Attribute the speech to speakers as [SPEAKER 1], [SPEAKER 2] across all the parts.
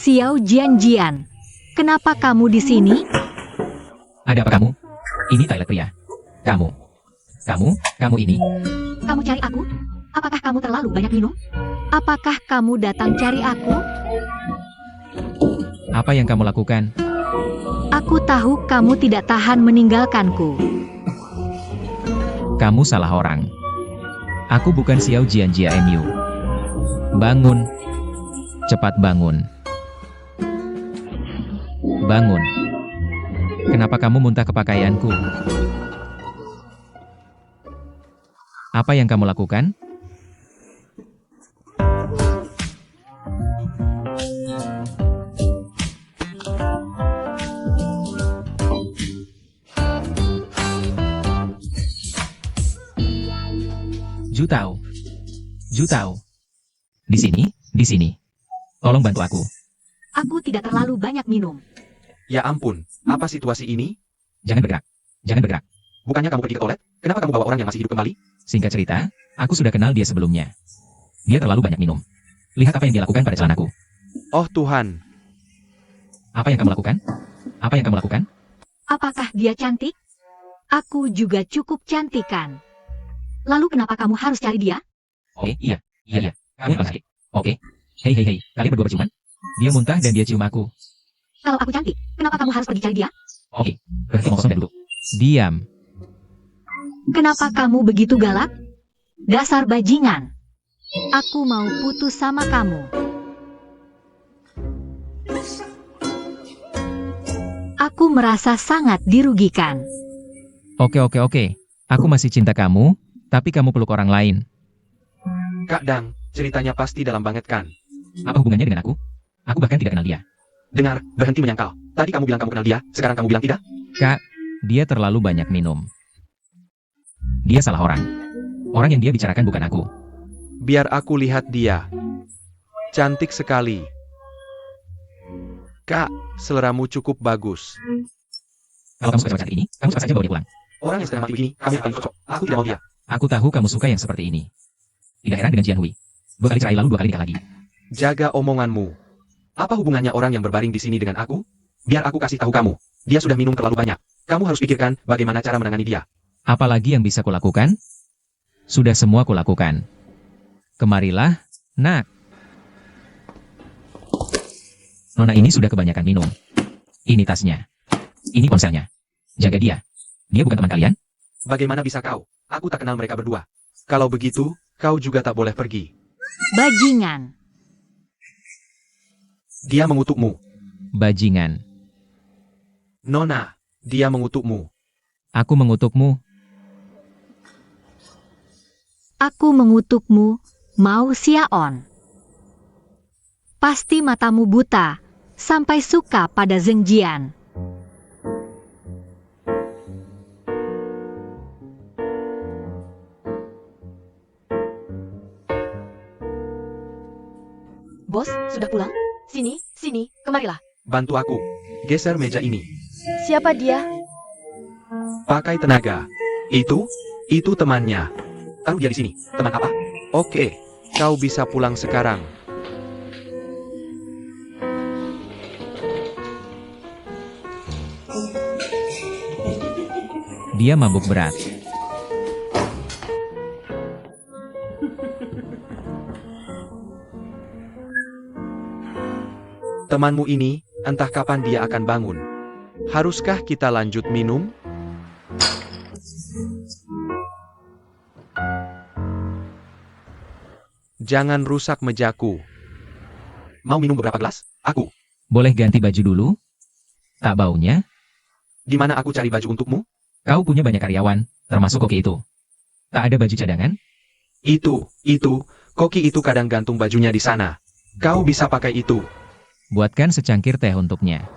[SPEAKER 1] Xiao Jianjian, kenapa kamu di sini?
[SPEAKER 2] Ada apa kamu? Ini toilet pria. Kamu ini.
[SPEAKER 1] Kamu cari aku? Apakah kamu terlalu banyak minum? Apakah kamu datang cari aku?
[SPEAKER 2] Apa yang kamu lakukan?
[SPEAKER 1] Aku tahu kamu tidak tahan meninggalkanku.
[SPEAKER 2] Kamu salah orang. Aku bukan Xiao Jianjia Mu. Bangun. Cepat bangun. Bangun. Kenapa kamu muntah ke pakaianku? Apa yang kamu lakukan? Jutao. Di sini. Tolong bantu aku.
[SPEAKER 1] Aku tidak terlalu banyak minum.
[SPEAKER 3] Ya ampun, apa situasi ini?
[SPEAKER 2] Jangan bergerak.
[SPEAKER 3] Bukannya kamu pergi ke toilet? Kenapa kamu bawa orang yang masih hidup kembali?
[SPEAKER 2] Singkat cerita, aku sudah kenal dia sebelumnya. Dia terlalu banyak minum. Lihat apa yang dia lakukan pada celanaku.
[SPEAKER 3] Oh Tuhan,
[SPEAKER 2] Apa yang kamu lakukan?
[SPEAKER 1] Apakah dia cantik? Aku juga cukup cantik kan? Lalu kenapa kamu harus cari dia?
[SPEAKER 2] Oke, iya. Kamu yang sakit. Oke. Hei. Kalian berdua berciuman? Dia muntah dan dia cium aku.
[SPEAKER 1] Kalau aku cantik, kenapa kamu harus pergi cari dia?
[SPEAKER 2] Oke. Berhenti ngomong dulu. Diam.
[SPEAKER 1] Kenapa kamu begitu galak? Dasar bajingan. Aku mau putus sama kamu. Aku merasa sangat dirugikan.
[SPEAKER 2] Oke. Aku masih cinta kamu, tapi kamu peluk orang lain.
[SPEAKER 3] Kak Dang, ceritanya pasti dalam banget kan?
[SPEAKER 2] Apa hubungannya dengan aku? Aku bahkan tidak kenal dia.
[SPEAKER 3] Dengar, berhenti menyangkal. Tadi kamu bilang kamu kenal dia, sekarang kamu bilang tidak?
[SPEAKER 2] Kak, dia terlalu banyak minum. Dia salah orang. Orang yang dia bicarakan bukan aku.
[SPEAKER 3] Biar aku lihat dia. Cantik sekali. Kak, seleramu cukup bagus.
[SPEAKER 2] Kalau kamu suka cewek cantik ini, kamu cepat saja bawa dia pulang.
[SPEAKER 3] Orang yang sedang mati begini, kamu yang paling cocok. Aku tidak mau dia.
[SPEAKER 2] Aku tahu kamu suka yang seperti ini. Tidak heran dengan Jian Hui. 2 kali cerai lalu 2 kali nikah lagi.
[SPEAKER 3] Jaga omonganmu. Apa hubungannya orang yang berbaring di sini dengan aku? Biar aku kasih tahu kamu. Dia sudah minum terlalu banyak. Kamu harus pikirkan bagaimana cara menangani dia.
[SPEAKER 2] Apalagi yang bisa kulakukan? Sudah semua kulakukan. Kemarilah, nak. Nona ini sudah kebanyakan minum. Ini tasnya. Ini ponselnya. Jaga dia. Dia bukan teman kalian?
[SPEAKER 3] Bagaimana bisa kau? Aku tak kenal mereka berdua. Kalau begitu, kau juga tak boleh pergi.
[SPEAKER 1] Bajingan.
[SPEAKER 3] Dia mengutukmu.
[SPEAKER 2] Bajingan.
[SPEAKER 3] Nona, dia mengutukmu.
[SPEAKER 2] Aku mengutukmu.
[SPEAKER 1] Aku mengutukmu, Mao Xiaon. Pasti matamu buta, sampai suka pada Zheng Jian. Bos, sudah pulang? Sini, kemarilah.
[SPEAKER 3] Bantu aku. Geser meja ini.
[SPEAKER 1] Siapa dia?
[SPEAKER 3] Pakai tenaga. Itu temannya. Taruh dia di sini. Teman apa? Oke, kau bisa pulang sekarang.
[SPEAKER 2] Dia mabuk berat.
[SPEAKER 3] Temanmu ini, entah kapan dia akan bangun. Haruskah kita lanjut minum? Jangan rusak mejaku. Mau minum beberapa gelas? Aku.
[SPEAKER 2] Boleh ganti baju dulu? Tak baunya?
[SPEAKER 3] Di mana aku cari baju untukmu?
[SPEAKER 2] Kau punya banyak karyawan, termasuk koki itu. Tak ada baju cadangan?
[SPEAKER 3] Itu. Koki itu kadang gantung bajunya di sana. Kau bisa pakai itu.
[SPEAKER 2] Buatkan secangkir teh untuknya.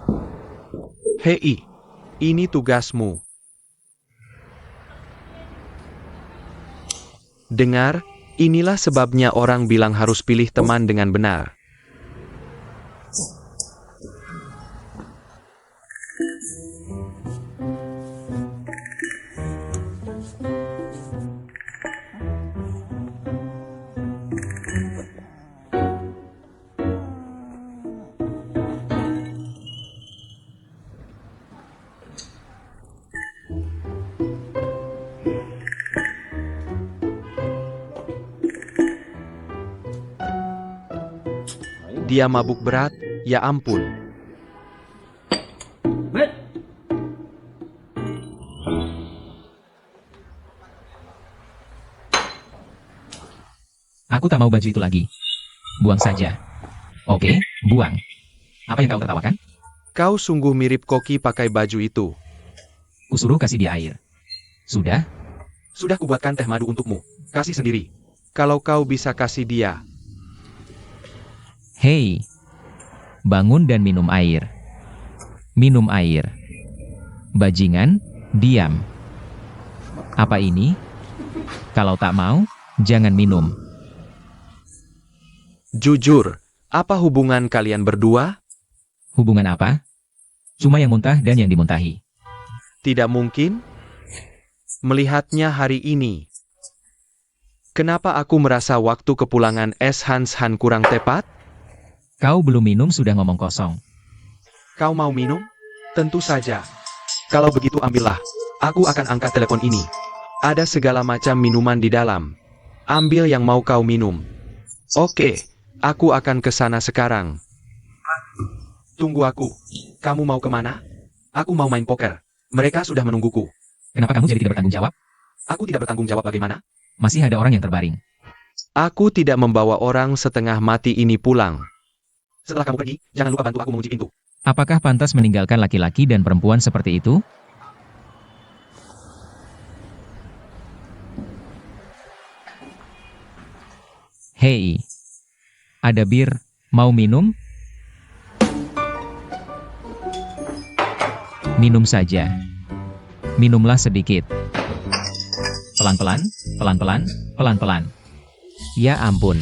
[SPEAKER 3] Hei, ini tugasmu. Dengar, inilah sebabnya orang bilang harus pilih teman dengan benar. Dia mabuk berat, ya ampun.
[SPEAKER 2] Aku tak mau baju itu lagi. Buang saja. Oke, buang. Apa yang kau tertawakan?
[SPEAKER 3] Kau sungguh mirip Koki pakai baju itu.
[SPEAKER 2] Kusuruh kasih dia air. Sudah?
[SPEAKER 3] Sudah kubuatkan teh madu untukmu. Kasih sendiri. Kalau kau bisa kasih dia.
[SPEAKER 2] Hei. Bangun dan minum air. Minum air. Bajingan, diam. Apa ini? Kalau tak mau, jangan minum.
[SPEAKER 3] Jujur, apa hubungan kalian berdua?
[SPEAKER 2] Hubungan apa? Cuma yang muntah dan yang dimuntahi.
[SPEAKER 3] Tidak mungkin. Melihatnya hari ini. Kenapa aku merasa waktu kepulangan es Hans Han kurang tepat?
[SPEAKER 2] Kau belum minum sudah ngomong kosong.
[SPEAKER 3] Kau mau minum? Tentu saja. Kalau begitu ambillah. Aku akan angkat telepon ini. Ada segala macam minuman di dalam. Ambil yang mau kau minum. Oke, aku akan ke sana sekarang. Tunggu aku. Kamu mau kemana? Aku mau main poker. Mereka sudah menungguku.
[SPEAKER 2] Kenapa kamu jadi tidak bertanggung jawab?
[SPEAKER 3] Aku tidak bertanggung jawab bagaimana?
[SPEAKER 2] Masih ada orang yang terbaring.
[SPEAKER 3] Aku tidak membawa orang setengah mati ini pulang. Setelah kamu pergi, jangan lupa bantu aku mengunci pintu.
[SPEAKER 2] Apakah pantas meninggalkan laki-laki dan perempuan seperti itu? Hei, ada bir, mau minum? Minum saja. Minumlah sedikit. Pelan-pelan, pelan-pelan, pelan-pelan. Ya ampun.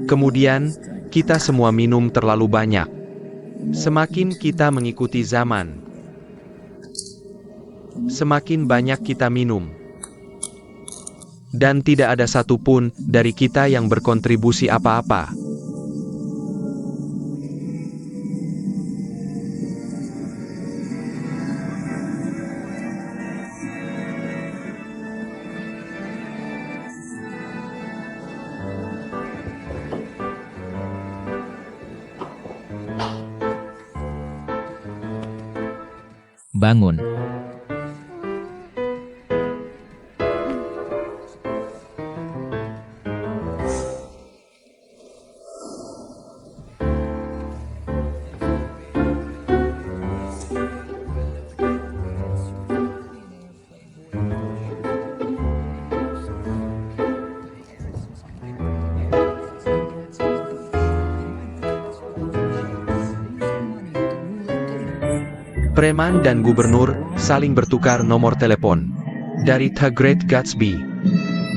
[SPEAKER 3] Kemudian, kita semua minum terlalu banyak. Semakin kita mengikuti zaman, semakin banyak kita minum. Dan tidak ada satupun dari kita yang berkontribusi apa-apa.
[SPEAKER 2] Bangun.
[SPEAKER 3] Preman dan gubernur saling bertukar nomor telepon. Dari The Great Gatsby,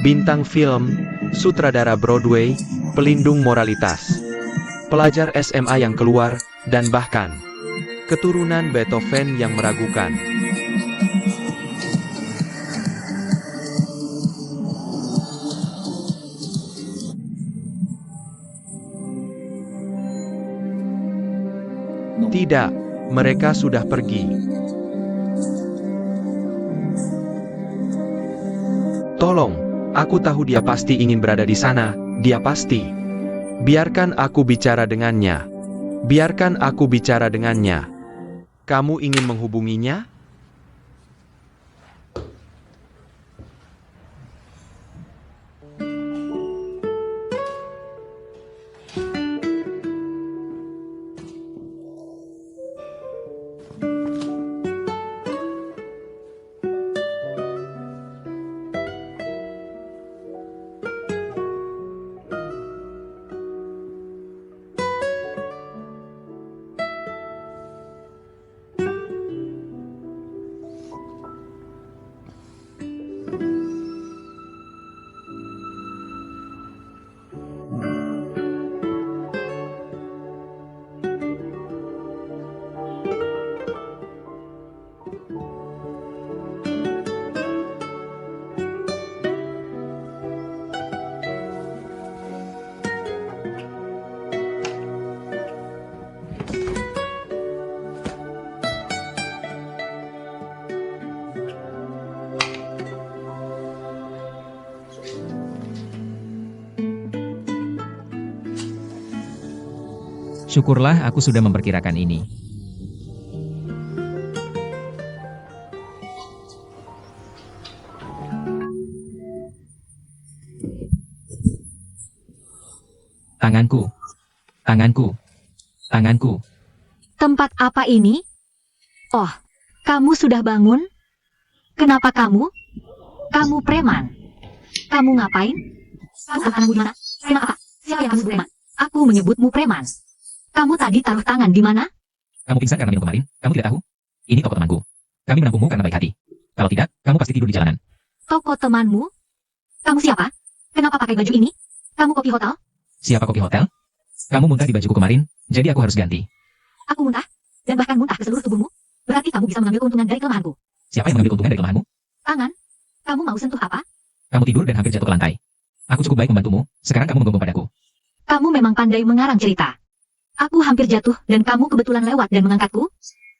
[SPEAKER 3] bintang film, sutradara Broadway, pelindung moralitas, pelajar SMA yang keluar, dan bahkan keturunan Beethoven yang meragukan. Tidak, mereka sudah pergi. Tolong, aku tahu dia pasti ingin berada di sana, dia pasti. Biarkan aku bicara dengannya. Biarkan aku bicara dengannya. Kamu ingin menghubunginya?
[SPEAKER 2] Syukurlah aku sudah memperkirakan ini. Tanganku. Tanganku. Tanganku.
[SPEAKER 1] Tempat apa ini? Oh, kamu sudah bangun? Kenapa kamu? Kamu preman. Kamu ngapain? Kamu tanganmu di mana? Preman apa? Siapa yang kamu sebut preman? Aku menyebutmu preman. Kamu tadi taruh tangan di mana?
[SPEAKER 2] Kamu pingsan karena minum kemarin? Kamu tidak tahu? Ini toko temanku. Kami menampungmu karena baik hati. Kalau tidak, kamu pasti tidur di jalanan.
[SPEAKER 1] Toko temanmu? Kamu siapa? Kenapa pakai baju ini? Kamu koki hotel?
[SPEAKER 2] Siapa koki hotel? Kamu muntah di bajuku kemarin, jadi aku harus ganti.
[SPEAKER 1] Aku muntah? Dan bahkan muntah ke seluruh tubuhmu? Berarti kamu bisa mengambil keuntungan dari kelemahanku.
[SPEAKER 2] Siapa yang mengambil keuntungan dari kelemahanmu?
[SPEAKER 1] Tangan? Kamu mau sentuh apa?
[SPEAKER 2] Kamu tidur dan hampir jatuh ke lantai. Aku cukup baik membantumu, sekarang kamu menggonggong padaku.
[SPEAKER 1] Kamu memang pandai mengarang cerita. Aku hampir jatuh dan kamu kebetulan lewat dan mengangkatku?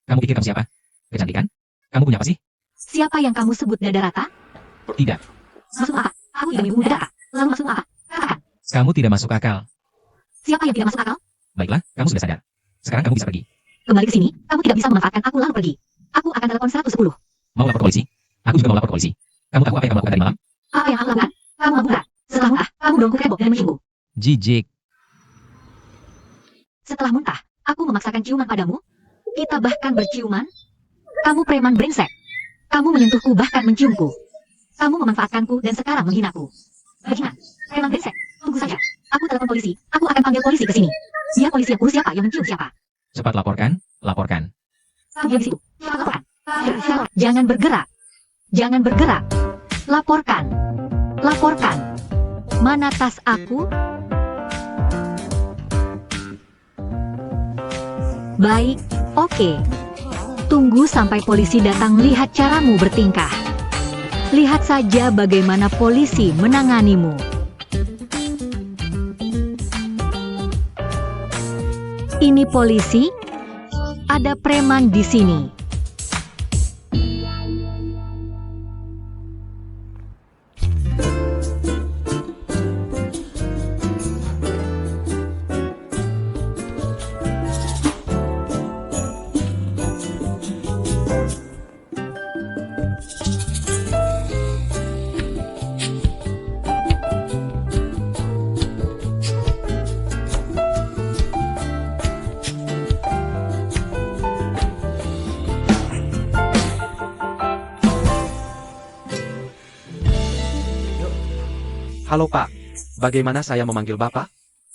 [SPEAKER 2] Kamu pikir kamu siapa? Kecantikan? Kamu punya apa sih?
[SPEAKER 1] Siapa yang kamu sebut dada rata?
[SPEAKER 2] Tidak.
[SPEAKER 1] Masuk apa? Aku tidak menyebutmu dada rata. Lalu masuk apa? Katakan.
[SPEAKER 2] Kamu tidak masuk akal.
[SPEAKER 1] Siapa yang tidak masuk akal?
[SPEAKER 2] Baiklah, kamu sudah sadar. Sekarang kamu bisa pergi.
[SPEAKER 1] Kembali ke sini, kamu tidak bisa memanfaatkan aku lalu pergi. Aku akan telepon 110.
[SPEAKER 2] Mau lapor polisi? Aku juga mau lapor polisi. Kamu tahu apa yang kamu lakukan tadi malam?
[SPEAKER 1] Apa yang kamu lakukan? Kamu mabuk. Setelah muntah, kamu dongku kebok dan menciumku.
[SPEAKER 2] Jijik.
[SPEAKER 1] Setelah muntah, aku memaksakan ciuman padamu. Kita bahkan berciuman. Kamu preman brengsek. Kamu menyentuhku bahkan menciumku. Kamu memanfaatkanku dan sekarang menghinaku. Bajingan, preman brengsek. Tunggu saja. Aku telepon polisi. Aku akan panggil polisi ke sini. Biar polisi yang urus siapa yang mencium siapa.
[SPEAKER 2] Cepat laporkan, laporkan.
[SPEAKER 1] Kamu diam di situ. Cepat laporkan. Jangan bergerak. Jangan bergerak. Laporkan. Laporkan. Mana tas aku? Baik, oke. Tunggu sampai polisi datang lihat caramu bertingkah. Lihat saja bagaimana polisi menanganimu. Ini polisi. Ada preman di sini.
[SPEAKER 3] Halo Pak, bagaimana saya memanggil Bapak?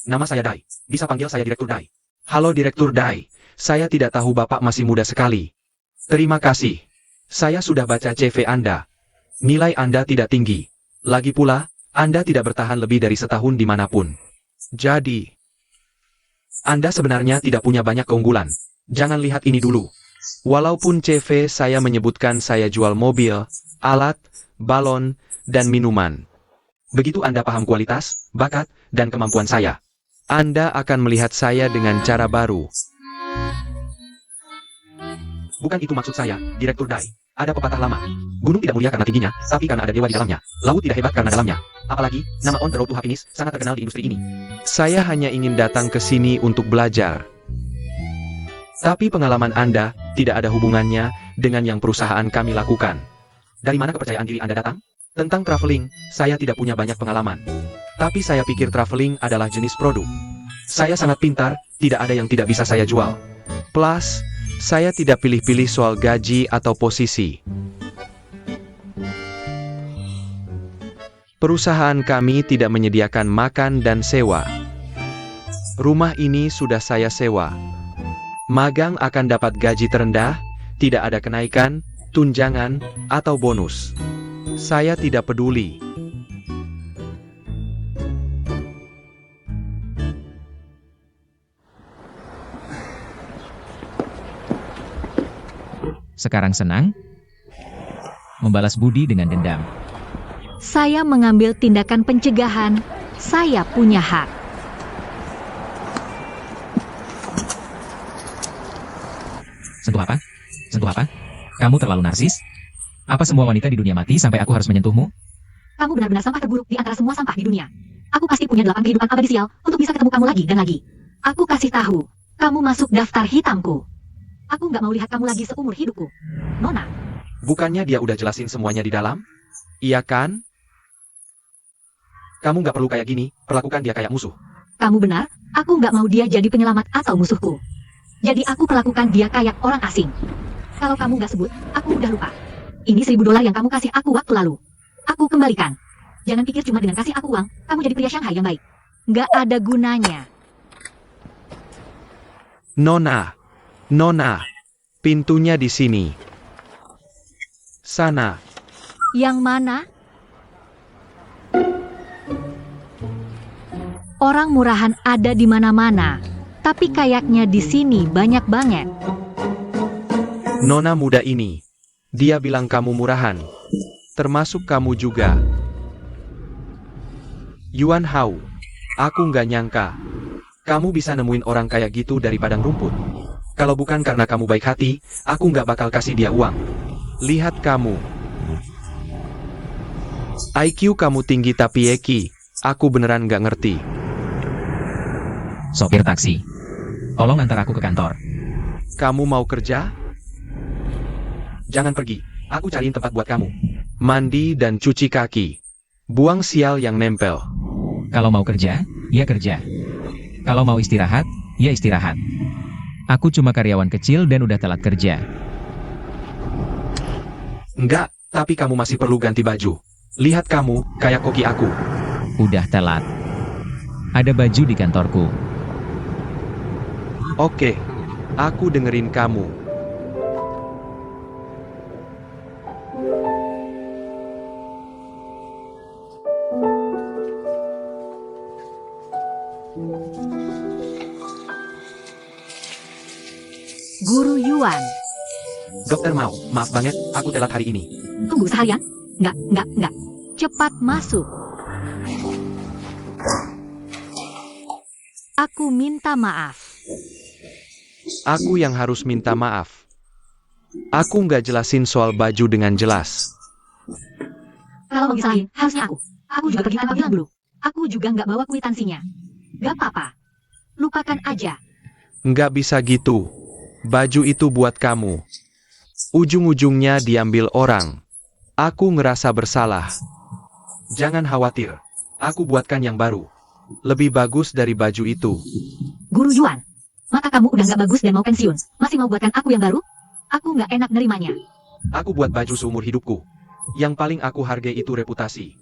[SPEAKER 3] Nama saya Dai, bisa panggil saya Direktur Dai. Halo Direktur Dai, saya tidak tahu Bapak masih muda sekali. Terima kasih. Saya sudah baca CV Anda. Nilai Anda tidak tinggi. Lagi pula, Anda tidak bertahan lebih dari setahun dimanapun. Jadi, Anda sebenarnya tidak punya banyak keunggulan. Jangan lihat ini dulu. Walaupun CV saya menyebutkan saya jual mobil, alat, balon, dan minuman. Begitu Anda paham kualitas, bakat, dan kemampuan saya, Anda akan melihat saya dengan cara baru. Bukan itu maksud saya, Direktur Dai. Ada pepatah lama. Gunung tidak mulia karena tingginya, tapi karena ada dewa di dalamnya. Laut tidak hebat karena dalamnya. Apalagi, nama On the Road to Happiness sangat terkenal di industri ini. Saya hanya ingin datang ke sini untuk belajar. Tapi pengalaman Anda tidak ada hubungannya dengan yang perusahaan kami lakukan. Dari mana kepercayaan diri Anda datang? Tentang traveling, saya tidak punya banyak pengalaman. Tapi saya pikir traveling adalah jenis produk. Saya sangat pintar, tidak ada yang tidak bisa saya jual. Plus, saya tidak pilih-pilih soal gaji atau posisi. Perusahaan kami tidak menyediakan makan dan sewa. Rumah ini sudah saya sewa. Magang akan dapat gaji terendah, tidak ada kenaikan, tunjangan, atau bonus. Saya tidak peduli.
[SPEAKER 2] Sekarang senang? Membalas budi dengan dendam.
[SPEAKER 1] Saya mengambil tindakan pencegahan. Saya punya hak.
[SPEAKER 2] Sentuh apa? Sentuh apa? Kamu terlalu narsis? Apa semua wanita di dunia mati sampai aku harus menyentuhmu?
[SPEAKER 1] Kamu benar-benar sampah terburuk di antara semua sampah di dunia. Aku pasti punya 8 kehidupan abadi sial untuk bisa ketemu kamu lagi dan lagi. Aku kasih tahu. Kamu masuk daftar hitamku. Aku nggak mau lihat kamu lagi seumur hidupku. Nona,
[SPEAKER 3] Bukannya dia udah jelasin semuanya di dalam? Iya kan? Kamu nggak perlu kayak gini, perlakukan dia kayak musuh.
[SPEAKER 1] kamu benar. Aku nggak mau dia jadi penyelamat atau musuhku. Jadi aku perlakukan dia kayak orang asing. Kalau kamu nggak sebut, aku udah lupa. Ini $1.000 yang kamu kasih aku waktu lalu. Aku kembalikan. Jangan pikir cuma dengan kasih aku uang, kamu jadi pria Shanghai yang baik. Nggak ada gunanya.
[SPEAKER 3] Nona, pintunya di sini. Sana.
[SPEAKER 1] Yang mana? Orang murahan ada di mana-mana, tapi kayaknya di sini banyak banget.
[SPEAKER 3] Nona muda ini. Dia bilang kamu murahan. Termasuk kamu juga. Yuan Hao. Aku nggak nyangka. Kamu bisa nemuin orang kayak gitu dari padang rumput. Kalau bukan karena kamu baik hati, aku nggak bakal kasih dia uang. Lihat kamu. IQ kamu tinggi tapi Eki. Aku beneran nggak ngerti.
[SPEAKER 2] Sopir taksi. Tolong antar aku ke kantor.
[SPEAKER 3] Kamu mau kerja? Jangan pergi. Aku cariin tempat buat kamu. Mandi dan cuci kaki. Buang sial yang nempel.
[SPEAKER 2] Kalau mau kerja, ya kerja. Kalau mau istirahat, ya istirahat. Aku cuma karyawan kecil dan udah telat kerja.
[SPEAKER 3] Enggak, tapi kamu masih perlu ganti baju. Lihat kamu, kayak koki aku.
[SPEAKER 2] Udah telat. Ada baju di kantorku.
[SPEAKER 3] Oke, aku dengerin kamu.
[SPEAKER 1] Guru Yuan.
[SPEAKER 3] Dokter Mao, maaf banget, aku telat hari ini.
[SPEAKER 1] Tunggu seharian? Nggak. Cepat masuk. Aku minta maaf.
[SPEAKER 3] Aku yang harus minta maaf. Aku nggak jelasin soal baju dengan jelas.
[SPEAKER 1] Kalau mau disalahin, harusnya aku. Aku juga pergi tanpa bilang dulu. Aku juga nggak bawa kwitansinya. Gak apa-apa. Lupakan aja.
[SPEAKER 3] Nggak bisa gitu. Baju itu buat kamu. Ujung-ujungnya diambil orang. Aku ngerasa bersalah. Jangan khawatir. Aku buatkan yang baru. Lebih bagus dari baju itu.
[SPEAKER 1] Guru Yuan, mata kamu udah nggak bagus dan mau pensiun. Masih mau buatkan aku yang baru? Aku nggak enak nerimanya.
[SPEAKER 3] Aku buat baju seumur hidupku. Yang paling aku hargai itu reputasi.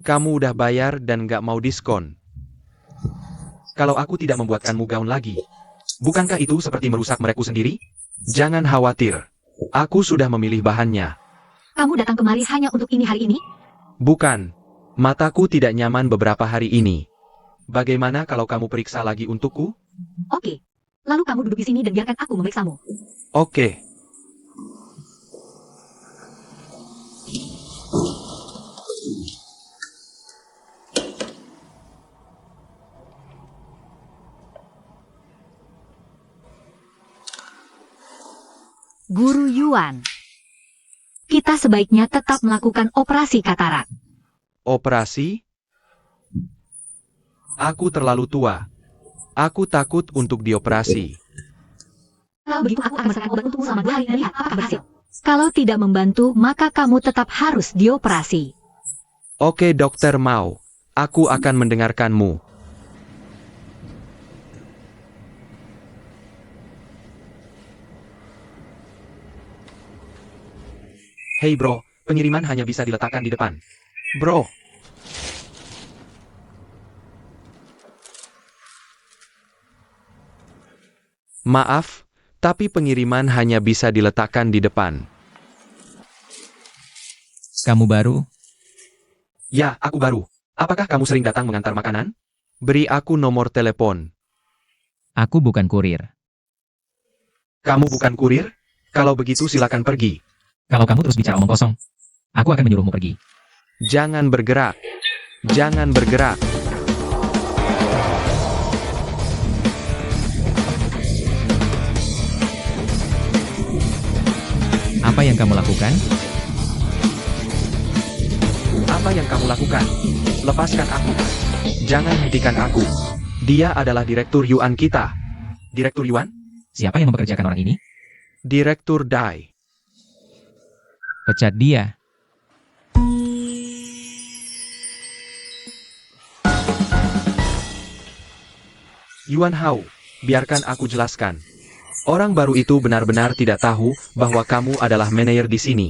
[SPEAKER 3] Kamu udah bayar dan nggak mau diskon. Kalau aku tidak membuatkanmu gaun lagi, bukankah itu seperti merusak merekku sendiri? Jangan khawatir. Aku sudah memilih bahannya.
[SPEAKER 1] Kamu datang kemari hanya untuk ini hari ini?
[SPEAKER 3] Bukan. Mataku tidak nyaman beberapa hari ini. Bagaimana kalau kamu periksa lagi untukku?
[SPEAKER 1] Oke. Lalu kamu duduk di sini dan biarkan aku memeriksamu.
[SPEAKER 3] Oke.
[SPEAKER 1] Guru Yuan, kita sebaiknya tetap melakukan operasi katarak.
[SPEAKER 3] Operasi? Aku terlalu tua. Aku takut untuk dioperasi.
[SPEAKER 1] Kalau begitu aku akan memesankan obat untukmu selama 2 hari dan lihat apakah berhasil. Kalau tidak membantu, maka kamu tetap harus dioperasi.
[SPEAKER 3] Oke, Dokter Mao. Aku akan mendengarkanmu. Hei bro, pengiriman hanya bisa diletakkan di depan. Bro. Maaf, tapi pengiriman hanya bisa diletakkan di depan.
[SPEAKER 2] Kamu baru?
[SPEAKER 3] Ya, aku baru. Apakah kamu sering datang mengantar makanan? Beri aku nomor telepon.
[SPEAKER 2] Aku bukan kurir.
[SPEAKER 3] Kamu bukan kurir? Kalau begitu silakan pergi.
[SPEAKER 2] Kalau kamu terus bicara omong kosong, aku akan menyuruhmu pergi.
[SPEAKER 3] Jangan bergerak. Jangan bergerak.
[SPEAKER 2] Apa yang kamu lakukan?
[SPEAKER 3] Apa yang kamu lakukan? Lepaskan aku. Jangan hentikan aku. Dia adalah direktur Yuan kita. Direktur Yuan?
[SPEAKER 2] Siapa yang mempekerjakan orang ini?
[SPEAKER 3] Direktur Dai.
[SPEAKER 2] Pecat dia.
[SPEAKER 3] Yuan Hao, biarkan aku jelaskan. Orang baru itu benar-benar tidak tahu bahwa kamu adalah manajer di sini.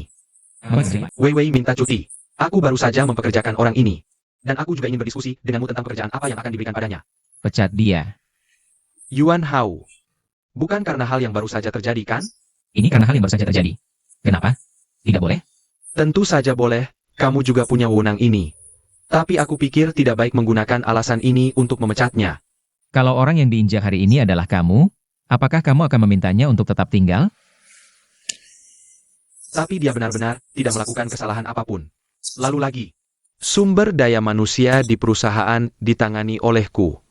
[SPEAKER 3] Wei Wei minta cuti. Aku baru saja mempekerjakan orang ini. Dan aku juga ingin berdiskusi denganmu tentang pekerjaan apa yang akan diberikan padanya.
[SPEAKER 2] Pecat dia.
[SPEAKER 3] Yuan Hao. Bukan karena hal yang baru saja terjadi, kan?
[SPEAKER 2] Ini karena hal yang baru saja terjadi. Kenapa? Tidak boleh?
[SPEAKER 3] Tentu saja boleh, kamu juga punya wewenang ini. Tapi aku pikir tidak baik menggunakan alasan ini untuk memecatnya.
[SPEAKER 2] Kalau orang yang diinjak hari ini adalah kamu, apakah kamu akan memintanya untuk tetap tinggal?
[SPEAKER 3] Tapi dia benar-benar tidak melakukan kesalahan apapun. Lalu lagi, sumber daya manusia di perusahaan ditangani olehku.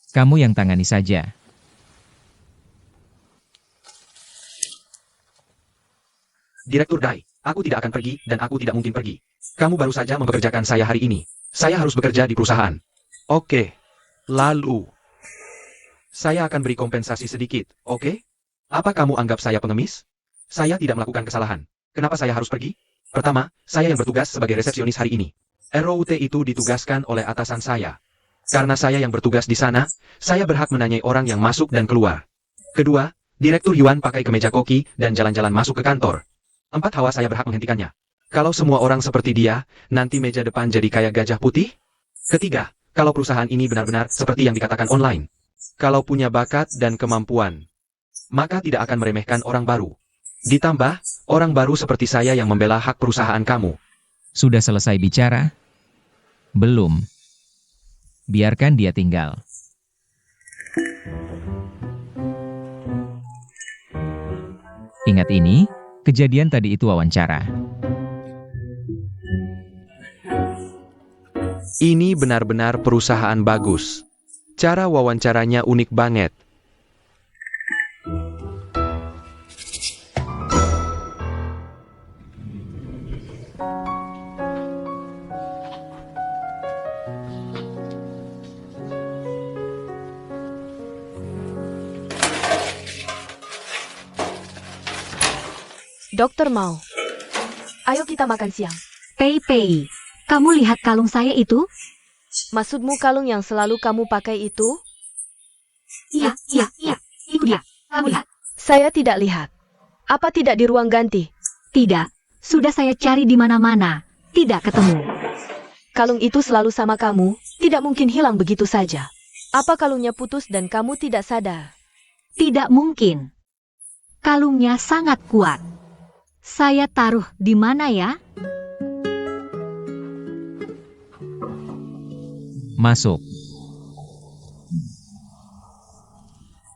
[SPEAKER 2] Kamu yang tangani saja.
[SPEAKER 3] Direktur Dai, aku tidak akan pergi dan aku tidak mungkin pergi. Kamu baru saja mempekerjakan saya hari ini. Saya harus bekerja di perusahaan. Oke. Lalu, saya akan beri kompensasi sedikit, oke? Apa kamu anggap saya pengemis? Saya tidak melakukan kesalahan. Kenapa saya harus pergi? Pertama, saya yang bertugas sebagai resepsionis hari ini. ROT itu ditugaskan oleh atasan saya. Karena saya yang bertugas di sana, saya berhak menanyai orang yang masuk dan keluar. Kedua, Direktur Yuan pakai kemeja koki dan jalan-jalan masuk ke kantor. 4 hawa saya berhak menghentikannya. Kalau semua orang seperti dia, nanti meja depan jadi kayak gajah putih? Ketiga, kalau perusahaan ini benar-benar seperti yang dikatakan online. Kalau punya bakat dan kemampuan, maka tidak akan meremehkan orang baru. Ditambah, orang baru seperti saya yang membela hak perusahaan kamu.
[SPEAKER 2] Sudah selesai bicara? Belum. Biarkan dia tinggal. Ingat ini, kejadian tadi itu wawancara.
[SPEAKER 3] Ini benar-benar perusahaan bagus. Cara wawancaranya unik banget.
[SPEAKER 4] Dokter Mao, ayo kita makan siang.
[SPEAKER 1] Pei Pei, kamu lihat kalung saya itu?
[SPEAKER 4] Maksudmu kalung yang selalu kamu pakai itu?
[SPEAKER 1] Iya, itu dia. Kamu lihat?
[SPEAKER 4] Saya tidak lihat. Apa tidak di ruang ganti?
[SPEAKER 1] Tidak. Sudah saya cari di mana-mana. Tidak ketemu.
[SPEAKER 4] Kalung itu selalu sama kamu, tidak mungkin hilang begitu saja. Apa kalungnya putus dan kamu tidak sadar?
[SPEAKER 1] Tidak mungkin. Kalungnya sangat kuat. Saya taruh di mana ya?
[SPEAKER 2] Masuk.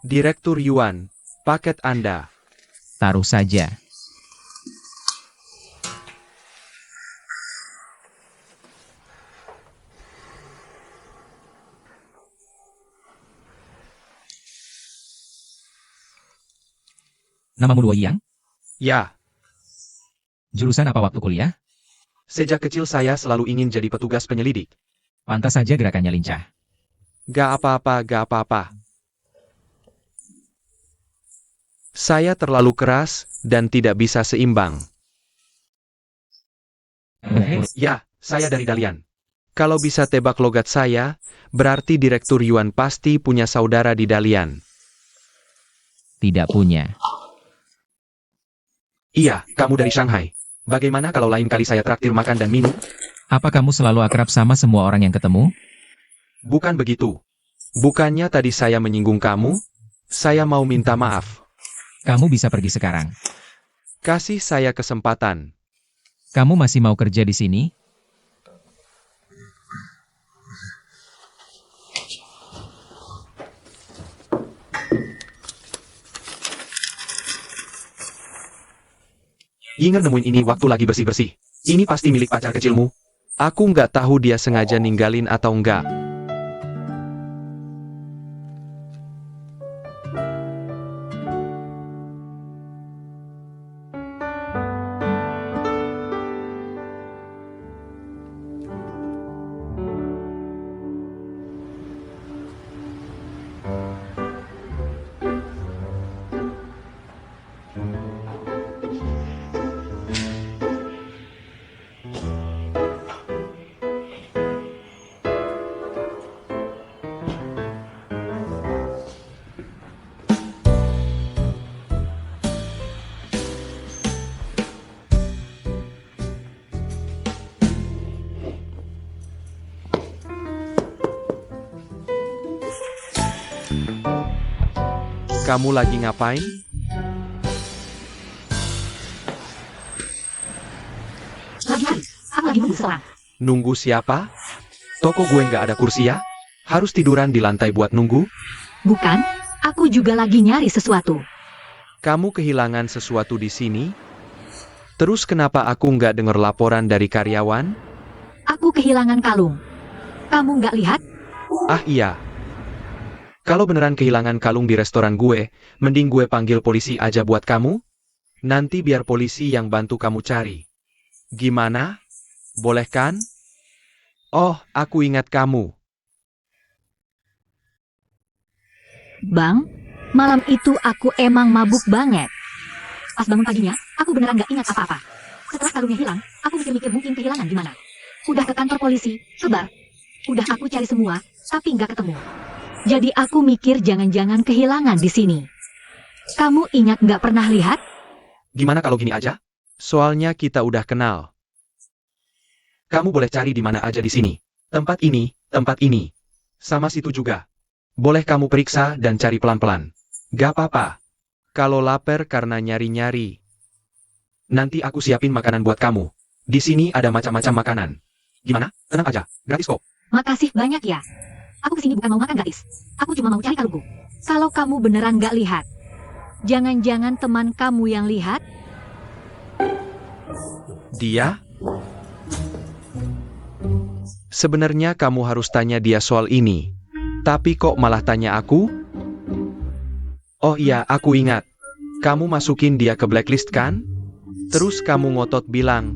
[SPEAKER 3] Direktur Yuan, paket Anda.
[SPEAKER 2] Taruh saja. Namamu Luo Yang?
[SPEAKER 3] Ya,
[SPEAKER 2] Jurusan apa waktu kuliah?
[SPEAKER 3] sejak kecil saya selalu ingin jadi petugas penyelidik.
[SPEAKER 2] Pantas saja gerakannya lincah.
[SPEAKER 3] Gak apa-apa. Saya terlalu keras dan tidak bisa seimbang. Ya, saya dari Dalian. Kalau bisa tebak logat saya, berarti Direktur Yuan pasti punya saudara di Dalian.
[SPEAKER 2] Tidak punya.
[SPEAKER 3] Iya, kamu dari Shanghai. Bagaimana kalau lain kali saya traktir makan dan minum?
[SPEAKER 2] Apa kamu selalu akrab sama semua orang yang ketemu?
[SPEAKER 3] Bukan begitu. Bukannya tadi saya menyinggung kamu? Saya mau minta maaf.
[SPEAKER 2] Kamu bisa pergi sekarang.
[SPEAKER 3] Kasih saya kesempatan.
[SPEAKER 2] Kamu masih mau kerja di sini?
[SPEAKER 3] Yinger nemuin ini waktu lagi bersih-bersih. Ini pasti milik pacar kecilmu. Aku nggak tahu dia sengaja ninggalin atau enggak. Kamu lagi ngapain?
[SPEAKER 1] Aku lagi nunggu seorang.
[SPEAKER 3] Nunggu siapa? Toko gue nggak ada kursi ya? Harus tiduran di lantai buat nunggu?
[SPEAKER 1] Bukan, aku juga lagi nyari sesuatu.
[SPEAKER 3] Kamu kehilangan sesuatu di sini? Terus kenapa aku nggak dengar laporan dari karyawan?
[SPEAKER 1] Aku kehilangan kalung. Kamu nggak lihat?
[SPEAKER 3] Ah iya. Kalau beneran kehilangan kalung di restoran gue, mending gue panggil polisi aja buat kamu. Nanti biar polisi yang bantu kamu cari. Gimana? Boleh kan? Oh, aku ingat kamu.
[SPEAKER 1] Bang, malam itu aku emang mabuk banget. Pas bangun paginya, aku beneran nggak ingat apa-apa. Setelah kalungnya hilang, aku mikir-mikir mungkin kehilangan di mana. Udah ke kantor polisi, ke bar. Udah aku cari semua, tapi nggak ketemu. Jadi aku mikir jangan-jangan kehilangan di sini. Kamu ingat nggak pernah lihat?
[SPEAKER 3] Gimana kalau gini aja? Soalnya kita udah kenal. Kamu boleh cari di mana aja di sini. Tempat ini, sama situ juga. Boleh kamu periksa dan cari pelan-pelan. Gak apa-apa. Kalau lapar karena nyari-nyari. Nanti aku siapin makanan buat kamu. Di sini ada macam-macam makanan. Gimana? Tenang aja, gratis kok.
[SPEAKER 1] Makasih banyak ya. Aku kesini bukan mau makan gratis. Aku cuma mau cari kalungku. Kalau kamu beneran nggak lihat, jangan-jangan teman kamu yang lihat?
[SPEAKER 3] Dia? Sebenarnya kamu harus tanya dia soal ini. Tapi kok malah tanya aku? Oh iya, aku ingat. Kamu masukin dia ke blacklist kan? Terus kamu ngotot bilang,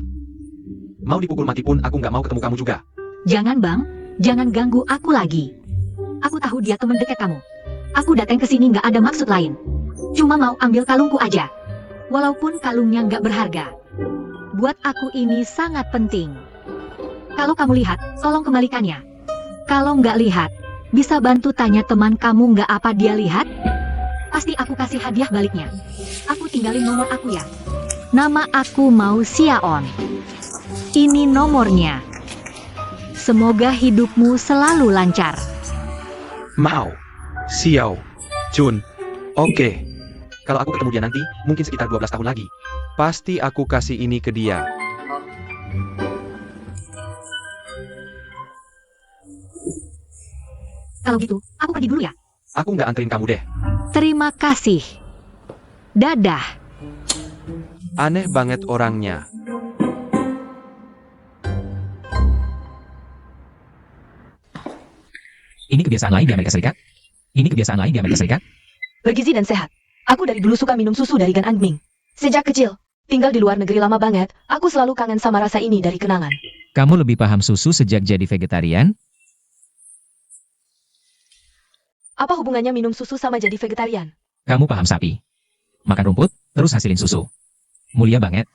[SPEAKER 3] mau dipukul mati pun aku nggak mau ketemu kamu juga.
[SPEAKER 1] Jangan bang, jangan ganggu aku lagi. Aku tahu dia teman dekat kamu. Aku datang ke sini nggak ada maksud lain. Cuma mau ambil kalungku aja. Walaupun kalungnya nggak berharga. Buat aku ini sangat penting. Kalau kamu lihat, tolong kembalikannya. Kalau nggak lihat, bisa bantu tanya teman kamu nggak apa dia lihat? Pasti aku kasih hadiah baliknya. Aku tinggalin nomor aku ya. Nama aku Mau Xiaon. Ini nomornya. Semoga hidupmu selalu lancar.
[SPEAKER 3] Mau. Xiao. Chun. Oke. Kalau aku ketemu dia nanti, mungkin sekitar 12 tahun lagi. Pasti aku kasih ini ke dia.
[SPEAKER 1] Kalau gitu, aku pergi dulu ya.
[SPEAKER 3] Aku nggak anterin kamu deh.
[SPEAKER 1] Terima kasih. Dadah.
[SPEAKER 3] Aneh banget orangnya.
[SPEAKER 2] Ini kebiasaan lain di Amerika Serikat? Ini kebiasaan lain di Amerika Serikat?
[SPEAKER 4] Bergizi dan sehat. Aku dari dulu suka minum susu dari Gan Angming. Sejak kecil, tinggal di luar negeri lama banget, aku selalu kangen sama rasa ini dari kenangan.
[SPEAKER 2] Kamu lebih paham susu sejak jadi vegetarian?
[SPEAKER 4] Apa hubungannya minum susu sama jadi vegetarian?
[SPEAKER 2] Kamu paham sapi. Makan rumput, terus hasilin susu. Mulia banget.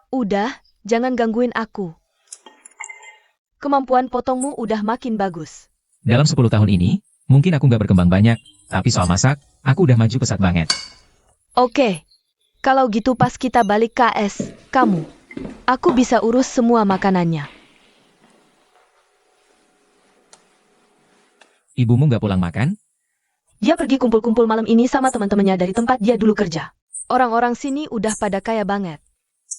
[SPEAKER 4] Udah, jangan gangguin aku. Kemampuan potongmu udah makin bagus.
[SPEAKER 2] Dalam 10 tahun ini, mungkin aku nggak berkembang banyak, tapi soal masak, aku udah maju pesat banget.
[SPEAKER 4] Oke, kalau gitu pas kita balik KS, aku bisa urus semua makanannya.
[SPEAKER 2] Ibumu nggak pulang makan?
[SPEAKER 4] Dia pergi kumpul-kumpul malam ini sama teman-temannya dari tempat dia dulu kerja. Orang-orang sini udah pada kaya banget.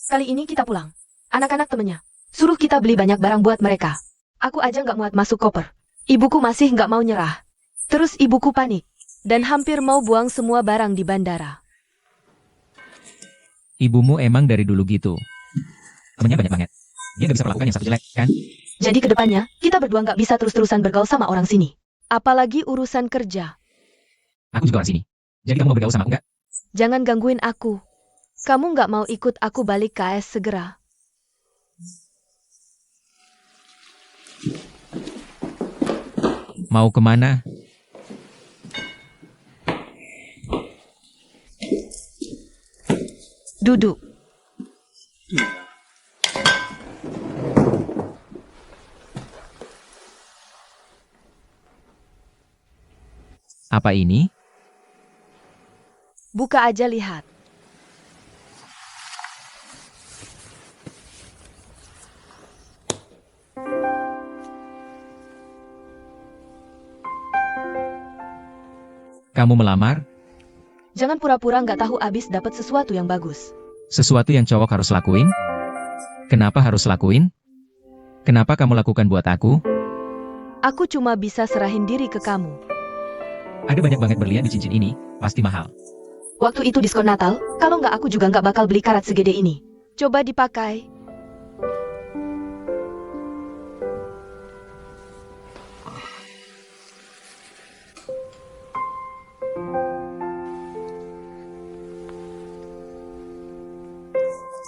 [SPEAKER 4] Kali ini kita pulang. Anak-anak temennya suruh kita beli banyak barang buat mereka. Aku aja nggak muat masuk koper. Ibuku masih nggak mau nyerah. Terus ibuku panik dan hampir mau buang semua barang di bandara.
[SPEAKER 2] Ibumu emang dari dulu gitu. Temennya banyak banget. Dia nggak bisa melakukan yang satu jelek, kan?
[SPEAKER 4] Jadi kedepannya, kita berdua nggak bisa terus-terusan bergaul sama orang sini. Apalagi urusan kerja.
[SPEAKER 2] Aku juga orang sini. Jadi kamu mau bergaul sama aku nggak?
[SPEAKER 4] Jangan gangguin aku. Kamu nggak mau ikut aku balik KS segera.
[SPEAKER 2] Mau kemana?
[SPEAKER 4] Duduk.
[SPEAKER 2] Apa ini?
[SPEAKER 4] Buka aja lihat.
[SPEAKER 2] Kamu melamar?
[SPEAKER 4] Jangan pura-pura nggak tahu abis dapat sesuatu yang bagus.
[SPEAKER 2] Sesuatu yang cowok harus lakuin? Kenapa harus lakuin? Kenapa kamu lakukan buat aku?
[SPEAKER 4] Aku cuma bisa serahin diri ke kamu.
[SPEAKER 2] Ada banyak banget berlian di cincin ini, pasti mahal.
[SPEAKER 4] Waktu itu diskon Natal, kalau nggak aku juga nggak bakal beli karat segede ini. Coba dipakai.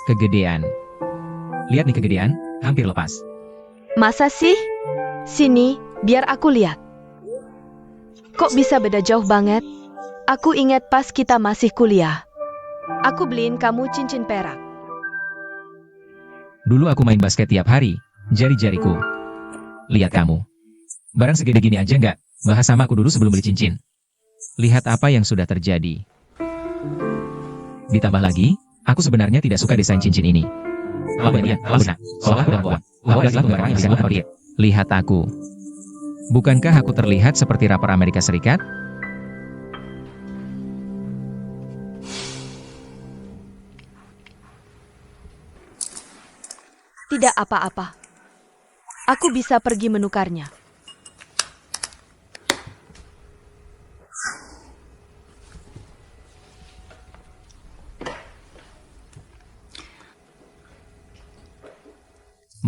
[SPEAKER 2] Kegedean. Lihat nih kegedean, hampir lepas.
[SPEAKER 4] Masa sih? Sini, biar aku lihat. Kok bisa beda jauh banget? Aku ingat pas kita masih kuliah. Aku beliin kamu cincin perak.
[SPEAKER 2] Dulu aku main basket tiap hari, jari-jariku. Lihat kamu. Barang segede gini aja nggak bahas sama aku dulu sebelum beli cincin. Lihat apa yang sudah terjadi. Ditambah lagi, aku sebenarnya tidak suka desain cincin ini. Lihat aku. Bukankah aku terlihat seperti rapper Amerika Serikat?
[SPEAKER 4] Tidak apa-apa. Aku bisa pergi menukarnya.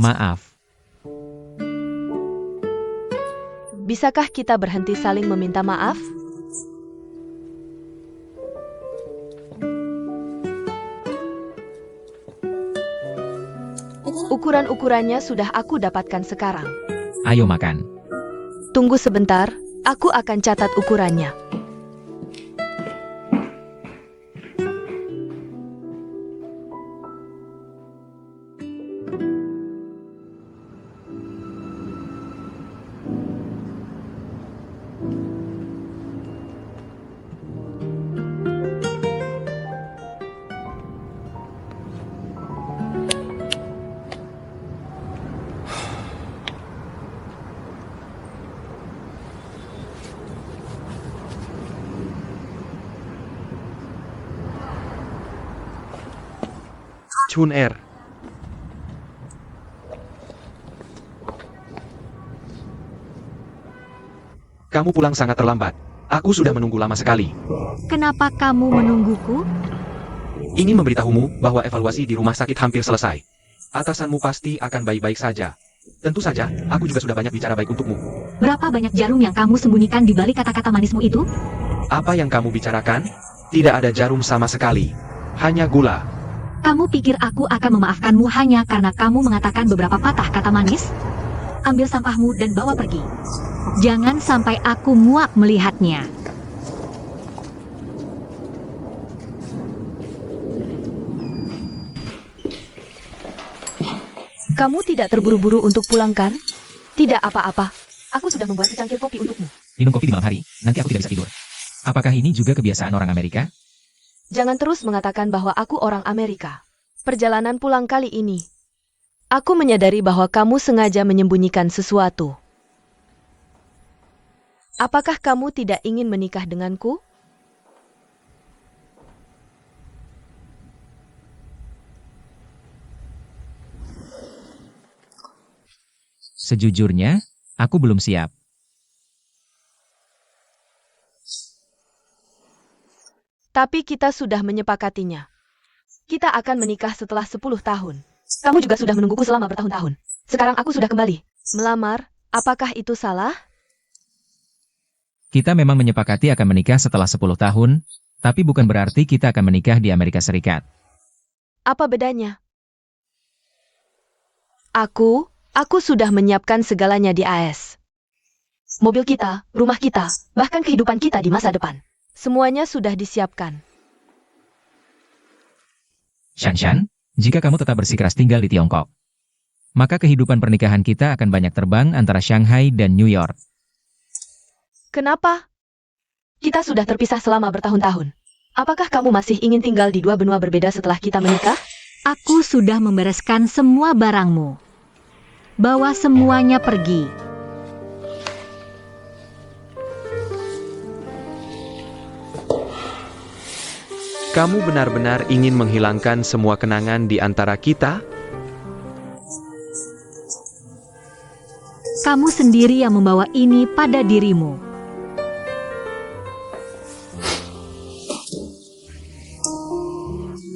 [SPEAKER 2] Maaf.
[SPEAKER 4] Bisakah kita berhenti saling meminta maaf? Ukuran-ukurannya sudah aku dapatkan sekarang.
[SPEAKER 2] Ayo makan.
[SPEAKER 4] Tunggu sebentar, aku akan catat ukurannya.
[SPEAKER 3] Chun Er. Kamu pulang sangat terlambat. Aku sudah menunggu lama sekali.
[SPEAKER 1] Kenapa kamu menungguku?
[SPEAKER 3] Ingin memberitahumu bahwa evaluasi di rumah sakit hampir selesai. Atasanmu pasti akan baik-baik saja. Tentu saja, aku juga sudah banyak bicara baik untukmu.
[SPEAKER 1] Berapa banyak jarum yang kamu sembunyikan di balik kata-kata manismu itu?
[SPEAKER 3] Apa yang kamu bicarakan? Tidak ada jarum sama sekali. Hanya gula.
[SPEAKER 1] Kamu pikir aku akan memaafkanmu hanya karena kamu mengatakan beberapa patah kata manis? Ambil sampahmu dan bawa pergi. Jangan sampai aku muak melihatnya.
[SPEAKER 4] Kamu tidak terburu-buru untuk pulang kan? Tidak apa-apa. Aku sudah membuat secangkir kopi untukmu.
[SPEAKER 2] Minum kopi di malam hari, nanti aku tidak bisa tidur. Apakah ini juga kebiasaan orang Amerika?
[SPEAKER 4] Jangan terus mengatakan bahwa aku orang Amerika. Perjalanan pulang kali ini, aku menyadari bahwa kamu sengaja menyembunyikan sesuatu. Apakah kamu tidak ingin menikah denganku?
[SPEAKER 2] Sejujurnya, aku belum siap.
[SPEAKER 4] Tapi kita sudah menyepakatinya. Kita akan menikah setelah 10 tahun. Kamu juga sudah menungguku selama bertahun-tahun. Sekarang aku sudah kembali. Melamar, apakah itu salah?
[SPEAKER 2] Kita memang menyepakati akan menikah setelah 10 tahun, tapi bukan berarti kita akan menikah di Amerika Serikat.
[SPEAKER 4] Apa bedanya? Aku sudah menyiapkan segalanya di AS. Mobil kita, rumah kita, bahkan kehidupan kita di masa depan. Semuanya sudah disiapkan.
[SPEAKER 2] Shanshan, jika kamu tetap bersikeras tinggal di Tiongkok, maka kehidupan pernikahan kita akan banyak terbang antara Shanghai dan New York.
[SPEAKER 4] Kenapa? Kita sudah terpisah selama bertahun-tahun. Apakah kamu masih ingin tinggal di dua benua berbeda setelah kita menikah?
[SPEAKER 1] Aku sudah membereskan semua barangmu. Bawa semuanya pergi.
[SPEAKER 3] Kamu benar-benar ingin menghilangkan semua kenangan di antara kita?
[SPEAKER 1] Kamu sendiri yang membawa ini pada dirimu.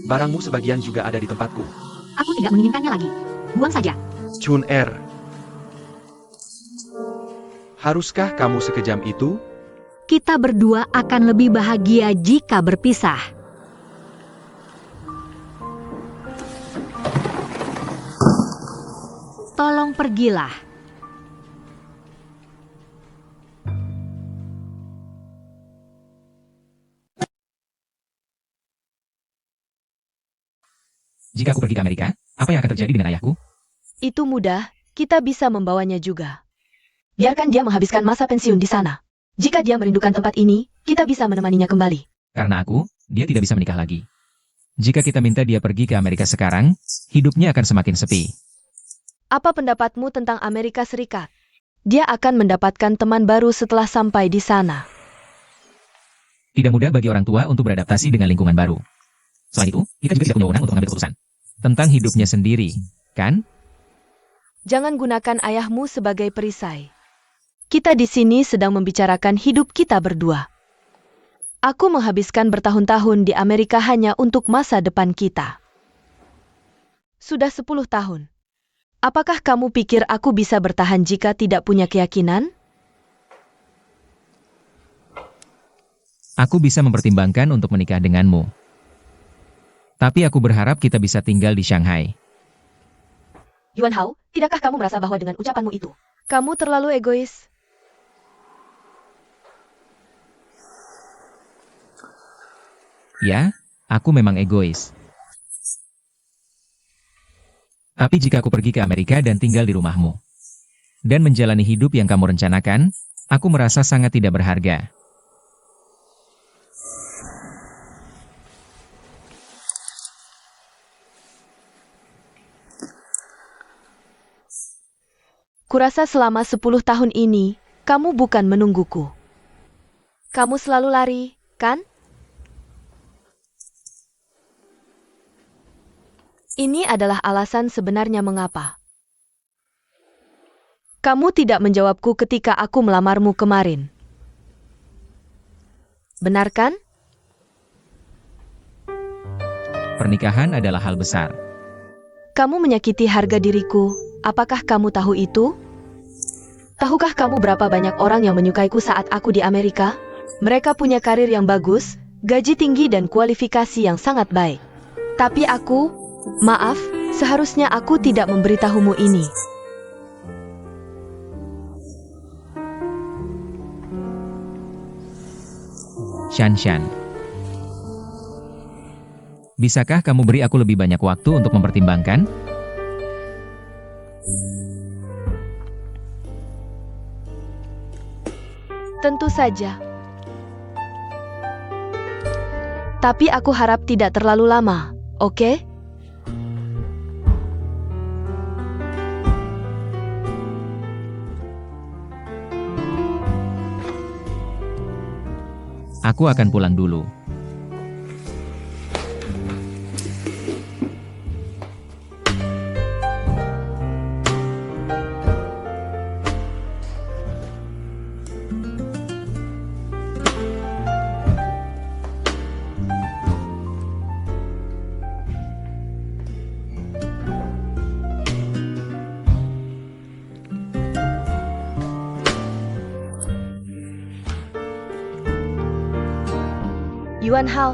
[SPEAKER 3] Barangmu sebagian juga ada di tempatku.
[SPEAKER 1] Aku tidak menginginkannya lagi. Buang saja.
[SPEAKER 3] Chun-er. Haruskah kamu sekejam itu?
[SPEAKER 1] Kita berdua akan lebih bahagia jika berpisah. Tolong pergilah.
[SPEAKER 2] Jika aku pergi ke Amerika, apa yang akan terjadi dengan ayahku?
[SPEAKER 4] Itu mudah, kita bisa membawanya juga. Biarkan dia menghabiskan masa pensiun di sana. Jika dia merindukan tempat ini, kita bisa menemaninya kembali.
[SPEAKER 2] Karena aku, dia tidak bisa menikah lagi. Jika kita minta dia pergi ke Amerika sekarang, hidupnya akan semakin sepi.
[SPEAKER 4] Apa pendapatmu tentang Amerika Serikat? Dia akan mendapatkan teman baru setelah sampai di sana.
[SPEAKER 2] Tidak mudah bagi orang tua untuk beradaptasi dengan lingkungan baru. Selain itu, kita juga tidak punya wewenang untuk mengambil keputusan tentang hidupnya sendiri, kan?
[SPEAKER 4] Jangan gunakan ayahmu sebagai perisai. Kita di sini sedang membicarakan hidup kita berdua. Aku menghabiskan bertahun-tahun di Amerika hanya untuk masa depan kita. Sudah 10 tahun. Apakah kamu pikir aku bisa bertahan jika tidak punya keyakinan?
[SPEAKER 2] Aku bisa mempertimbangkan untuk menikah denganmu. Tapi aku berharap kita bisa tinggal di Shanghai.
[SPEAKER 4] Yuan Hao, tidakkah kamu merasa bahwa dengan ucapanmu itu, kamu terlalu egois?
[SPEAKER 2] Ya, aku memang egois. Tapi jika aku pergi ke Amerika dan tinggal di rumahmu, dan menjalani hidup yang kamu rencanakan, aku merasa sangat tidak berharga.
[SPEAKER 4] Kurasa selama 10 tahun ini, kamu bukan menungguku. Kamu selalu lari, kan? Ini adalah alasan sebenarnya mengapa. Kamu tidak menjawabku ketika aku melamarmu kemarin. Benar kan?
[SPEAKER 2] Pernikahan adalah hal besar.
[SPEAKER 4] Kamu menyakiti harga diriku. Apakah kamu tahu itu? Tahukah kamu berapa banyak orang yang menyukaiku saat aku di Amerika? Mereka punya karir yang bagus, gaji tinggi dan kualifikasi yang sangat baik. Tapi aku, maaf, seharusnya aku tidak memberitahumu ini.
[SPEAKER 2] Shan. Bisakah kamu beri aku lebih banyak waktu untuk mempertimbangkan?
[SPEAKER 4] Tentu saja. Tapi aku harap tidak terlalu lama, oke?
[SPEAKER 2] Aku akan pulang dulu.
[SPEAKER 4] Yuan Hao,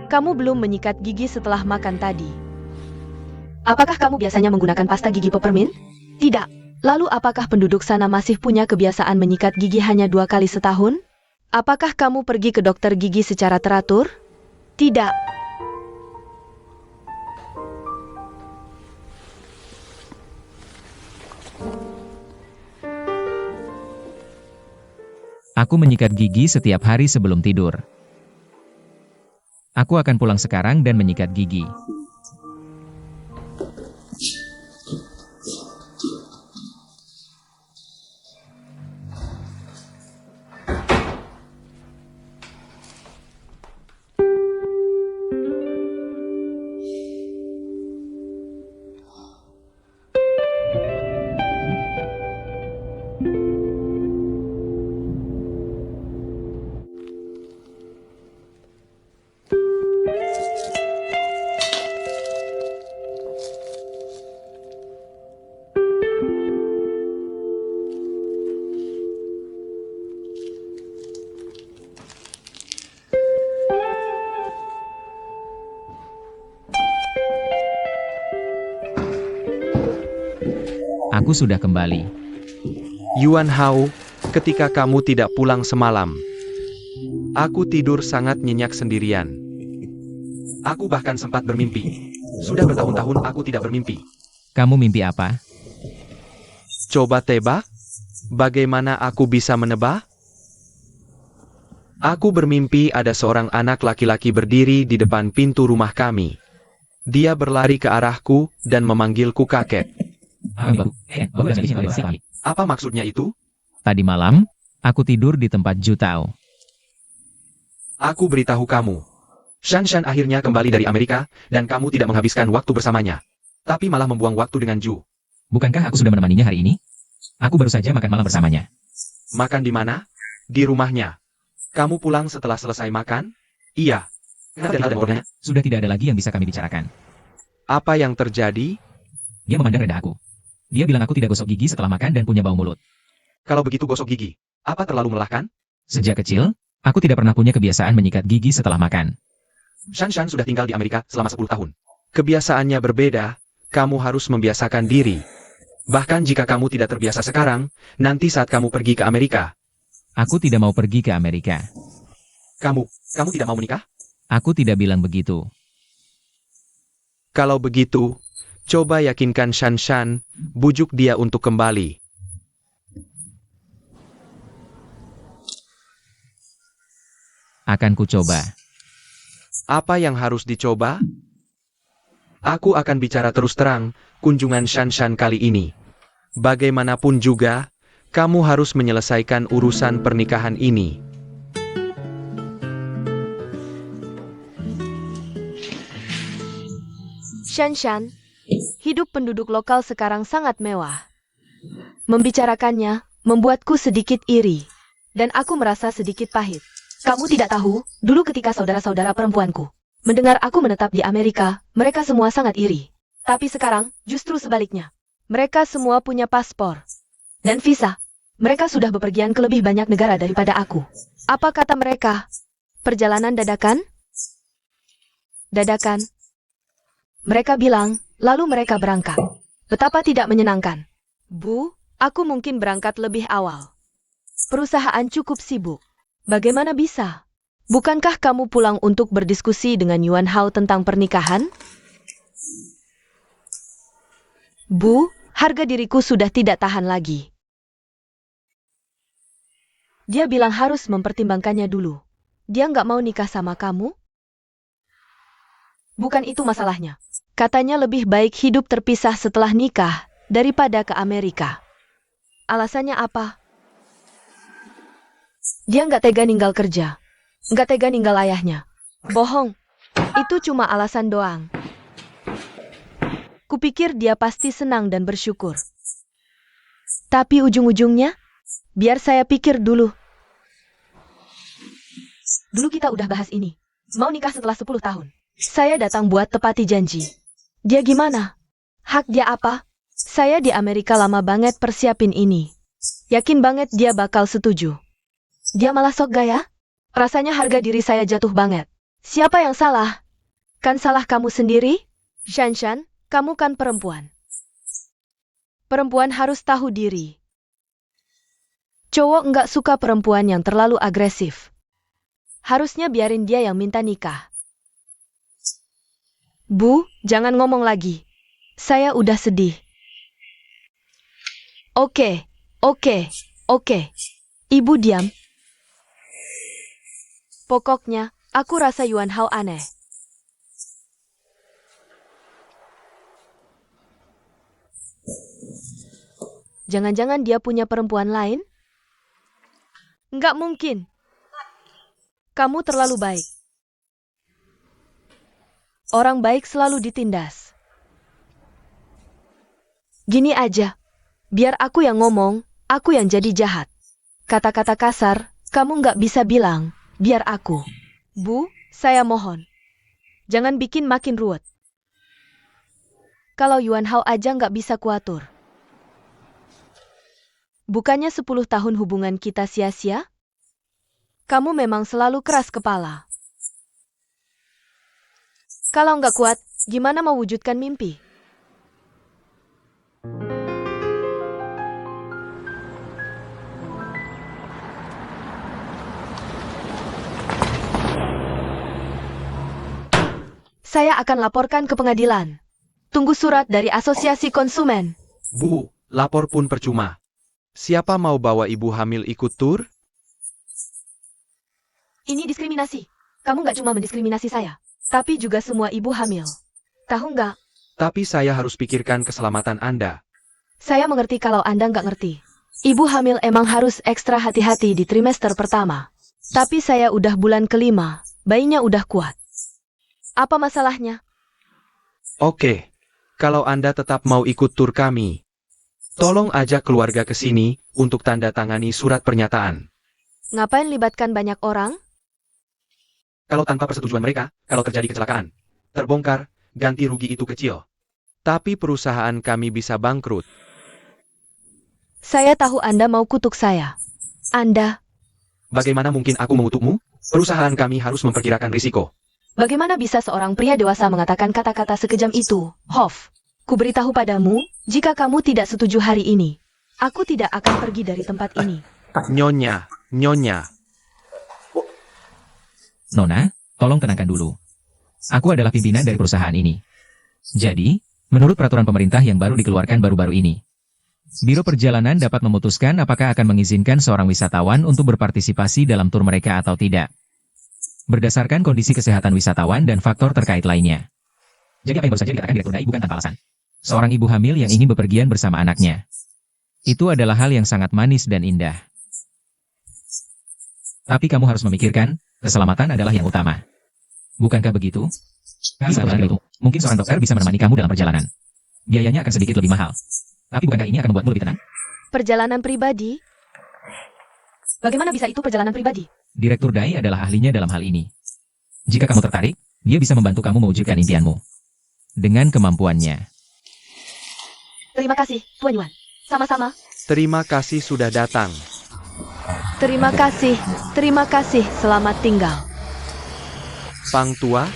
[SPEAKER 4] kamu belum menyikat gigi setelah makan tadi. Apakah kamu biasanya menggunakan pasta gigi peppermint? Tidak. Lalu apakah penduduk sana masih punya kebiasaan menyikat gigi hanya 2 kali setahun? Apakah kamu pergi ke dokter gigi secara teratur? Tidak.
[SPEAKER 2] Aku menyikat gigi setiap hari sebelum tidur. Aku akan pulang sekarang dan menyikat gigi. Aku sudah kembali.
[SPEAKER 3] Yuan Hao, ketika kamu tidak pulang semalam, aku tidur sangat nyenyak sendirian. Aku bahkan sempat bermimpi. Sudah bertahun-tahun aku tidak bermimpi.
[SPEAKER 2] Kamu mimpi apa?
[SPEAKER 3] Coba tebak, bagaimana aku bisa menebak? Aku bermimpi ada seorang anak laki-laki berdiri di depan pintu rumah kami. Dia berlari ke arahku dan memanggilku kakek. Apa maksudnya itu?
[SPEAKER 2] Tadi malam, aku tidur di tempat Jutao.
[SPEAKER 3] Aku beritahu kamu. Shanshan akhirnya kembali dari Amerika, dan kamu tidak menghabiskan waktu bersamanya. Tapi malah membuang waktu dengan Ju.
[SPEAKER 2] Bukankah aku sudah menemaninya hari ini? Aku baru saja makan malam bersamanya.
[SPEAKER 3] Makan di mana? Di rumahnya. Kamu pulang setelah selesai makan? Iya.
[SPEAKER 2] Sudah tidak ada lagi yang bisa kami bicarakan.
[SPEAKER 3] Apa yang terjadi?
[SPEAKER 2] Dia memandang rendah aku. Dia bilang aku tidak gosok gigi setelah makan dan punya bau mulut.
[SPEAKER 3] Kalau begitu gosok gigi. Apa terlalu melelahkan?
[SPEAKER 2] Sejak kecil, aku tidak pernah punya kebiasaan menyikat gigi setelah makan.
[SPEAKER 3] Shanshan sudah tinggal di Amerika selama 10 tahun. Kebiasaannya berbeda, kamu harus membiasakan diri. Bahkan jika kamu tidak terbiasa sekarang, nanti saat kamu pergi ke Amerika.
[SPEAKER 2] Aku tidak mau pergi ke Amerika.
[SPEAKER 3] Kamu tidak mau menikah?
[SPEAKER 2] Aku tidak bilang begitu.
[SPEAKER 3] Kalau begitu, coba yakinkan Shanshan, bujuk dia untuk kembali.
[SPEAKER 2] Akan ku coba.
[SPEAKER 3] Apa yang harus dicoba? Aku akan bicara terus terang, kunjungan Shanshan kali ini. Bagaimanapun juga, kamu harus menyelesaikan urusan pernikahan ini.
[SPEAKER 4] Shanshan, hidup penduduk lokal sekarang sangat mewah. Membicarakannya membuatku sedikit iri, dan aku merasa sedikit pahit. Kamu tidak tahu, dulu ketika saudara-saudara perempuanku mendengar aku menetap di Amerika, mereka semua sangat iri. Tapi sekarang, justru sebaliknya. Mereka semua punya paspor dan visa. Mereka sudah bepergian ke lebih banyak negara daripada aku. Apa kata mereka? Perjalanan dadakan? Dadakan. Mereka bilang, lalu mereka berangkat. Betapa tidak menyenangkan. Bu, aku mungkin berangkat lebih awal. Perusahaan cukup sibuk. Bagaimana bisa? Bukankah kamu pulang untuk berdiskusi dengan Yuan Hao tentang pernikahan? Bu, harga diriku sudah tidak tahan lagi. Dia bilang harus mempertimbangkannya dulu. Dia nggak mau nikah sama kamu? Bukan itu masalahnya. Katanya lebih baik hidup terpisah setelah nikah daripada ke Amerika. Alasannya apa? Dia nggak tega ninggal kerja. Nggak tega ninggal ayahnya. Bohong. Itu cuma alasan doang. Kupikir dia pasti senang dan bersyukur. Tapi ujung-ujungnya, biar saya pikir dulu. Dulu kita udah bahas ini. Mau nikah setelah 10 tahun. Saya datang buat tepati janji. Dia gimana? Hak dia apa? Saya di Amerika lama banget persiapin ini. Yakin banget dia bakal setuju. Dia malah sok gaya? Rasanya harga diri saya jatuh banget. Siapa yang salah? Kan salah kamu sendiri? Shanshan, kamu kan perempuan. Perempuan harus tahu diri. Cowok nggak suka perempuan yang terlalu agresif. Harusnya biarin dia yang minta nikah. Bu, jangan ngomong lagi. Saya udah sedih. Oke. Ibu diam. Pokoknya, aku rasa Yuan Hao aneh. Jangan-jangan dia punya perempuan lain? Nggak mungkin. Kamu terlalu baik. Orang baik selalu ditindas. Gini aja. Biar aku yang ngomong, aku yang jadi jahat. Kata-kata kasar, kamu nggak bisa bilang. Biar aku. Bu, saya mohon. Jangan bikin makin ruwet. Kalau Yuan Hao aja nggak bisa kuatur. Bukannya 10 tahun hubungan kita sia-sia? Kamu memang selalu keras kepala. Kalau nggak kuat, gimana mau wujudkan mimpi? Saya akan laporkan ke pengadilan. Tunggu surat dari Asosiasi Konsumen.
[SPEAKER 3] Bu, lapor pun percuma. Siapa mau bawa ibu hamil ikut tur?
[SPEAKER 4] Ini diskriminasi. Kamu nggak cuma mendiskriminasi saya, tapi juga semua ibu hamil. Tahu nggak?
[SPEAKER 3] Tapi saya harus pikirkan keselamatan Anda.
[SPEAKER 4] Saya mengerti kalau Anda nggak ngerti. Ibu hamil emang harus ekstra hati-hati di trimester pertama. Tapi saya udah bulan kelima, bayinya udah kuat. Apa masalahnya?
[SPEAKER 3] Oke, kalau Anda tetap mau ikut tur kami, tolong ajak keluarga ke sini untuk tanda tangani surat pernyataan.
[SPEAKER 4] Ngapain libatkan banyak orang?
[SPEAKER 3] Kalau tanpa persetujuan mereka, kalau terjadi kecelakaan, terbongkar, ganti rugi itu kecil. Tapi perusahaan kami bisa bangkrut.
[SPEAKER 4] Saya tahu Anda mau kutuk saya. Anda,
[SPEAKER 3] Bagaimana mungkin aku mengutukmu? Perusahaan kami harus memperkirakan risiko.
[SPEAKER 4] bagaimana bisa seorang pria dewasa mengatakan kata-kata sekejam itu? Hoff, ku beritahu padamu, jika kamu tidak setuju hari ini, aku tidak akan pergi dari tempat ini.
[SPEAKER 3] Nyonya, Nyonya.
[SPEAKER 2] Nona, tolong tenangkan dulu. Aku adalah pimpinan dari perusahaan ini. Jadi, menurut peraturan pemerintah yang baru dikeluarkan baru-baru ini, Biro Perjalanan dapat memutuskan apakah akan mengizinkan seorang wisatawan untuk berpartisipasi dalam tur mereka atau tidak. Berdasarkan kondisi kesehatan wisatawan dan faktor terkait lainnya. Jadi apa yang baru saja dikatakan Direktur Dai bukan tanpa alasan. Seorang ibu hamil yang ingin bepergian bersama anaknya. Itu adalah hal yang sangat manis dan indah. Tapi kamu harus memikirkan, keselamatan adalah yang utama. Bukankah begitu? Mungkin seorang dokter bisa menemani kamu dalam perjalanan. Biayanya akan sedikit lebih mahal. Tapi bukankah ini akan membuatmu lebih tenang?
[SPEAKER 4] Perjalanan pribadi? Bagaimana bisa itu perjalanan pribadi?
[SPEAKER 2] Direktur Dai adalah ahlinya dalam hal ini. Jika kamu tertarik, dia bisa membantu kamu mewujudkan impianmu. Dengan kemampuannya.
[SPEAKER 4] Terima kasih, Tuan Yuan. Sama-sama.
[SPEAKER 3] Terima kasih sudah datang.
[SPEAKER 4] Terima kasih, selamat tinggal.
[SPEAKER 3] Pang Tua,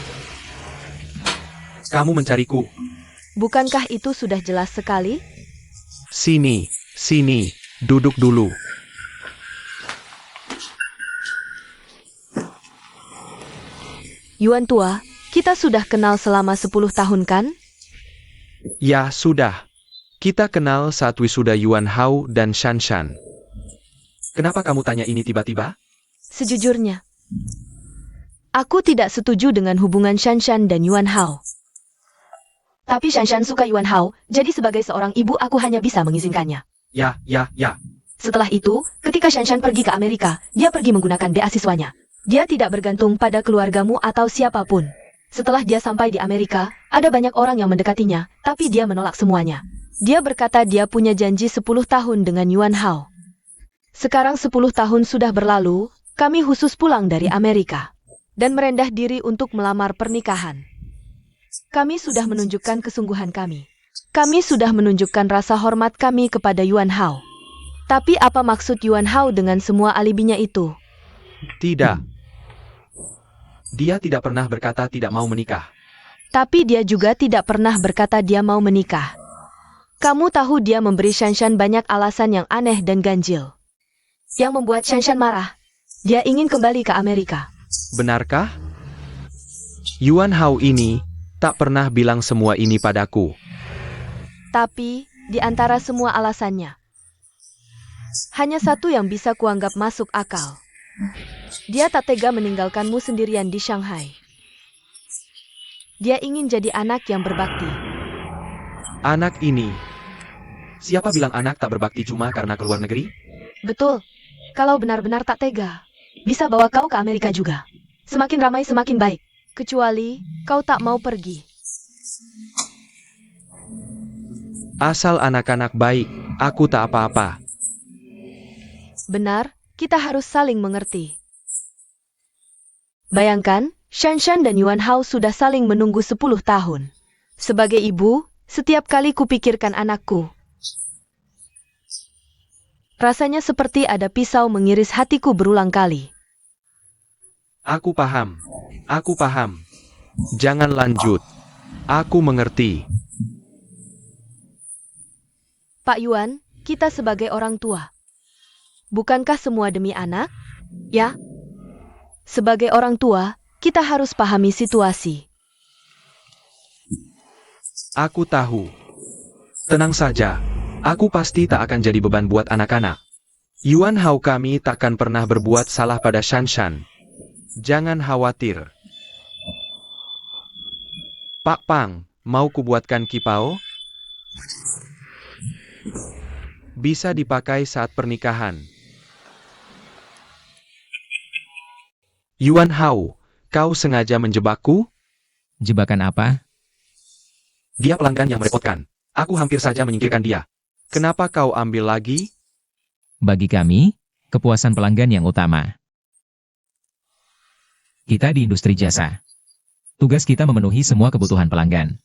[SPEAKER 3] kamu mencariku.
[SPEAKER 4] Bukankah itu sudah jelas sekali?
[SPEAKER 3] Sini, duduk dulu.
[SPEAKER 4] Yuan tua, kita sudah kenal selama 10 tahun kan?
[SPEAKER 3] Ya, sudah. Kita kenal saat wisuda Yuan Hao dan Shan Shan. Kenapa kamu tanya ini tiba-tiba?
[SPEAKER 4] Sejujurnya, aku tidak setuju dengan hubungan Shan Shan dan Yuan Hao. Tapi Shan Shan suka Yuan Hao, jadi sebagai seorang ibu aku hanya bisa mengizinkannya.
[SPEAKER 3] Ya.
[SPEAKER 4] Setelah itu, ketika Shan Shan pergi ke Amerika, dia pergi menggunakan beasiswanya. Dia tidak bergantung pada keluargamu atau siapapun. Setelah dia sampai di Amerika, ada banyak orang yang mendekatinya, tapi dia menolak semuanya. Dia berkata dia punya janji 10 tahun dengan Yuan Hao. Sekarang 10 tahun sudah berlalu, kami khusus pulang dari Amerika. Dan merendah diri untuk melamar pernikahan. Kami sudah menunjukkan kesungguhan kami. Kami sudah menunjukkan rasa hormat kami kepada Yuan Hao. Tapi apa maksud Yuan Hao dengan semua alibinya itu?
[SPEAKER 3] Tidak. Dia tidak pernah berkata tidak mau menikah.
[SPEAKER 4] Tapi dia juga tidak pernah berkata dia mau menikah. Kamu tahu dia memberi Shan Shan banyak alasan yang aneh dan ganjil. Yang membuat Shan Shan marah. Dia ingin kembali ke Amerika.
[SPEAKER 3] Benarkah? Yuan Hao ini tak pernah bilang semua ini padaku.
[SPEAKER 4] Tapi, di antara semua alasannya, hanya satu yang bisa kuanggap masuk akal. Dia tak tega meninggalkanmu sendirian di Shanghai. Dia ingin jadi anak yang berbakti.
[SPEAKER 3] Anak ini. Siapa bilang anak tak berbakti cuma karena keluar negeri?
[SPEAKER 4] Betul. Kalau benar-benar tak tega, bisa bawa kau ke Amerika juga. Semakin ramai semakin baik. Kecuali, kau tak mau pergi.
[SPEAKER 3] Asal anak-anak baik, aku tak apa-apa.
[SPEAKER 4] Benar, kita harus saling mengerti. Bayangkan, Shan Shan dan Yuan Hao sudah saling menunggu 10 tahun. Sebagai ibu, setiap kali kupikirkan anakku, rasanya seperti ada pisau mengiris hatiku berulang kali.
[SPEAKER 3] Aku paham. Jangan lanjut. Aku mengerti.
[SPEAKER 4] Pak Yuan, kita sebagai orang tua, bukankah semua demi anak? Ya. Sebagai orang tua, kita harus pahami situasi.
[SPEAKER 3] Aku tahu. Tenang saja. Aku pasti tak akan jadi beban buat anak-anak. Yuan Hao, kami takkan pernah berbuat salah pada Shanshan. Jangan khawatir. Pak Pang, mau kubuatkan kipau? Bisa dipakai saat pernikahan. Yuan Hao, kau sengaja menjebakku?
[SPEAKER 2] Jebakan apa?
[SPEAKER 3] Dia pelanggan yang merepotkan. Aku hampir saja menyingkirkan dia. Kenapa kau ambil lagi?
[SPEAKER 2] Bagi kami, kepuasan pelanggan yang utama. Kita di industri jasa. Tugas kita memenuhi semua kebutuhan pelanggan.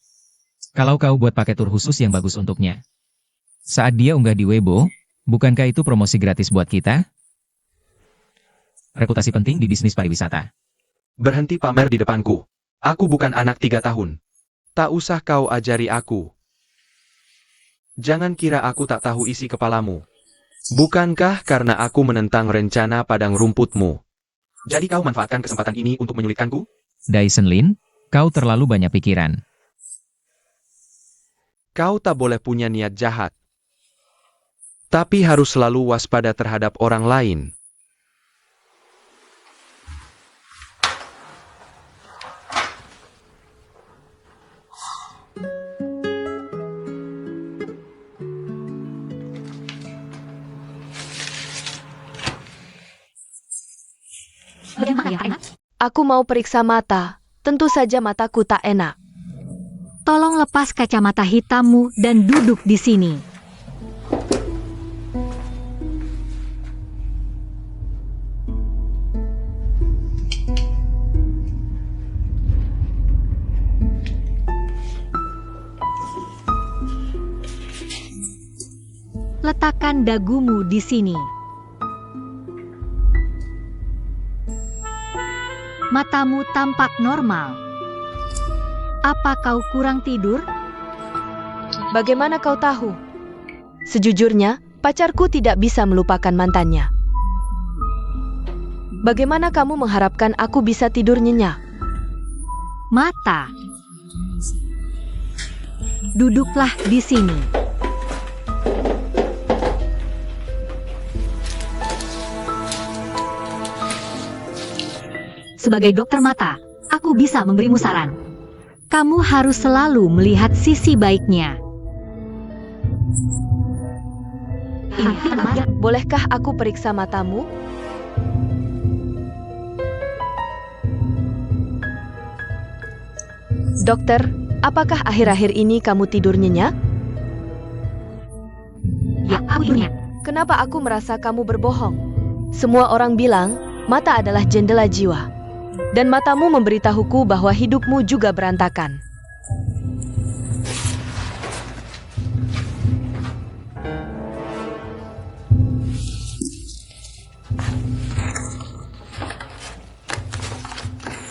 [SPEAKER 2] Kalau kau buat paket tur khusus yang bagus untuknya, saat dia unggah di Weibo, bukankah itu promosi gratis buat kita? Reputasi penting di bisnis pariwisata.
[SPEAKER 3] Berhenti pamer di depanku. Aku bukan anak 3 tahun. Tak usah kau ajari aku. Jangan kira aku tak tahu isi kepalamu. Bukankah karena aku menentang rencana padang rumputmu? Jadi kau manfaatkan kesempatan ini untuk menyulitkanku?
[SPEAKER 2] Dyson Lin, kau terlalu banyak pikiran.
[SPEAKER 3] Kau tak boleh punya niat jahat. Tapi harus selalu waspada terhadap orang lain.
[SPEAKER 1] Bagaimana ya, enak?
[SPEAKER 4] Aku mau periksa mata. Tentu saja mataku tak enak.
[SPEAKER 1] Tolong lepas kacamata hitammu dan duduk di sini. Letakkan dagumu di sini. Matamu tampak normal. Apa kau kurang tidur?
[SPEAKER 4] Bagaimana kau tahu? Sejujurnya, pacarku tidak bisa melupakan mantannya. Bagaimana kamu mengharapkan aku bisa tidur nyenyak?
[SPEAKER 1] Mata. Duduklah di sini. Sebagai dokter mata, aku bisa memberimu saran. Kamu harus selalu melihat sisi baiknya.
[SPEAKER 4] Bolehkah aku periksa matamu? Dokter, apakah akhir-akhir ini kamu tidur nyenyak?
[SPEAKER 1] Ya, aku nyenyak.
[SPEAKER 4] Kenapa aku merasa kamu berbohong? Semua orang bilang, mata adalah jendela jiwa. Dan matamu memberitahuku bahwa hidupmu juga berantakan.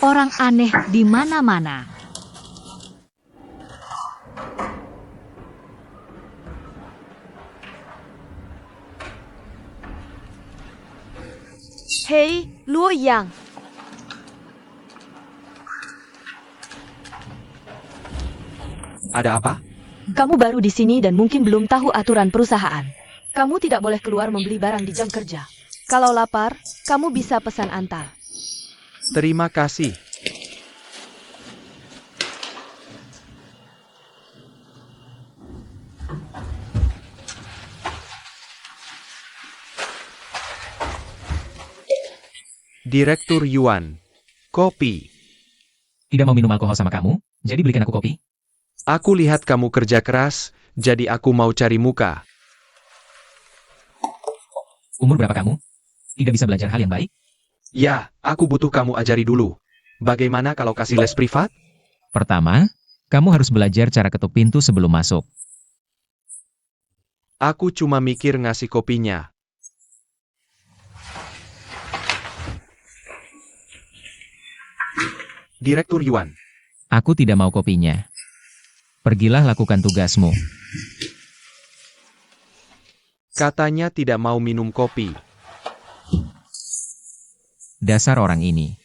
[SPEAKER 1] Orang aneh di mana-mana.
[SPEAKER 4] Hei, Luo Yang.
[SPEAKER 3] Ada apa?
[SPEAKER 4] Kamu baru di sini dan mungkin belum tahu aturan perusahaan. Kamu tidak boleh keluar membeli barang di jam kerja. Kalau lapar, kamu bisa pesan antar.
[SPEAKER 3] Terima kasih. Direktur Yuan. Kopi.
[SPEAKER 2] Tidak mau minum alkohol sama kamu, jadi belikan aku kopi.
[SPEAKER 3] Aku lihat kamu kerja keras, jadi aku mau cari muka.
[SPEAKER 2] Umur berapa kamu? Tidak bisa belajar hal yang baik?
[SPEAKER 3] Ya, aku butuh kamu ajari dulu. Bagaimana kalau kasih les privat?
[SPEAKER 2] Pertama, kamu harus belajar cara ketuk pintu sebelum masuk.
[SPEAKER 3] Aku cuma mikir ngasih kopinya. Direktur Yuan.
[SPEAKER 2] Aku tidak mau kopinya. Pergilah lakukan tugasmu.
[SPEAKER 3] Katanya tidak mau minum kopi.
[SPEAKER 2] Dasar orang ini.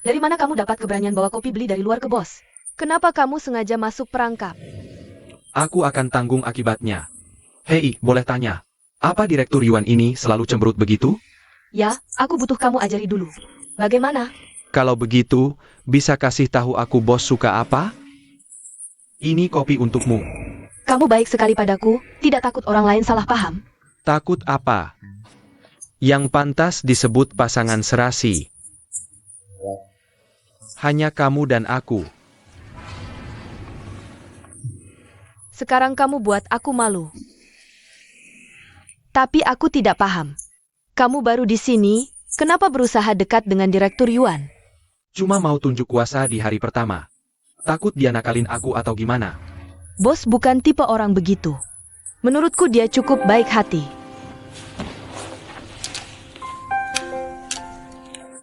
[SPEAKER 4] Dari mana kamu dapat keberanian bawa kopi beli dari luar ke bos? Kenapa kamu sengaja masuk perangkap?
[SPEAKER 3] Aku akan tanggung akibatnya. Hei, boleh tanya. Apa Direktur Yuan ini selalu cemberut begitu?
[SPEAKER 4] Ya, aku butuh kamu ajari dulu. Bagaimana?
[SPEAKER 3] Kalau begitu, bisa kasih tahu aku bos suka apa? Ini kopi untukmu.
[SPEAKER 4] Kamu baik sekali padaku, tidak takut orang lain salah paham.
[SPEAKER 3] Takut apa? Yang pantas disebut pasangan serasi. Hanya kamu dan aku.
[SPEAKER 4] Sekarang kamu buat aku malu. Tapi aku tidak paham. Kamu baru di sini, kenapa berusaha dekat dengan Direktur Yuan?
[SPEAKER 3] Cuma mau tunjuk kuasa di hari pertama. Takut dia nakalin aku atau gimana?
[SPEAKER 4] Bos bukan tipe orang begitu. Menurutku dia cukup baik hati.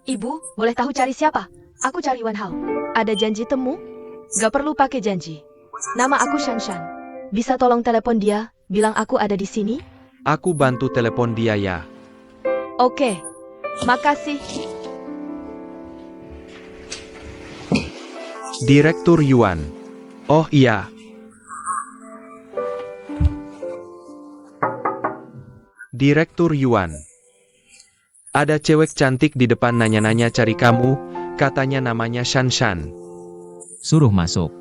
[SPEAKER 4] Ibu, boleh tahu cari siapa? Aku cari Wan Hao. Ada janji temu? Gak perlu pakai janji. Nama aku Shanshan. Bisa tolong telepon dia, bilang aku ada di sini?
[SPEAKER 3] Aku bantu telepon dia ya.
[SPEAKER 4] Oke, makasih.
[SPEAKER 3] Direktur Yuan. Oh iya. Direktur Yuan. Ada cewek cantik di depan nanya-nanya cari kamu, katanya namanya Shanshan.
[SPEAKER 2] Suruh masuk.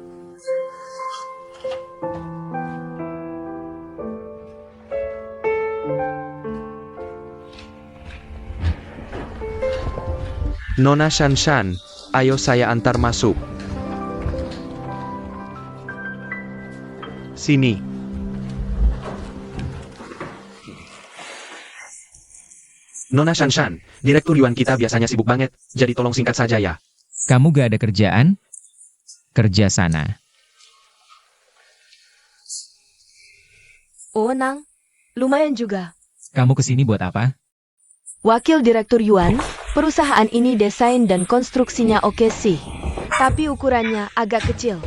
[SPEAKER 3] Nona Shanshan, ayo saya antar masuk. Sini. Nona Shanshan, Direktur Yuan kita biasanya sibuk banget, jadi tolong singkat saja ya.
[SPEAKER 2] Kamu gak ada kerjaan? Kerja sana.
[SPEAKER 4] Oh, Nang. Lumayan juga.
[SPEAKER 2] Kamu kesini buat apa?
[SPEAKER 4] Wakil Direktur Yuan, perusahaan ini desain dan konstruksinya oke sih. Tapi ukurannya agak kecil.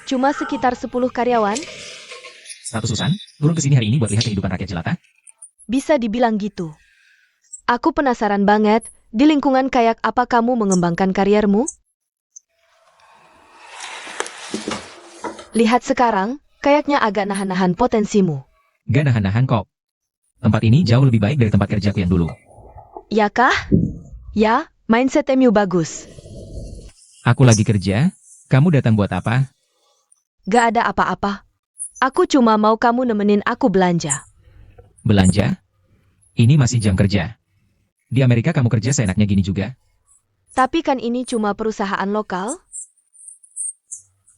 [SPEAKER 4] Cuma sekitar 10 karyawan?
[SPEAKER 2] 100 Susan, turun ke sini hari ini buat lihat kehidupan rakyat jelata?
[SPEAKER 4] Bisa dibilang gitu. Aku penasaran banget, di lingkungan kayak apa kamu mengembangkan kariermu? Lihat sekarang, kayaknya agak nahan-nahan potensimu.
[SPEAKER 2] Gak nahan-nahan kok. Tempat ini jauh lebih baik dari tempat kerjaku yang dulu.
[SPEAKER 4] Ya kah? Ya, mindset-mu bagus.
[SPEAKER 2] Aku lagi kerja, kamu datang buat apa?
[SPEAKER 4] Gak ada apa-apa. Aku cuma mau kamu nemenin aku belanja.
[SPEAKER 2] Belanja? Ini masih jam kerja. Di Amerika kamu kerja seenaknya gini juga.
[SPEAKER 4] Tapi kan ini cuma perusahaan lokal?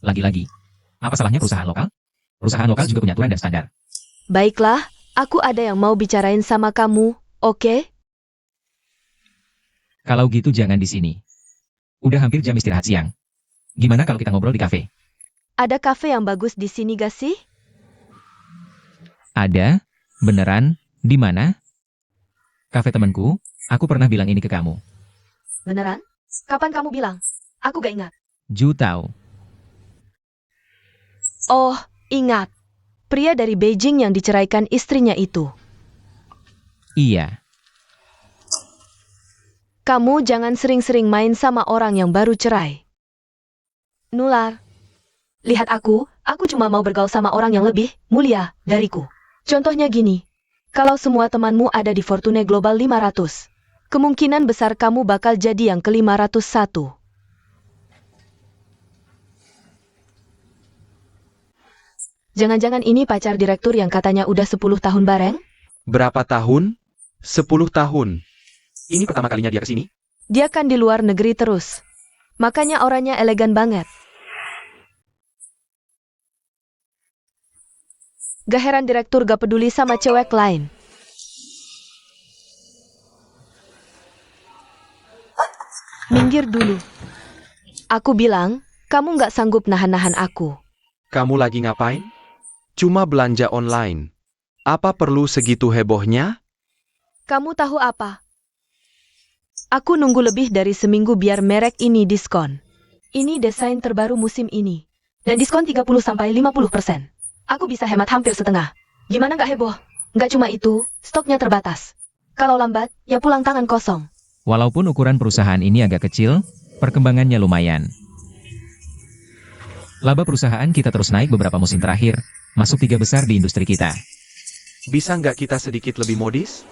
[SPEAKER 2] Lagi-lagi. Apa salahnya perusahaan lokal? Perusahaan lokal juga punya aturan dan standar.
[SPEAKER 4] Baiklah, aku ada yang mau bicarain sama kamu, oke?
[SPEAKER 2] Kalau gitu jangan di sini. Udah hampir jam istirahat siang. Gimana kalau kita ngobrol di kafe?
[SPEAKER 4] Ada kafe yang bagus di sini gak sih?
[SPEAKER 2] Ada? Beneran? Di mana? Kafe temanku, aku pernah bilang ini ke kamu.
[SPEAKER 4] Beneran? Kapan kamu bilang? Aku gak ingat.
[SPEAKER 2] Ju tahu.
[SPEAKER 4] Oh, ingat. Pria dari Beijing yang diceraikan istrinya itu.
[SPEAKER 2] Iya.
[SPEAKER 4] Kamu jangan sering-sering main sama orang yang baru cerai. Nular. Lihat aku cuma mau bergaul sama orang yang lebih mulia dariku. Contohnya gini, kalau semua temanmu ada di Fortune Global 500, kemungkinan besar kamu bakal jadi yang ke-501. Jangan-jangan ini pacar direktur yang katanya udah 10 tahun bareng?
[SPEAKER 3] Berapa tahun? 10 tahun. Ini pertama kalinya dia kesini?
[SPEAKER 4] Dia kan di luar negeri terus. Makanya orangnya elegan banget. Gak heran direktur gak peduli sama cewek lain. Minggir dulu. Aku bilang, kamu gak sanggup nahan-nahan aku.
[SPEAKER 3] Kamu lagi ngapain? Cuma belanja online. Apa perlu segitu hebohnya?
[SPEAKER 4] Kamu tahu apa? Aku nunggu lebih dari seminggu biar merek ini diskon. Ini desain terbaru musim ini. Dan diskon 30-50%. Aku bisa hemat hampir setengah. Gimana gak heboh? Gak cuma itu, stoknya terbatas. Kalau lambat, ya pulang tangan kosong.
[SPEAKER 2] Walaupun ukuran perusahaan ini agak kecil, perkembangannya lumayan. Laba perusahaan kita terus naik beberapa musim terakhir, masuk 3 besar di industri kita.
[SPEAKER 3] Bisa nggak kita sedikit lebih modis?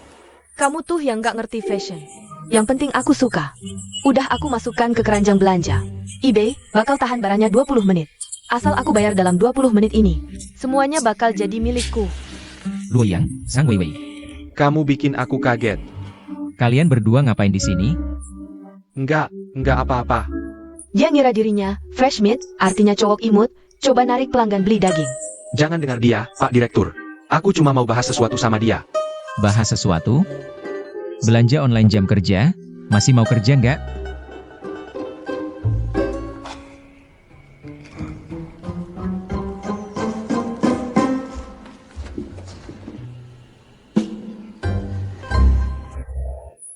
[SPEAKER 4] Kamu tuh yang nggak ngerti fashion. Yang penting aku suka. Udah aku masukkan ke keranjang belanja. eBay bakal tahan barangnya 20 menit. Asal aku bayar dalam 20 menit ini, semuanya bakal jadi milikku.
[SPEAKER 2] Luoyang, Sang Weiwei.
[SPEAKER 3] Kamu bikin aku kaget.
[SPEAKER 2] Kalian berdua ngapain di sini?
[SPEAKER 3] Nggak apa-apa.
[SPEAKER 4] Dia ngira dirinya fresh meat, artinya cowok imut, coba narik pelanggan beli daging.
[SPEAKER 3] Jangan dengar dia, Pak Direktur. Aku cuma mau bahas sesuatu sama dia.
[SPEAKER 2] Bahas sesuatu? Belanja online jam kerja? Masih mau kerja nggak?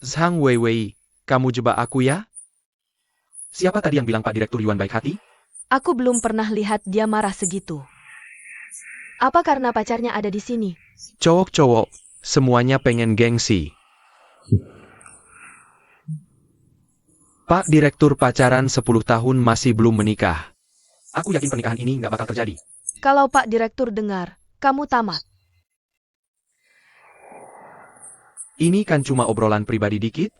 [SPEAKER 3] Zhang Weiwei, kamu jebak aku ya? Siapa tadi yang bilang Pak Direktur Yuan baik hati?
[SPEAKER 4] Aku belum pernah lihat dia marah segitu. Apa karena pacarnya ada di sini?
[SPEAKER 3] Cowok-cowok, semuanya pengen gengsi. Pak Direktur pacaran 10 tahun masih belum menikah. Aku yakin pernikahan ini nggak bakal terjadi.
[SPEAKER 4] Kalau Pak Direktur dengar, kamu tamat.
[SPEAKER 3] Ini kan cuma obrolan pribadi dikit.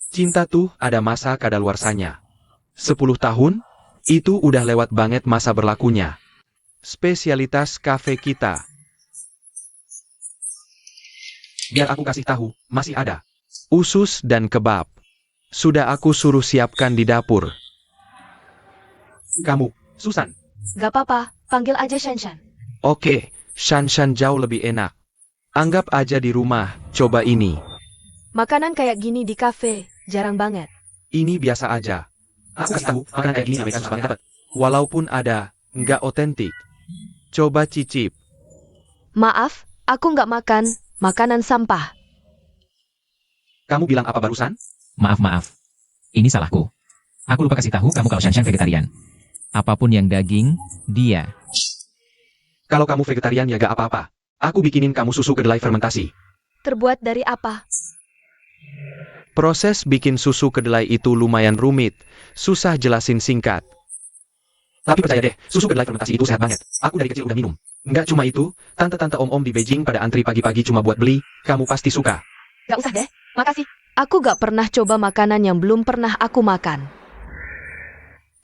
[SPEAKER 3] Cinta tuh ada masa kadaluarsanya. 10 tahun? Itu udah lewat banget masa berlakunya. Spesialitas kafe kita. Biar aku kasih tahu, masih ada. Usus dan kebab. Sudah aku suruh siapkan di dapur. Kamu, Susan.
[SPEAKER 4] Gak apa-apa, panggil aja Shanshan.
[SPEAKER 3] Oke, Shanshan jauh lebih enak. Anggap aja di rumah, coba ini.
[SPEAKER 4] Makanan kayak gini di kafe, jarang banget.
[SPEAKER 3] Ini biasa aja. Aku kasih tahu, makanan kayak gini Amerika susah banget dapat. Walaupun ada, nggak otentik. Coba cicip.
[SPEAKER 4] Maaf, aku nggak makan makanan sampah.
[SPEAKER 3] Kamu bilang apa barusan?
[SPEAKER 2] Maaf. Ini salahku. Aku lupa kasih tahu kamu kalau Shanshan vegetarian. Apapun yang daging, dia.
[SPEAKER 3] Kalau kamu vegetarian ya gak apa-apa. Aku bikinin kamu susu kedelai fermentasi.
[SPEAKER 4] Terbuat dari apa?
[SPEAKER 3] Proses bikin susu kedelai itu lumayan rumit. Susah jelasin singkat. Tapi percaya deh, susu kedelai fermentasi itu sehat banget. Aku dari kecil udah minum. Nggak cuma itu, tante-tante om-om di Beijing pada antri pagi-pagi cuma buat beli. Kamu pasti suka.
[SPEAKER 4] Gak usah deh, makasih. Aku gak pernah coba makanan yang belum pernah aku makan.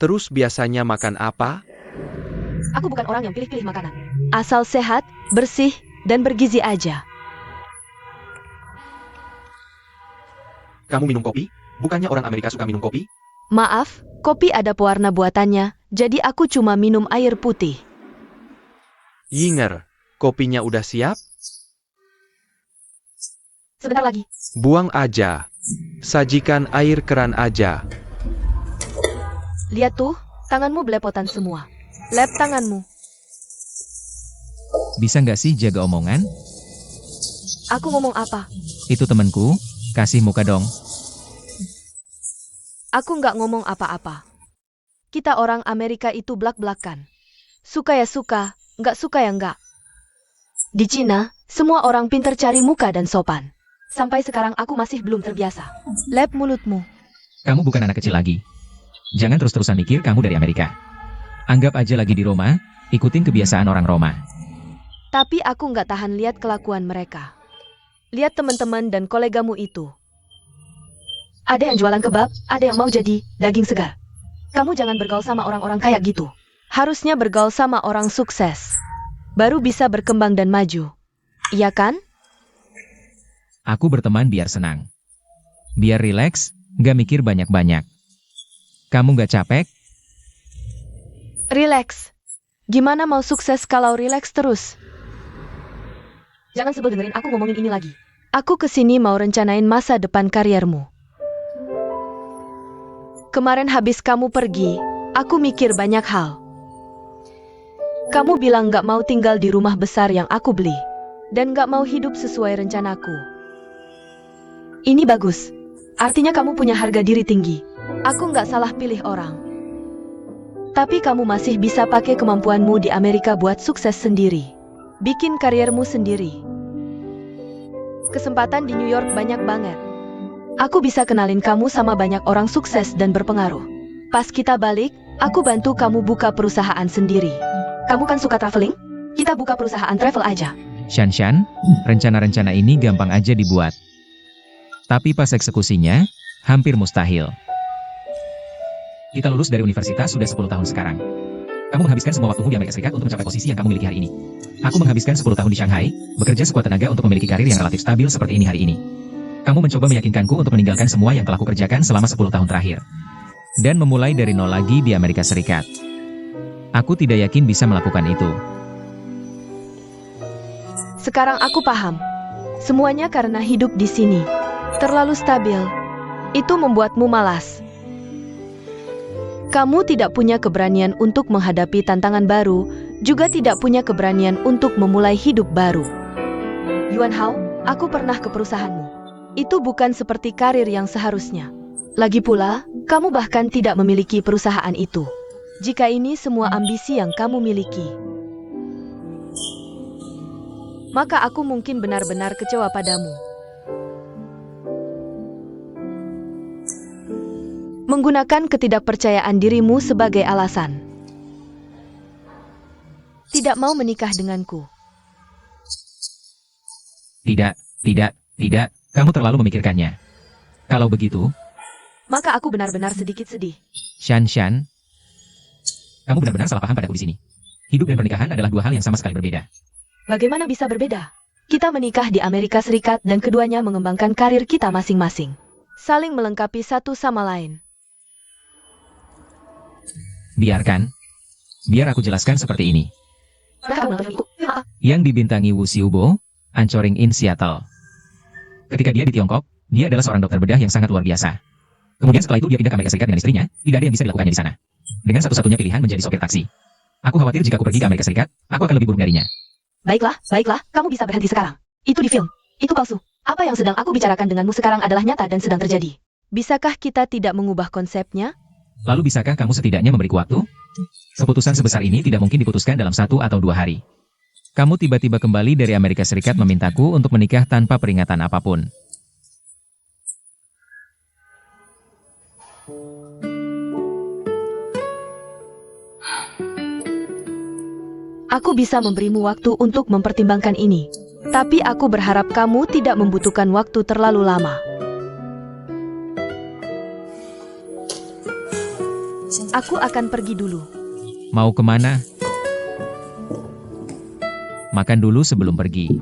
[SPEAKER 3] Terus biasanya makan apa?
[SPEAKER 4] Aku bukan orang yang pilih-pilih makanan. Asal sehat, bersih, dan bergizi aja.
[SPEAKER 3] Kamu minum kopi? Bukannya orang Amerika suka minum kopi?
[SPEAKER 4] Maaf, kopi ada pewarna buatannya, jadi aku cuma minum air putih.
[SPEAKER 3] Yinger, kopinya udah siap?
[SPEAKER 4] Sebentar lagi.
[SPEAKER 3] Buang aja. Sajikan air keran aja.
[SPEAKER 4] Lihat tuh, tanganmu belepotan semua. Lap tanganmu.
[SPEAKER 2] Bisa nggak sih jaga omongan?
[SPEAKER 4] Aku ngomong apa?
[SPEAKER 2] Itu temanku, kasih muka dong.
[SPEAKER 4] Aku nggak ngomong apa-apa. Kita orang Amerika itu blak-blakan. Suka ya suka, nggak suka ya nggak. Di Cina, semua orang pinter cari muka dan sopan. Sampai sekarang aku masih belum terbiasa. Lap mulutmu.
[SPEAKER 2] Kamu bukan anak kecil lagi. Jangan terus-terusan mikir kamu dari Amerika. Anggap aja lagi di Roma, ikutin kebiasaan orang Roma.
[SPEAKER 4] Tapi aku nggak tahan lihat kelakuan mereka. Lihat teman-teman dan kolegamu itu. Ada yang jualan kebab, ada yang mau jadi daging segar. Kamu jangan bergaul sama orang-orang kayak gitu. Harusnya bergaul sama orang sukses. Baru bisa berkembang dan maju. Iya kan?
[SPEAKER 2] Aku berteman biar senang. Biar rileks, nggak mikir banyak-banyak. Kamu nggak capek?
[SPEAKER 4] Relax. Gimana mau sukses kalau relax terus? Jangan sebel dengerin aku ngomongin ini lagi. Aku kesini mau rencanain masa depan kariermu. Kemarin habis kamu pergi, aku mikir banyak hal. Kamu bilang gak mau tinggal di rumah besar yang aku beli. Dan gak mau hidup sesuai rencanaku. Ini bagus. Artinya kamu punya harga diri tinggi. Aku gak salah pilih orang. Tapi kamu masih bisa pakai kemampuanmu di Amerika buat sukses sendiri. Bikin kariermu sendiri. Kesempatan di New York banyak banget. Aku bisa kenalin kamu sama banyak orang sukses dan berpengaruh. Pas kita balik, aku bantu kamu buka perusahaan sendiri. Kamu kan suka traveling? Kita buka perusahaan travel aja.
[SPEAKER 2] Shan, rencana-rencana ini gampang aja dibuat. Tapi pas eksekusinya, hampir mustahil. Kita lulus dari universitas sudah 10 tahun sekarang. Kamu menghabiskan semua waktumu di Amerika Serikat untuk mencapai posisi yang kamu miliki hari ini. Aku menghabiskan 10 tahun di Shanghai, bekerja sekuat tenaga untuk memiliki karir yang relatif stabil seperti ini hari ini. Kamu mencoba meyakinkanku untuk meninggalkan semua yang telah kukerjakan selama 10 tahun terakhir. Dan memulai dari nol lagi di Amerika Serikat. Aku tidak yakin bisa melakukan itu.
[SPEAKER 4] Sekarang aku paham. Semuanya karena hidup di sini. Terlalu stabil. Itu membuatmu malas. Kamu tidak punya keberanian untuk menghadapi tantangan baru, juga tidak punya keberanian untuk memulai hidup baru. Yuan Hao, aku pernah ke perusahaanmu. Itu bukan seperti karir yang seharusnya. Lagi pula, kamu bahkan tidak memiliki perusahaan itu. Jika ini semua ambisi yang kamu miliki, maka aku mungkin benar-benar kecewa padamu. Menggunakan ketidakpercayaan dirimu sebagai alasan. Tidak mau menikah denganku.
[SPEAKER 2] Tidak. Kamu terlalu memikirkannya. Kalau begitu,
[SPEAKER 4] Maka aku benar-benar sedikit sedih.
[SPEAKER 2] Shan, kamu benar-benar salah paham padaku di sini. Hidup dan pernikahan adalah dua hal yang sama sekali berbeda.
[SPEAKER 4] Bagaimana bisa berbeda? Kita menikah di Amerika Serikat dan keduanya mengembangkan karir kita masing-masing. Saling melengkapi satu sama lain.
[SPEAKER 2] Biar aku jelaskan seperti ini. Yang dibintangi Wu Xiubo, Anchoring in Seattle. Ketika dia di Tiongkok, dia adalah seorang dokter bedah yang sangat luar biasa. Kemudian setelah itu dia pindah ke Amerika Serikat dengan istrinya, tidak ada yang bisa dilakukannya di sana. Dengan satu-satunya pilihan menjadi sopir taksi. Aku khawatir jika aku pergi ke Amerika Serikat, aku akan lebih buruk darinya.
[SPEAKER 4] Baiklah, kamu bisa berhenti sekarang. Itu di film, itu palsu. Apa yang sedang aku bicarakan denganmu sekarang adalah nyata dan sedang terjadi. Bisakah kita tidak mengubah konsepnya?
[SPEAKER 2] Lalu bisakah kamu setidaknya memberiku waktu? Keputusan sebesar ini tidak mungkin diputuskan dalam 1 atau 2 hari. Kamu tiba-tiba kembali dari Amerika Serikat memintaku untuk menikah tanpa peringatan apapun.
[SPEAKER 4] Aku bisa memberimu waktu untuk mempertimbangkan ini. Tapi aku berharap kamu tidak membutuhkan waktu terlalu lama. Aku akan pergi dulu.
[SPEAKER 2] Mau kemana? Makan dulu sebelum pergi.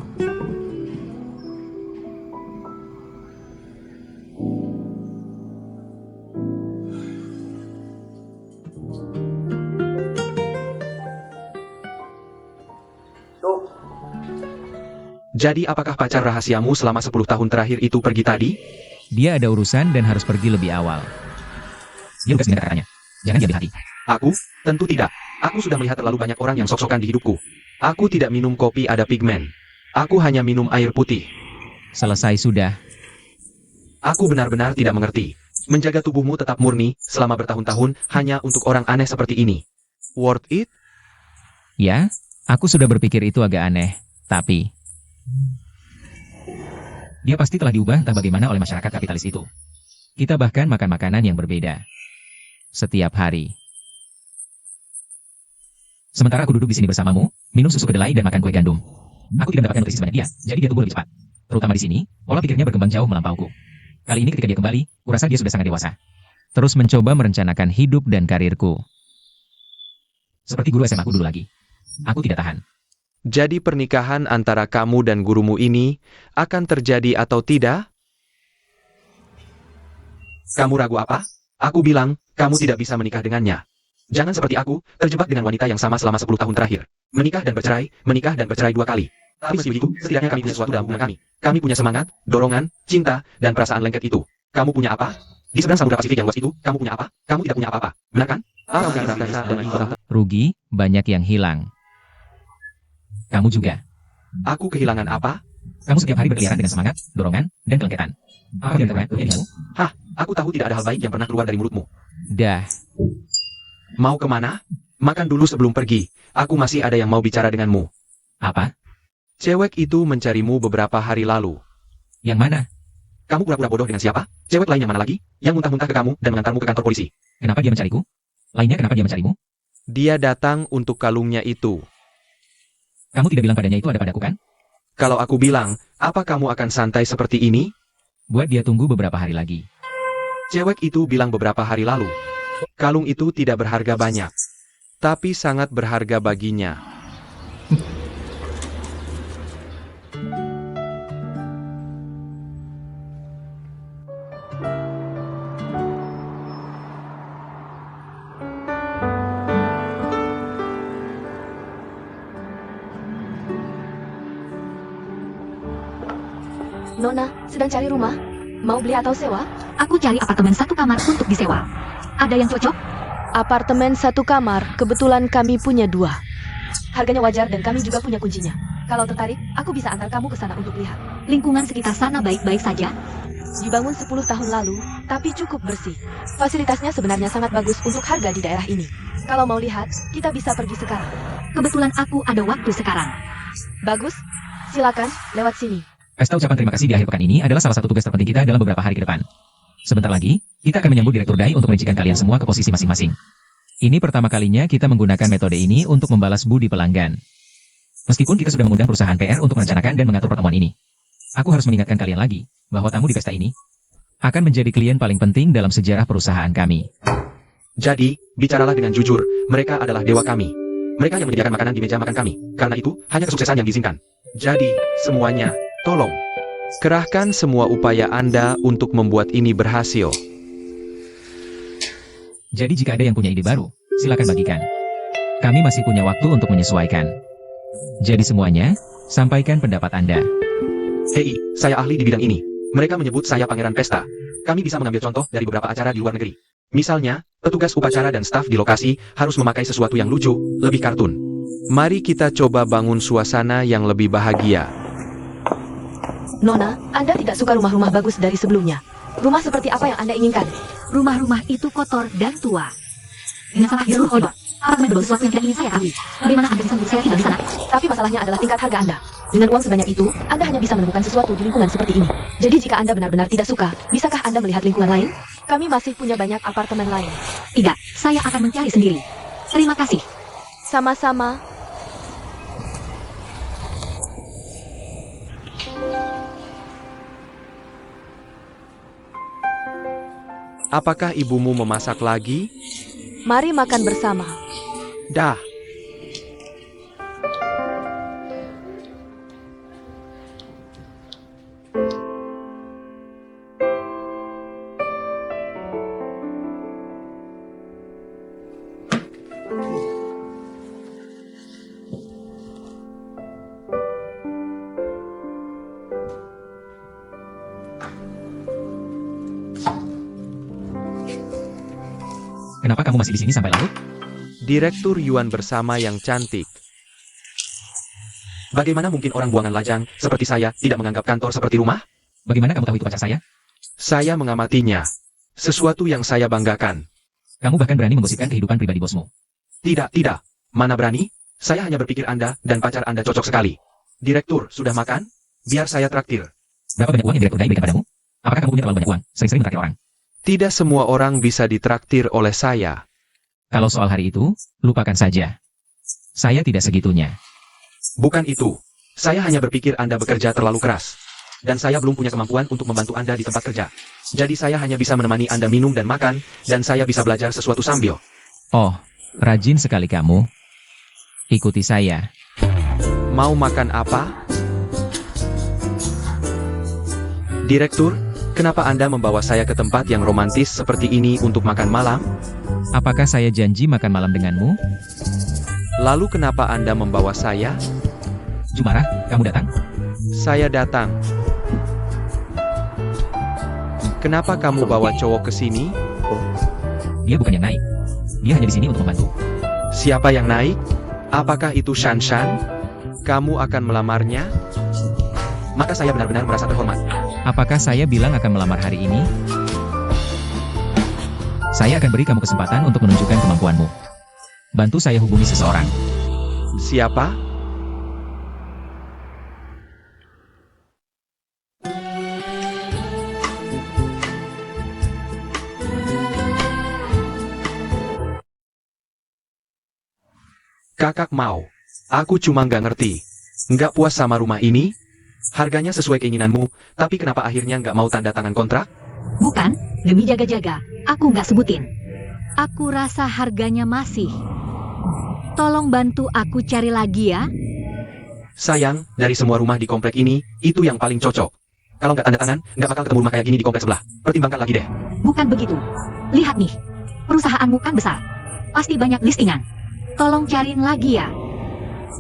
[SPEAKER 3] Jadi apakah pacar rahasiamu selama 10 tahun terakhir itu pergi tadi?
[SPEAKER 2] Dia ada urusan dan harus pergi lebih awal. Dia lugas dengan kata-katanya. Jangan diambil hati.
[SPEAKER 3] Aku? Tentu tidak. Aku sudah melihat terlalu banyak orang yang sok-sokan di hidupku. Aku tidak minum kopi ada pigmen. Aku hanya minum air putih.
[SPEAKER 2] Selesai sudah.
[SPEAKER 3] Aku benar-benar tidak mengerti. Menjaga tubuhmu tetap murni selama bertahun-tahun hanya untuk orang aneh seperti ini. Worth it?
[SPEAKER 2] Ya, aku sudah berpikir itu agak aneh. Tapi dia pasti telah diubah entah bagaimana oleh masyarakat kapitalis itu. Kita bahkan makan makanan yang berbeda setiap hari. Sementara aku duduk di sini bersamamu, minum susu kedelai dan makan kue gandum. Aku tidak mendapatkan nutrisi sebanyak dia, jadi dia tumbuh lebih cepat. Terutama di sini, pola pikirnya berkembang jauh melampauku. Kali ini ketika dia kembali, kurasa dia sudah sangat dewasa. Terus mencoba merencanakan hidup dan karirku. Seperti guru SMA aku dulu lagi. Aku tidak tahan.
[SPEAKER 3] Jadi pernikahan antara kamu dan gurumu ini akan terjadi atau tidak? Kamu ragu apa? Aku bilang, kamu tidak bisa menikah dengannya. Jangan seperti aku, terjebak dengan wanita yang sama selama 10 tahun terakhir. Menikah dan bercerai 2 kali. Tapi meski begitu, setidaknya kami punya sesuatu dalam hubungan kami. Kami punya semangat, dorongan, cinta, dan perasaan lengket itu. Kamu punya apa? Di seberang samudra Pasifik yang luas itu, kamu punya apa? Kamu tidak punya apa-apa. Benar kan?
[SPEAKER 2] Rugi, banyak yang hilang. Kamu juga.
[SPEAKER 3] Aku kehilangan apa?
[SPEAKER 2] Kamu setiap hari berkeliaran dengan semangat, dorongan, dan kelengketan. Apa yang terjadi?
[SPEAKER 3] Aku tahu tidak ada hal baik yang pernah keluar dari mulutmu.
[SPEAKER 2] Dah.
[SPEAKER 3] Mau kemana? Makan dulu sebelum pergi. Aku masih ada yang mau bicara denganmu.
[SPEAKER 2] Apa?
[SPEAKER 3] Cewek itu mencarimu beberapa hari lalu.
[SPEAKER 2] Yang mana?
[SPEAKER 3] Kamu pura-pura bodoh dengan siapa? Cewek lain yang mana lagi? Yang muntah-muntah ke kamu dan mengantarmu ke kantor polisi.
[SPEAKER 2] Kenapa dia mencariku? Lainnya kenapa dia mencarimu?
[SPEAKER 3] Dia datang untuk kalungnya itu.
[SPEAKER 2] Kamu tidak bilang padanya itu ada padaku kan?
[SPEAKER 3] Kalau aku bilang, apa kamu akan santai seperti ini?
[SPEAKER 2] Buat dia tunggu beberapa hari lagi.
[SPEAKER 3] Cewek itu bilang beberapa hari lalu. Kalung itu tidak berharga banyak. Tapi sangat berharga baginya.
[SPEAKER 4] Nona, sedang cari rumah? Mau beli atau sewa?
[SPEAKER 1] Aku cari apartemen 1 kamar untuk disewa. Ada yang cocok?
[SPEAKER 4] Apartemen 1 kamar, kebetulan kami punya 2. Harganya wajar dan kami juga punya kuncinya. Kalau tertarik, aku bisa antar kamu ke sana untuk lihat.
[SPEAKER 1] Lingkungan sekitar sana baik-baik saja.
[SPEAKER 4] Dibangun 10 tahun lalu, tapi cukup bersih. Fasilitasnya sebenarnya sangat bagus untuk harga di daerah ini. Kalau mau lihat, kita bisa pergi sekarang.
[SPEAKER 1] Kebetulan aku ada waktu sekarang.
[SPEAKER 4] Bagus? Silakan, lewat sini.
[SPEAKER 2] Pesta ucapan terima kasih di akhir pekan ini adalah salah satu tugas terpenting kita dalam beberapa hari ke depan. Sebentar lagi, kita akan menyambut Direktur Dai untuk merincikan kalian semua ke posisi masing-masing. Ini pertama kalinya kita menggunakan metode ini untuk membalas budi pelanggan. Meskipun kita sudah mengundang perusahaan PR untuk merencanakan dan mengatur pertemuan ini. Aku harus mengingatkan kalian lagi, bahwa tamu di pesta ini akan menjadi klien paling penting dalam sejarah perusahaan kami.
[SPEAKER 3] Jadi, bicaralah dengan jujur, mereka adalah dewa kami. Mereka yang menyediakan makanan di meja makan kami. Karena itu, hanya kesuksesan yang diizinkan. Jadi, semuanya, tolong. Kerahkan semua upaya Anda untuk membuat ini berhasil.
[SPEAKER 2] Jadi jika ada yang punya ide baru, silakan bagikan. Kami masih punya waktu untuk menyesuaikan. Jadi semuanya, sampaikan pendapat Anda.
[SPEAKER 3] Hei, saya ahli di bidang ini. Mereka menyebut saya pangeran pesta. Kami bisa mengambil contoh dari beberapa acara di luar negeri. Misalnya, petugas upacara dan staf di lokasi harus memakai sesuatu yang lucu, lebih kartun. Mari kita coba bangun suasana yang lebih bahagia.
[SPEAKER 4] Nona, Anda tidak suka rumah-rumah bagus dari sebelumnya. Rumah seperti apa yang Anda inginkan?
[SPEAKER 1] Rumah-rumah itu kotor dan tua. Dengan sangat jauh kodok. Apartemen berbagai sesuatu yang tidak ingin saya ketahui. Bagaimana Anda bisa menurut saya tinggal di sana?
[SPEAKER 4] Tapi masalahnya adalah tingkat harga Anda. Dengan uang sebanyak itu, Anda hanya bisa menemukan sesuatu di lingkungan seperti ini. Jadi jika Anda benar-benar tidak suka, bisakah Anda melihat lingkungan lain? Kami masih punya banyak apartemen lain.
[SPEAKER 1] Tidak, saya akan mencari sendiri. Terima kasih.
[SPEAKER 4] Sama-sama.
[SPEAKER 3] Apakah ibumu memasak lagi?
[SPEAKER 4] Mari makan bersama.
[SPEAKER 3] Dah.
[SPEAKER 2] Kenapa kamu masih di sini sampai larut?
[SPEAKER 3] Direktur Yuan bersama yang cantik. Bagaimana mungkin orang buangan lajang seperti saya tidak menganggap kantor seperti rumah?
[SPEAKER 2] Bagaimana kamu tahu itu pacar saya?
[SPEAKER 3] Saya mengamatinya. Sesuatu yang saya banggakan.
[SPEAKER 2] Kamu bahkan berani menggosipkan kehidupan pribadi bosmu.
[SPEAKER 3] Tidak, tidak. Mana berani? Saya hanya berpikir Anda dan pacar Anda cocok sekali. Direktur, sudah makan? Biar saya traktir.
[SPEAKER 2] Berapa banyak uang yang Direktur Dai berikan padamu? Apakah kamu punya terlalu banyak uang? Sering-sering mentraktir orang.
[SPEAKER 3] Tidak semua orang bisa ditraktir oleh saya.
[SPEAKER 2] Kalau soal hari itu, lupakan saja. Saya tidak segitunya.
[SPEAKER 3] Bukan itu. Saya hanya berpikir Anda bekerja terlalu keras. Dan saya belum punya kemampuan untuk membantu Anda di tempat kerja. Jadi saya hanya bisa menemani Anda minum dan makan, dan saya bisa belajar sesuatu sambil.
[SPEAKER 2] Oh, rajin sekali kamu. Ikuti saya.
[SPEAKER 3] Mau makan apa? Direktur, kenapa Anda membawa saya ke tempat yang romantis seperti ini untuk makan malam?
[SPEAKER 2] Apakah saya janji makan malam denganmu?
[SPEAKER 3] Lalu kenapa Anda membawa saya?
[SPEAKER 2] Jumara, kamu datang?
[SPEAKER 3] Saya datang. Kenapa kamu bawa cowok ke sini?
[SPEAKER 2] Dia bukan yang naik. Dia hanya di sini untuk membantu.
[SPEAKER 3] Siapa yang naik? Apakah itu Shan Shan? Kamu akan melamarnya? Maka saya benar-benar merasa terhormat.
[SPEAKER 2] Apakah saya bilang akan melamar hari ini? Saya akan beri kamu kesempatan untuk menunjukkan kemampuanmu. Bantu saya hubungi seseorang.
[SPEAKER 3] Siapa? Kakak mau. Aku cuma nggak ngerti. Nggak puas sama rumah ini? Harganya sesuai keinginanmu, tapi kenapa akhirnya nggak mau tanda tangan kontrak?
[SPEAKER 1] Bukan, demi jaga-jaga, aku nggak sebutin. Aku rasa harganya masih. Tolong bantu aku cari lagi ya.
[SPEAKER 3] Sayang, dari semua rumah di komplek ini, itu yang paling cocok. Kalau nggak tanda tangan, nggak bakal ketemu rumah kayak gini di komplek sebelah. Pertimbangkan lagi deh.
[SPEAKER 1] Bukan begitu. Lihat nih, perusahaanmu kan besar. Pasti banyak listingan. Tolong cariin lagi ya.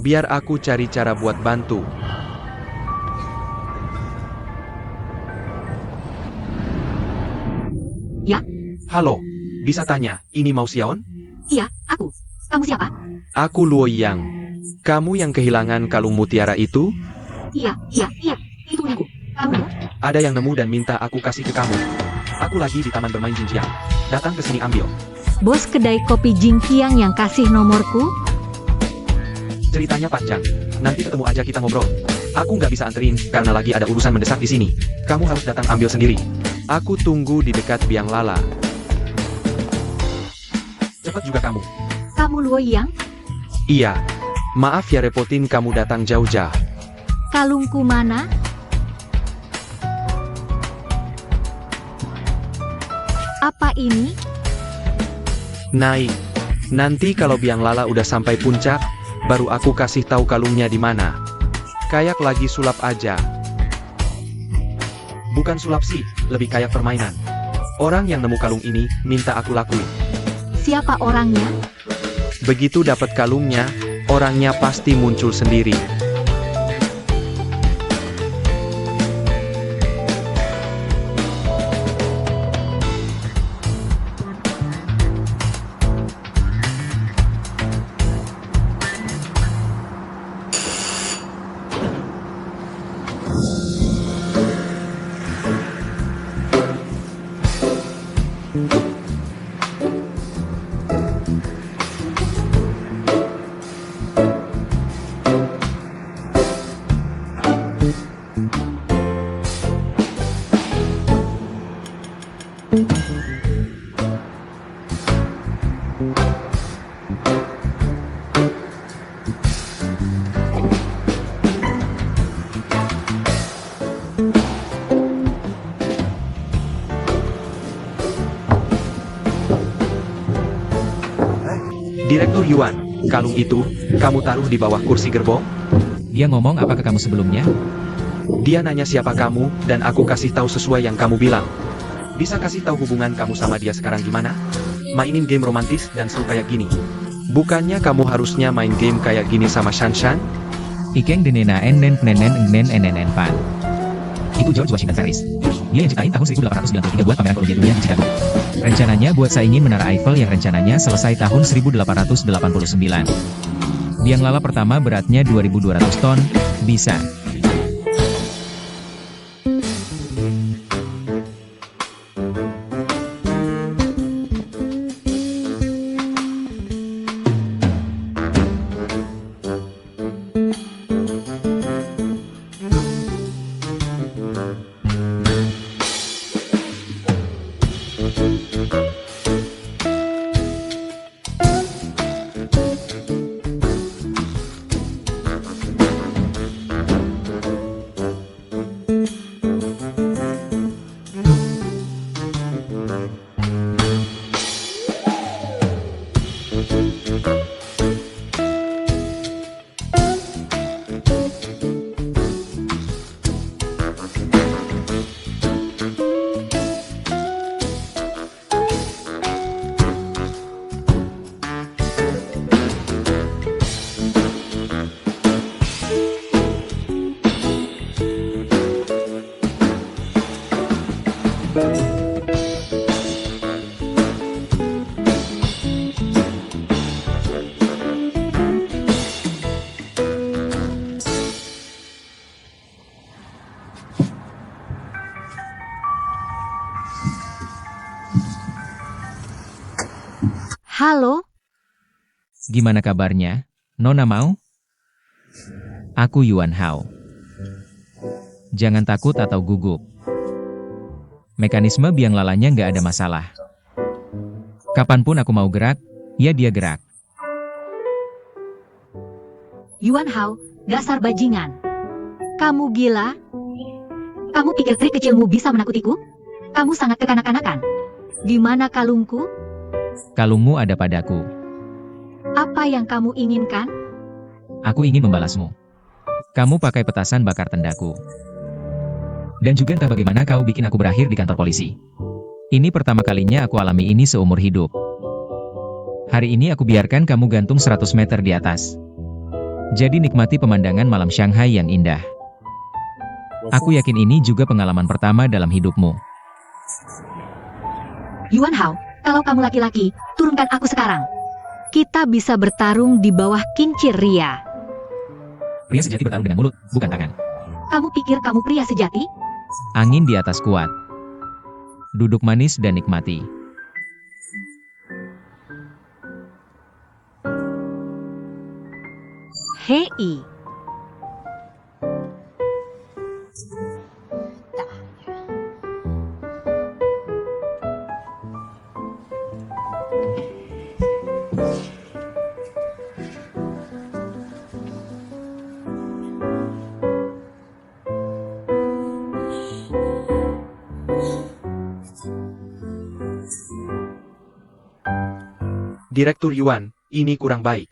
[SPEAKER 3] Biar aku cari cara buat bantu.
[SPEAKER 1] Ya?
[SPEAKER 3] Halo, bisa tanya, ini mau Xiaon?
[SPEAKER 1] Iya, aku. Kamu siapa?
[SPEAKER 3] Aku Luo Yang. Kamu yang kehilangan kalung mutiara itu?
[SPEAKER 1] Iya. Itu aku. Kamu?
[SPEAKER 3] Ada yang nemu dan minta aku kasih ke kamu. Aku lagi di taman bermain Jinjiang. Datang ke sini ambil.
[SPEAKER 1] Bos kedai kopi Jingkiang yang kasih nomorku?
[SPEAKER 3] Ceritanya panjang. Nanti ketemu aja kita ngobrol. Aku nggak bisa anterin karena lagi ada urusan mendesak di sini. Kamu harus datang ambil sendiri. Aku tunggu di dekat biang lala. Cepat juga kamu.
[SPEAKER 1] Kamu Luo Yang?
[SPEAKER 3] Iya. Maaf ya repotin kamu datang jauh-jauh.
[SPEAKER 1] Kalungku mana? Apa ini?
[SPEAKER 3] Naik. Nanti kalau biang lala udah sampai puncak, baru aku kasih tahu kalungnya di mana. Kayak lagi sulap aja. Bukan sulap sih, lebih kayak permainan. Orang yang nemu kalung ini minta aku lakuin.
[SPEAKER 1] Siapa orangnya?
[SPEAKER 3] Begitu dapat kalungnya, orangnya pasti muncul sendiri. Direktur Yuan, kalung itu, kamu taruh di bawah kursi gerbong?
[SPEAKER 2] Dia ngomong apa ke kamu sebelumnya?
[SPEAKER 3] Dia nanya siapa kamu, dan aku kasih tahu sesuai yang kamu bilang. Bisa kasih tahu hubungan kamu sama dia sekarang gimana? Mainin game romantis dan seru kayak gini. Bukannya kamu harusnya main game kayak gini sama Shanshan?
[SPEAKER 2] Ikeng denena enen nenen enen enen pan. Itu George Washington Ferris. Dia yang ciptain tahun 1893 buat pameran Kolonia Dunia di Chicago. Rencananya buat saingin Menara Eiffel yang rencananya selesai tahun 1889. Biang lala pertama beratnya 2.200 ton, bisa.
[SPEAKER 1] Halo?
[SPEAKER 2] Gimana kabarnya? Nona mau? Aku Yuan Hao. Jangan takut atau gugup. Mekanisme biang lalanya nggak ada masalah. Kapanpun aku mau gerak, ya dia gerak.
[SPEAKER 1] Yuan Hao, dasar bajingan. Kamu gila? Kamu pikir trik kecilmu bisa menakutiku? Kamu sangat kekanak-kanakan. Di mana kalungku?
[SPEAKER 2] Kalungmu ada padaku.
[SPEAKER 1] Apa yang kamu inginkan?
[SPEAKER 2] Aku ingin membalasmu. Kamu pakai petasan bakar tendaku. Dan juga entah bagaimana kau bikin aku berakhir di kantor polisi. Ini pertama kalinya aku alami ini seumur hidup. Hari ini aku biarkan kamu gantung 100 meter di atas. Jadi nikmati pemandangan malam Shanghai yang indah. Aku yakin ini juga pengalaman pertama dalam hidupmu.
[SPEAKER 1] Yuan Hao, kalau kamu laki-laki, turunkan aku sekarang. Kita bisa bertarung di bawah kincir Ria.
[SPEAKER 2] Pria sejati bertarung dengan mulut, bukan tangan.
[SPEAKER 1] Kamu pikir kamu pria sejati?
[SPEAKER 2] Angin di atas kuat. Duduk manis dan nikmati.
[SPEAKER 1] Hei.
[SPEAKER 3] Direktur Yuan, ini kurang baik.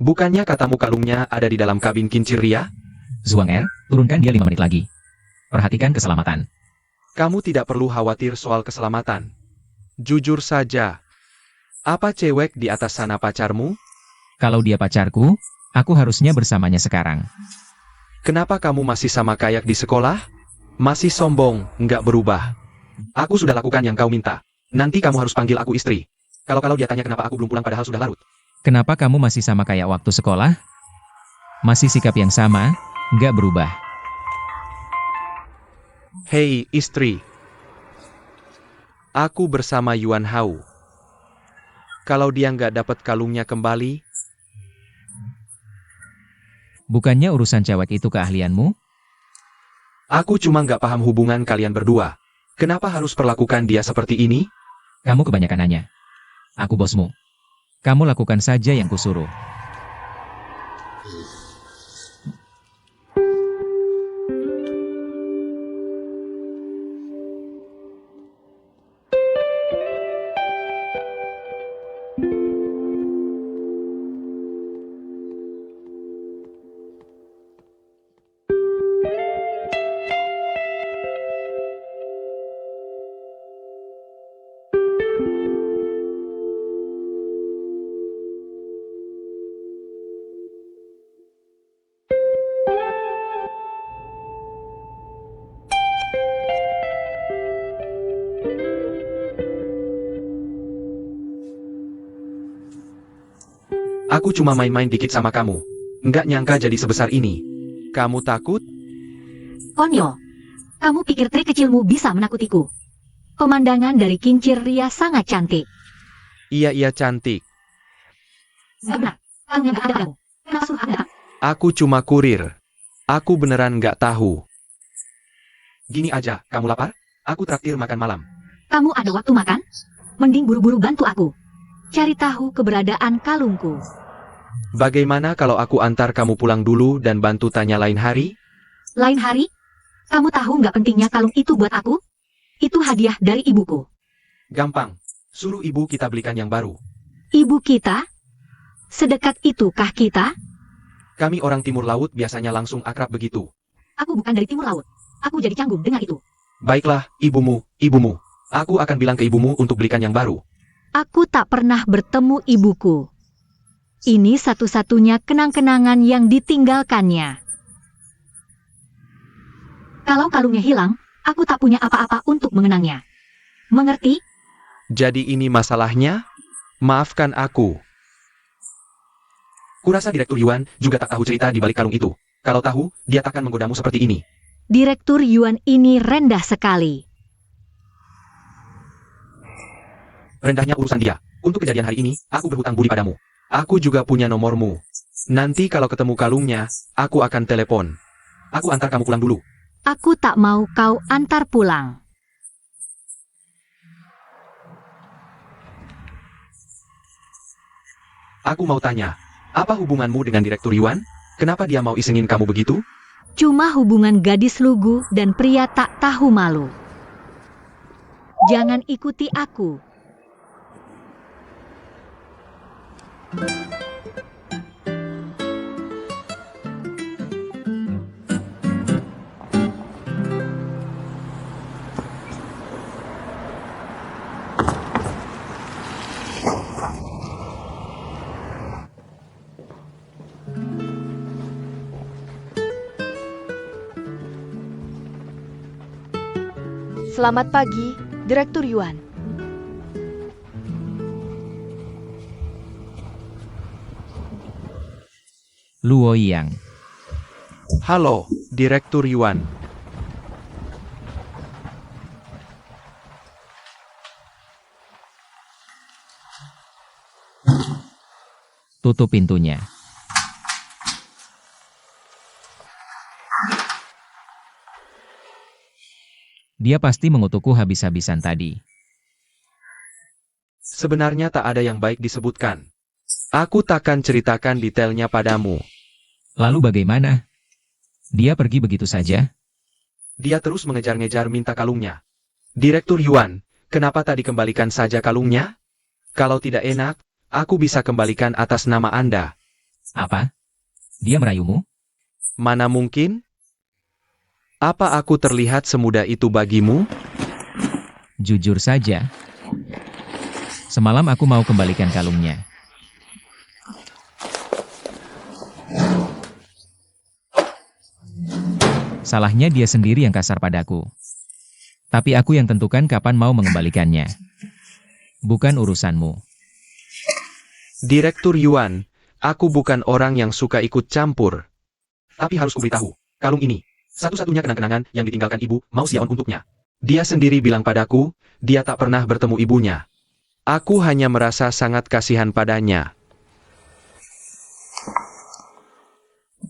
[SPEAKER 3] Bukannya katamu kalungnya ada di dalam kabin kincir Ria?
[SPEAKER 2] Zhuang Er, turunkan dia 5 menit lagi. Perhatikan keselamatan.
[SPEAKER 3] Kamu tidak perlu khawatir soal keselamatan. Jujur saja. Apa cewek di atas sana pacarmu?
[SPEAKER 2] Kalau dia pacarku, aku harusnya bersamanya sekarang.
[SPEAKER 3] Kenapa kamu masih sama kayak di sekolah? Masih sombong, nggak berubah. Aku sudah lakukan yang kau minta. Nanti kamu harus panggil aku istri. Kalau dia tanya kenapa aku belum pulang padahal sudah larut.
[SPEAKER 2] Kenapa kamu masih sama kayak waktu sekolah? Masih sikap yang sama, nggak berubah.
[SPEAKER 3] Hei istri. Aku bersama Yuan Hao. Kalau dia nggak dapat kalungnya kembali,
[SPEAKER 2] Bukannya urusan cewek itu keahlianmu?
[SPEAKER 3] aku cuma nggak paham hubungan kalian berdua. Kenapa harus perlakukan dia seperti ini?
[SPEAKER 2] Kamu kebanyakan nanya. Aku bosmu. Kamu lakukan saja yang kusuruh.
[SPEAKER 3] Aku cuma main-main dikit sama kamu. Nggak nyangka jadi sebesar ini. Kamu takut?
[SPEAKER 1] Konyol. Kamu pikir trik kecilmu bisa menakutiku? Pemandangan dari kincir Ria sangat cantik.
[SPEAKER 3] Iya cantik.
[SPEAKER 1] Benar. Kalungnya nggak ada padamu. Kenapa suruh aku datang?
[SPEAKER 3] Aku cuma kurir. Aku beneran nggak tahu. Gini aja, kamu lapar? Aku traktir makan malam.
[SPEAKER 1] Kamu ada waktu makan? Mending buru-buru bantu aku. Cari tahu keberadaan kalungku.
[SPEAKER 3] Bagaimana kalau aku antar kamu pulang dulu dan bantu tanya lain hari?
[SPEAKER 1] Lain hari? Kamu tahu nggak pentingnya kalung itu buat aku? Itu hadiah dari ibuku.
[SPEAKER 3] Gampang. Suruh ibu kita belikan yang baru.
[SPEAKER 1] Ibu kita? Sedekat itukah kita?
[SPEAKER 3] Kami orang Timur Laut biasanya langsung akrab begitu.
[SPEAKER 1] Aku bukan dari Timur Laut. Aku jadi canggung dengar itu.
[SPEAKER 3] Baiklah, ibumu. Aku akan bilang ke ibumu untuk belikan yang baru.
[SPEAKER 1] Aku tak pernah bertemu ibuku. Ini satu-satunya kenang-kenangan yang ditinggalkannya. Kalau kalungnya hilang, aku tak punya apa-apa untuk mengenangnya. Mengerti?
[SPEAKER 3] Jadi ini masalahnya? Maafkan aku. Kurasa Direktur Yuan juga tak tahu cerita di balik kalung itu. Kalau tahu, dia takkan menggodamu seperti ini.
[SPEAKER 1] Direktur Yuan ini rendah sekali.
[SPEAKER 3] Rendahnya urusan dia. Untuk kejadian hari ini, aku berhutang budi padamu. Aku juga punya nomormu. Nanti kalau ketemu kalungnya, aku akan telepon. Aku antar kamu pulang dulu.
[SPEAKER 1] Aku tak mau kau antar pulang.
[SPEAKER 3] Aku mau tanya, apa hubunganmu dengan Direktur Yuan? Kenapa dia mau isengin kamu begitu?
[SPEAKER 1] Cuma hubungan gadis lugu dan pria tak tahu malu. Jangan ikuti aku.
[SPEAKER 4] Selamat pagi, Direktur Yuan.
[SPEAKER 2] Luo Yang.
[SPEAKER 3] Halo, Direktur Yuan.
[SPEAKER 2] Tutup pintunya. Dia pasti mengutukku habis-habisan tadi.
[SPEAKER 3] Sebenarnya tak ada yang baik disebutkan. Aku takkan ceritakan detailnya padamu.
[SPEAKER 2] Lalu bagaimana? Dia pergi begitu saja?
[SPEAKER 3] Dia terus mengejar-ngejar minta kalungnya. Direktur Yuan, kenapa tak dikembalikan saja kalungnya? Kalau tidak enak, aku bisa kembalikan atas nama Anda.
[SPEAKER 2] Apa? Dia merayumu?
[SPEAKER 3] Mana mungkin? Apa aku terlihat semudah itu bagimu?
[SPEAKER 2] Jujur saja. Semalam aku mau kembalikan kalungnya. Salahnya dia sendiri yang kasar padaku. Tapi aku yang tentukan kapan mau mengembalikannya. Bukan urusanmu.
[SPEAKER 3] Direktur Yuan, aku bukan orang yang suka ikut campur. Tapi harus kuberitahu, kalung ini, satu-satunya kenang-kenangan yang ditinggalkan ibu Mao Xiaon untuknya. Dia sendiri bilang padaku, dia tak pernah bertemu ibunya. Aku hanya merasa sangat kasihan padanya.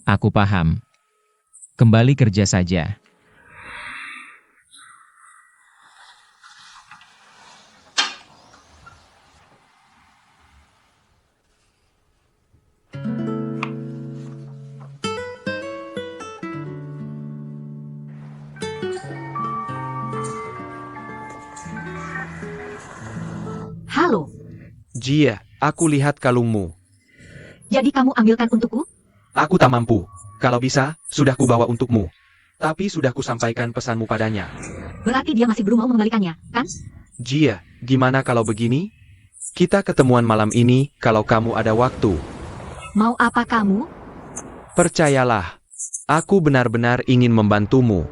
[SPEAKER 2] Aku paham. Kembali kerja saja.
[SPEAKER 1] Halo,
[SPEAKER 3] Jia, aku lihat kalungmu.
[SPEAKER 1] jadi kamu ambilkan untukku?
[SPEAKER 3] Aku tak mampu. Kalau bisa, sudah kubawa untukmu. Tapi sudah kusampaikan pesanmu padanya.
[SPEAKER 1] Berarti dia masih belum mau mengembalikannya, kan?
[SPEAKER 3] Jia, gimana kalau begini? Kita ketemuan malam ini kalau kamu ada waktu.
[SPEAKER 1] Mau apa kamu?
[SPEAKER 3] Percayalah, aku benar-benar ingin membantumu.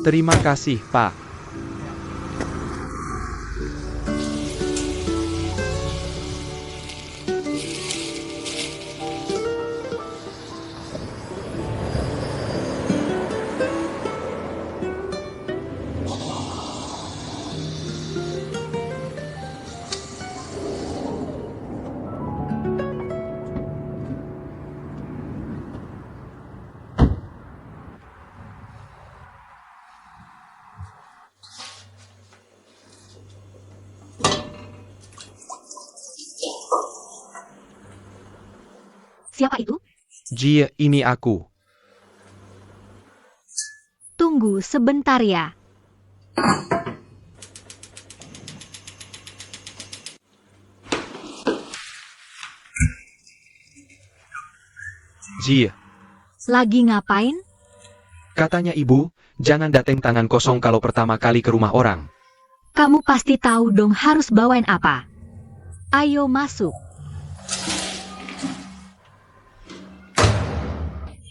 [SPEAKER 3] Terima kasih, Pak.
[SPEAKER 1] Siapa itu?
[SPEAKER 3] Jia, ini aku.
[SPEAKER 1] Tunggu sebentar ya.
[SPEAKER 3] Jia,
[SPEAKER 1] Lagi ngapain?
[SPEAKER 3] katanya ibu, jangan dateng tangan kosong kalau pertama kali ke rumah orang.
[SPEAKER 1] Kamu pasti tahu dong harus bawain apa. Ayo masuk.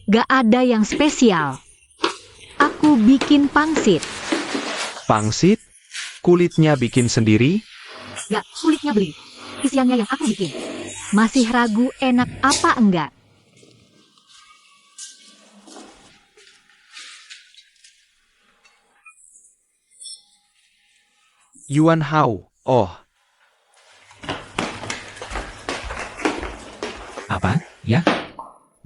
[SPEAKER 1] Gak ada yang spesial. Aku bikin pangsit.
[SPEAKER 3] Pangsit? Kulitnya bikin sendiri?
[SPEAKER 1] Gak, kulitnya beli. Isiannya yang aku bikin. Masih ragu enak apa enggak?
[SPEAKER 3] Yuan Hao, oh,
[SPEAKER 2] Apa? Ya?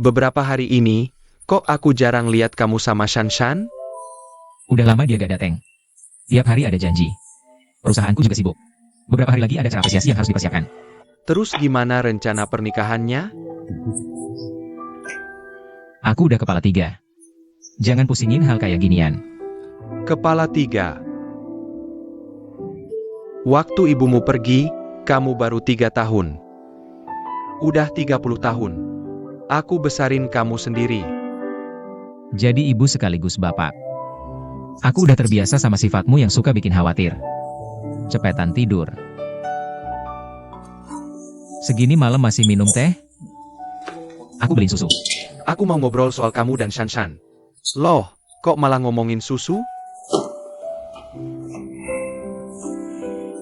[SPEAKER 3] beberapa hari ini, kok aku jarang lihat kamu sama Shanshan?
[SPEAKER 2] Udah lama dia gak dateng. Tiap hari ada janji. Perusahaanku juga sibuk. Beberapa hari lagi ada acara apresiasi yang harus dipersiapkan.
[SPEAKER 3] Terus gimana rencana pernikahannya?
[SPEAKER 2] Aku udah kepala 3. Jangan pusingin hal kayak ginian.
[SPEAKER 3] Kepala 3. Waktu ibumu pergi, kamu baru 3 tahun. Udah 30 tahun. Aku besarin kamu sendiri.
[SPEAKER 2] Jadi ibu sekaligus bapak. Aku udah terbiasa sama sifatmu yang suka bikin khawatir. Cepetan tidur. Segini malam masih minum teh? Aku beliin susu.
[SPEAKER 3] Aku mau ngobrol soal kamu dan Shanshan. Loh, kok malah ngomongin susu?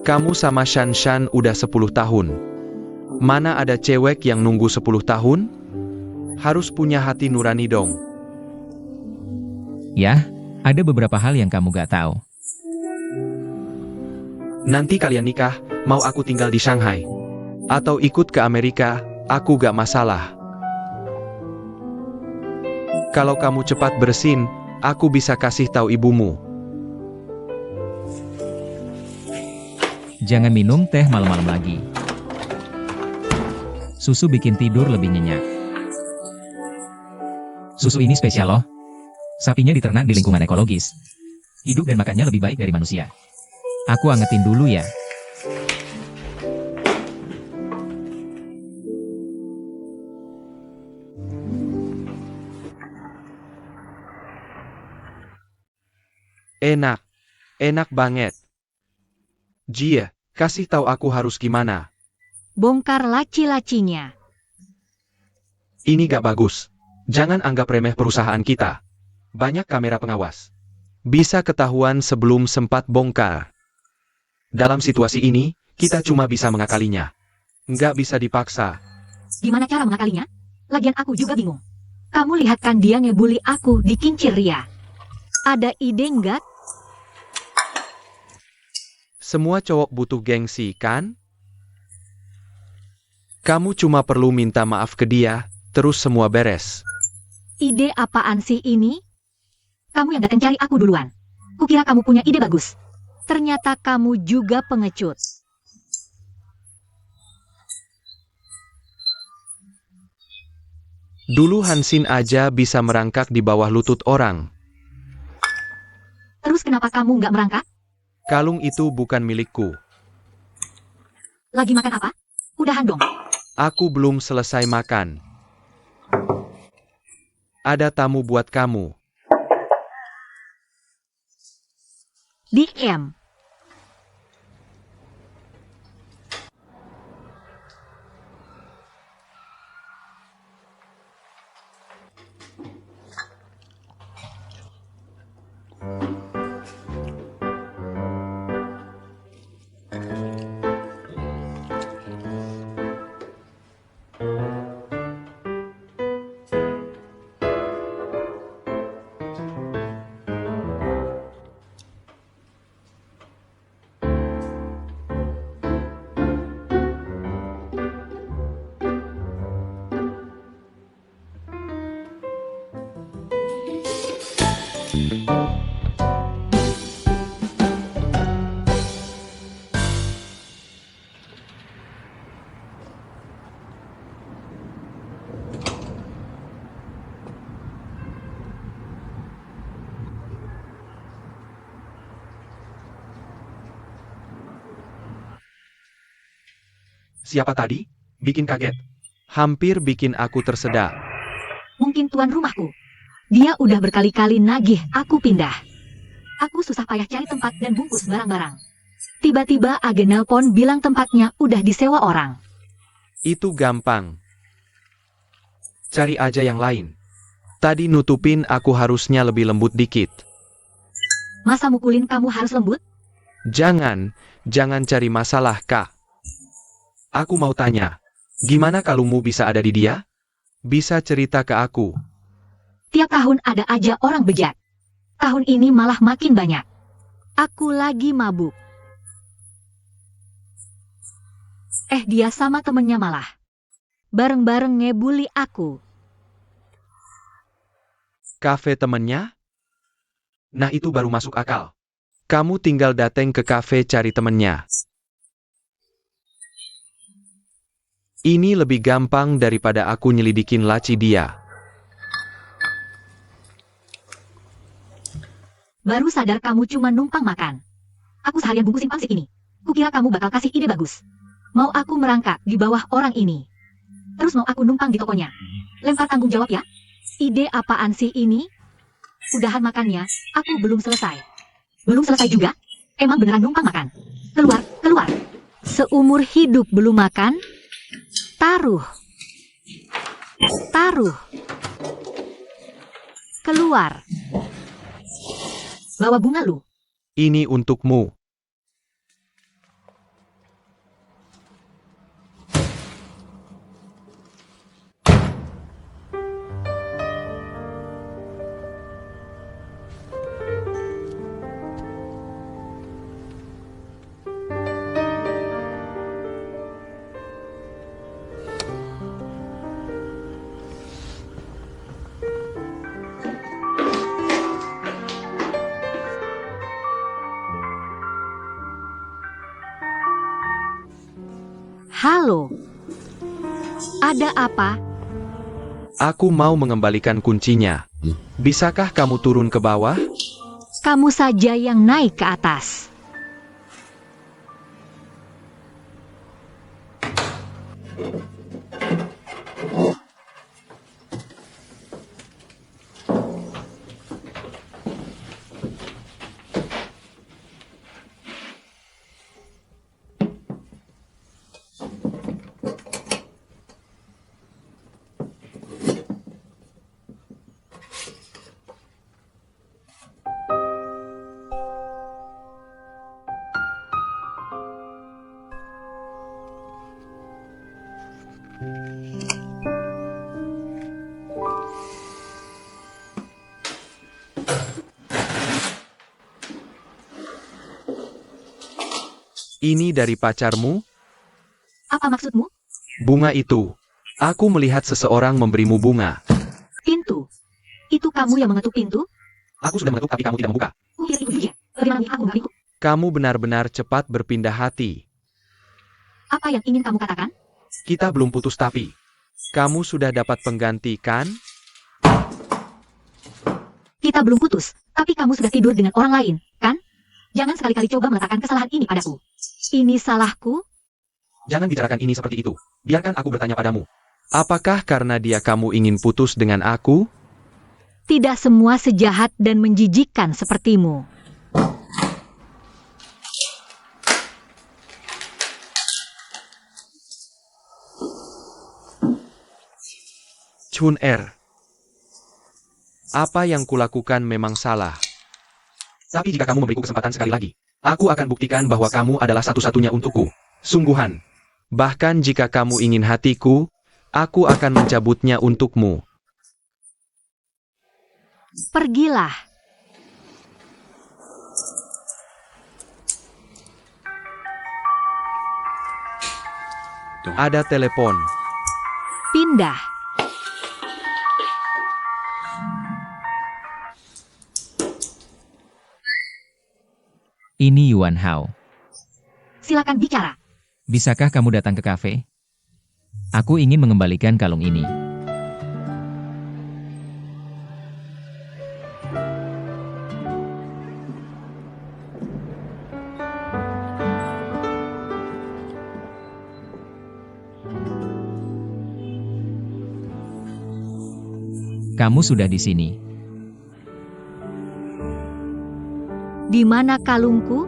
[SPEAKER 3] Kamu sama Shanshan udah 10 tahun. Mana ada cewek yang nunggu 10 tahun? Harus punya hati nurani dong.
[SPEAKER 2] Ya, ada beberapa hal yang kamu gak tahu.
[SPEAKER 3] Nanti kalian nikah, mau aku tinggal di Shanghai. Atau ikut ke Amerika, aku gak masalah. Kalau kamu cepat bersin, aku bisa kasih tahu ibumu.
[SPEAKER 2] Jangan minum teh malam-malam lagi. Susu bikin tidur lebih nyenyak. Susu ini spesial loh. Sapinya diternak di lingkungan ekologis. Hidup dan makannya lebih baik dari manusia. Aku angetin dulu ya.
[SPEAKER 3] Enak. Enak banget. Jie, kasih tahu aku harus gimana.
[SPEAKER 1] Bongkar laci-lacinya.
[SPEAKER 3] Ini gak bagus. Jangan anggap remeh perusahaan kita. Banyak kamera pengawas. Bisa ketahuan sebelum sempat bongkar. Dalam situasi ini, kita cuma bisa mengakalinya. Nggak bisa dipaksa.
[SPEAKER 1] Gimana cara mengakalinya? Lagian aku juga bingung. Kamu lihat kan dia ngebully aku di kincir Ria. Ada ide nggak?
[SPEAKER 3] Semua cowok butuh gengsi, kan? Kamu cuma perlu minta maaf ke dia, terus semua beres.
[SPEAKER 1] Ide apaan sih ini? Kamu yang datang cari aku duluan. Kukira kamu punya ide bagus. Ternyata kamu juga pengecut.
[SPEAKER 3] Dulu Hansin aja bisa merangkak di bawah lutut orang.
[SPEAKER 1] Terus kenapa kamu nggak merangkak?
[SPEAKER 3] Kalung itu bukan milikku.
[SPEAKER 1] Lagi makan apa? Udahan dong.
[SPEAKER 3] Aku belum selesai makan. Ada tamu buat kamu.
[SPEAKER 1] Diam.
[SPEAKER 3] Siapa tadi? Bikin kaget. Hampir bikin aku tersedak.
[SPEAKER 1] Mungkin tuan rumahku. Dia udah berkali-kali nagih aku pindah. Aku susah payah cari tempat dan bungkus barang-barang. Tiba-tiba agen nelpon bilang tempatnya udah disewa orang.
[SPEAKER 3] Itu gampang. Cari aja yang lain. Tadi nutupin aku harusnya lebih lembut dikit.
[SPEAKER 1] Masa mukulin kamu harus lembut?
[SPEAKER 3] Jangan cari masalah, Kak. Aku mau tanya, gimana kalungmu bisa ada di dia? Bisa cerita ke aku.
[SPEAKER 1] Tiap tahun ada aja orang bejat. Tahun ini malah makin banyak. Aku lagi mabuk. Dia sama temennya malah. Bareng-bareng ngebully aku.
[SPEAKER 3] Kafe temennya? Nah itu baru masuk akal. Kamu tinggal dateng ke kafe cari temennya. Ini lebih gampang daripada aku nyelidikin laci dia.
[SPEAKER 1] Baru sadar kamu cuma numpang makan. Aku seharian bungkusin pangsit ini. Kukira kamu bakal kasih ide bagus. Mau aku merangkak di bawah orang ini. Terus mau aku numpang di tokonya. Lempar tanggung jawab ya. Ide apaan sih ini? Udahan makannya, aku belum selesai. Belum selesai juga? Emang beneran numpang makan? Keluar, keluar. Seumur hidup belum makan? Taruh. Taruh. Keluar. Bawa bunga lu.
[SPEAKER 3] Ini untukmu.
[SPEAKER 1] Halo. Ada apa?
[SPEAKER 3] Aku mau mengembalikan kuncinya. Bisakah kamu turun ke bawah?
[SPEAKER 1] Kamu saja yang naik ke atas.
[SPEAKER 3] Ini dari pacarmu?
[SPEAKER 1] Apa maksudmu?
[SPEAKER 3] Bunga itu. Aku melihat seseorang memberimu bunga.
[SPEAKER 1] Pintu. Itu kamu yang mengetuk pintu?
[SPEAKER 3] Aku sudah mengetuk tapi kamu tidak membuka.
[SPEAKER 1] Kukira itu dia. Bagaimana aku nggak pintu?
[SPEAKER 3] Kamu benar-benar cepat berpindah hati.
[SPEAKER 1] Apa yang ingin kamu katakan?
[SPEAKER 3] Kita belum putus tapi. Kamu sudah dapat pengganti kan?
[SPEAKER 1] Kita belum putus, tapi kamu sudah tidur dengan orang lain, kan? Jangan sekali-kali coba meletakkan kesalahan ini padaku. Ini salahku?
[SPEAKER 3] Jangan bicarakan ini seperti itu. Biarkan aku bertanya padamu. Apakah karena dia kamu ingin putus dengan aku?
[SPEAKER 1] Tidak semua sejahat dan menjijikkan sepertimu.
[SPEAKER 3] Chun apa yang kulakukan memang salah. Tapi jika kamu memberiku kesempatan sekali lagi, aku akan buktikan bahwa kamu adalah satu-satunya untukku. Sungguhan. Bahkan jika kamu ingin hatiku, aku akan mencabutnya untukmu.
[SPEAKER 1] Pergilah.
[SPEAKER 3] Ada telepon.
[SPEAKER 1] Pindah.
[SPEAKER 2] Ini Yuan Hao.
[SPEAKER 1] Silakan bicara.
[SPEAKER 2] Bisakah kamu datang ke kafe? Aku ingin mengembalikan kalung ini. Kamu sudah di sini.
[SPEAKER 1] Di mana kalungku?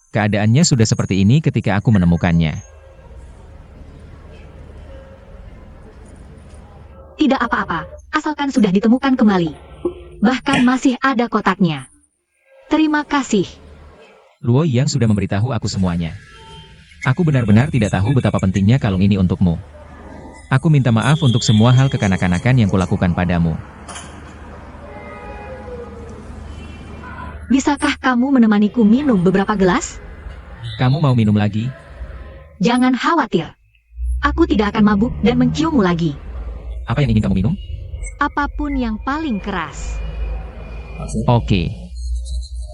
[SPEAKER 2] Keadaannya sudah seperti ini ketika aku menemukannya.
[SPEAKER 1] Tidak apa-apa, asalkan sudah ditemukan kembali. Bahkan masih ada kotaknya. Terima kasih.
[SPEAKER 2] Luo Yang sudah memberitahu aku semuanya. Aku benar-benar tidak tahu betapa pentingnya kalung ini untukmu. Aku minta maaf untuk semua hal kekanak-kanakan yang kulakukan padamu.
[SPEAKER 1] Bisakah kamu menemaniku minum beberapa gelas?
[SPEAKER 2] Kamu mau minum lagi?
[SPEAKER 1] Jangan khawatir. Aku tidak akan mabuk dan menciummu lagi.
[SPEAKER 2] Apa yang ingin kamu minum?
[SPEAKER 1] Apapun yang paling keras.
[SPEAKER 2] Oke.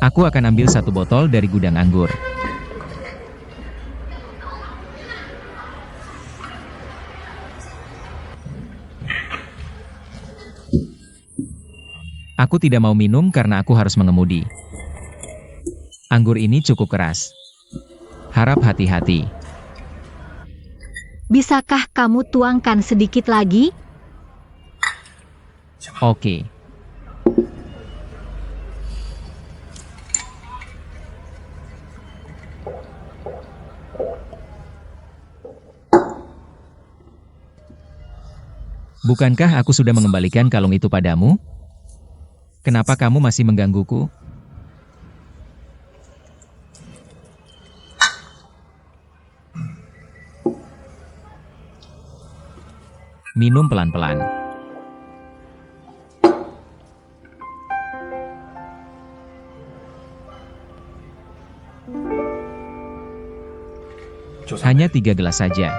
[SPEAKER 2] Aku akan ambil 1 botol dari gudang anggur. Aku tidak mau minum karena aku harus mengemudi. Anggur ini cukup keras. Harap hati-hati.
[SPEAKER 1] Bisakah kamu tuangkan sedikit lagi?
[SPEAKER 2] Oke. Bukankah aku sudah mengembalikan kalung itu padamu? Kenapa kamu masih menggangguku? Minum pelan-pelan. Hanya 3 gelas saja.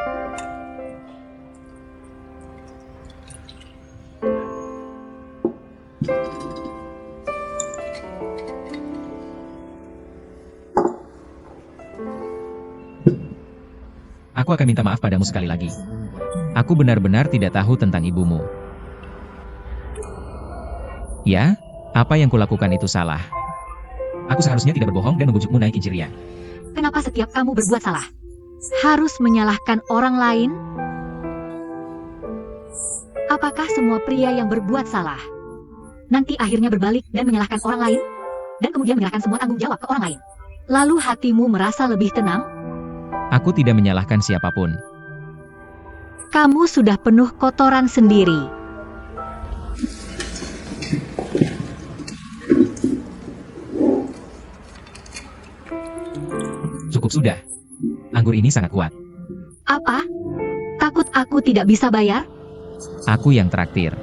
[SPEAKER 2] Aku akan minta maaf padamu sekali lagi. Aku benar-benar tidak tahu tentang ibumu. Ya, apa yang kulakukan itu salah. Aku seharusnya tidak berbohong dan membujukmu naik Injilnya.
[SPEAKER 1] Kenapa setiap kamu berbuat salah harus menyalahkan orang lain? Apakah semua pria yang berbuat salah nanti akhirnya berbalik dan menyalahkan orang lain? Dan kemudian menyerahkan semua tanggung jawab ke orang lain? Lalu hatimu merasa lebih tenang?
[SPEAKER 2] Aku tidak menyalahkan siapapun.
[SPEAKER 1] Kamu sudah penuh kotoran sendiri.
[SPEAKER 2] Cukup sudah. Anggur ini sangat kuat.
[SPEAKER 1] Apa? Takut aku tidak bisa bayar?
[SPEAKER 2] Aku yang traktir.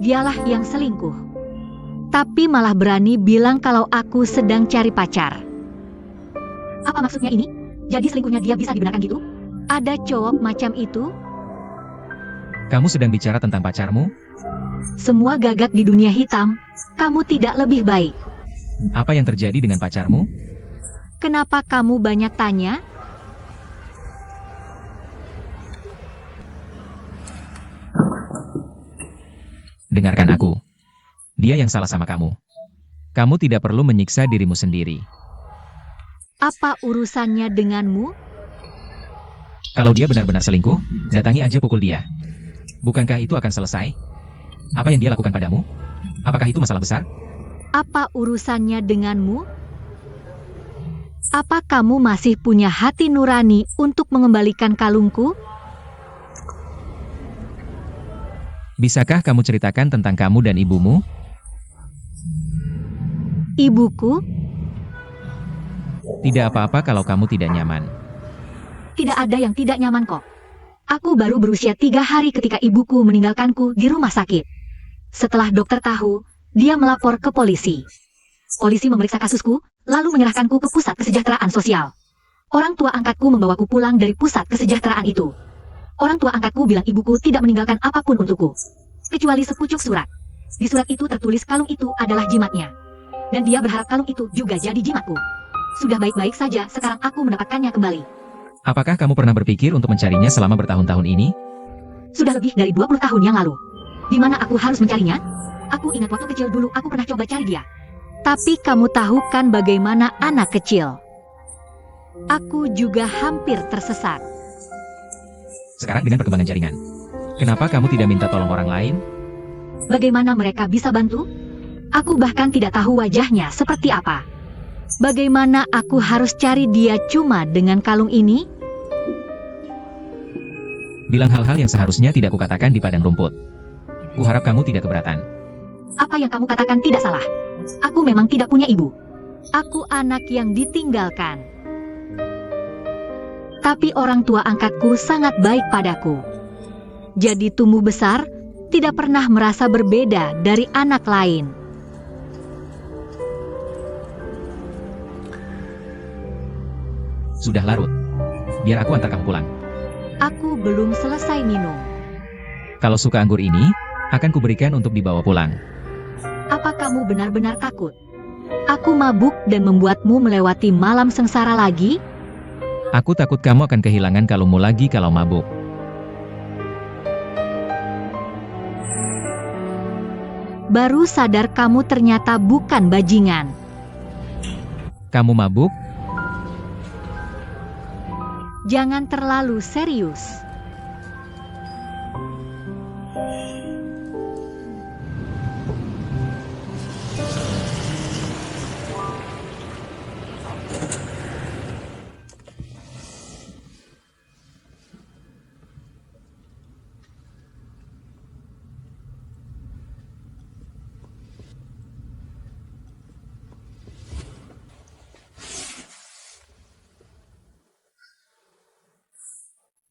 [SPEAKER 1] Dialah yang selingkuh. Tapi malah berani bilang kalau aku sedang cari pacar. Apa maksudnya ini? Jadi selingkuhnya dia bisa dibenarkan gitu? Ada cowok macam itu?
[SPEAKER 2] Kamu sedang bicara tentang pacarmu?
[SPEAKER 1] Semua gagak di dunia hitam. Kamu tidak lebih baik.
[SPEAKER 2] Apa yang terjadi dengan pacarmu?
[SPEAKER 1] Kenapa kamu banyak tanya?
[SPEAKER 2] Dengarkan aku. Dia yang salah sama kamu. Kamu tidak perlu menyiksa dirimu sendiri.
[SPEAKER 1] Apa urusannya denganmu?
[SPEAKER 2] Kalau dia benar-benar selingkuh, datangi aja pukul dia. Bukankah itu akan selesai? Apa yang dia lakukan padamu? Apakah itu masalah besar?
[SPEAKER 1] Apa urusannya denganmu? Apa kamu masih punya hati nurani untuk mengembalikan kalungku?
[SPEAKER 2] Bisakah kamu ceritakan tentang kamu dan ibumu?
[SPEAKER 1] Ibuku?
[SPEAKER 2] Tidak apa-apa kalau kamu tidak nyaman.
[SPEAKER 1] Tidak ada yang tidak nyaman kok. Aku baru berusia 3 hari ketika ibuku meninggalkanku di rumah sakit. Setelah dokter tahu, dia melapor ke polisi. Polisi memeriksa kasusku, lalu menyerahkanku ke pusat kesejahteraan sosial. Orang tua angkatku membawaku pulang dari pusat kesejahteraan itu. Orang tua angkatku bilang ibuku tidak meninggalkan apapun untukku, kecuali sepucuk surat. Di surat itu tertulis kalung itu adalah jimatnya. Dan dia berharap kalung itu juga jadi jimatku. Sudah baik-baik saja, sekarang aku mendapatkannya kembali.
[SPEAKER 2] Apakah kamu pernah berpikir untuk mencarinya selama bertahun-tahun ini?
[SPEAKER 1] Sudah lebih dari 20 tahun yang lalu. Di mana aku harus mencarinya? Aku ingat waktu kecil dulu aku pernah coba cari dia. Tapi kamu tahu kan bagaimana anak kecil? Aku juga hampir tersesat.
[SPEAKER 2] Sekarang dengan perkembangan jaringan, kenapa kamu tidak minta tolong orang lain?
[SPEAKER 1] Bagaimana mereka bisa bantu? Aku bahkan tidak tahu wajahnya seperti apa. Bagaimana aku harus cari dia cuma dengan kalung ini?
[SPEAKER 2] Bilang hal-hal yang seharusnya tidak kukatakan di padang rumput. Kuharap kamu tidak keberatan.
[SPEAKER 1] Apa yang kamu katakan tidak salah. Aku memang tidak punya ibu. Aku anak yang ditinggalkan. Tapi orang tua angkatku sangat baik padaku. Jadi tumbuh besar, tidak pernah merasa berbeda dari anak lain.
[SPEAKER 2] Sudah larut. Biar aku antar kamu pulang.
[SPEAKER 1] Aku belum selesai minum.
[SPEAKER 2] Kalau suka anggur ini, akan kuberikan untuk dibawa pulang.
[SPEAKER 1] Apa kamu benar-benar takut? Aku mabuk dan membuatmu melewati malam sengsara lagi?
[SPEAKER 2] Aku takut kamu akan kehilangan kalungmu lagi kalau mabuk.
[SPEAKER 1] Baru sadar kamu ternyata bukan bajingan.
[SPEAKER 2] Kamu mabuk?
[SPEAKER 1] Jangan terlalu serius.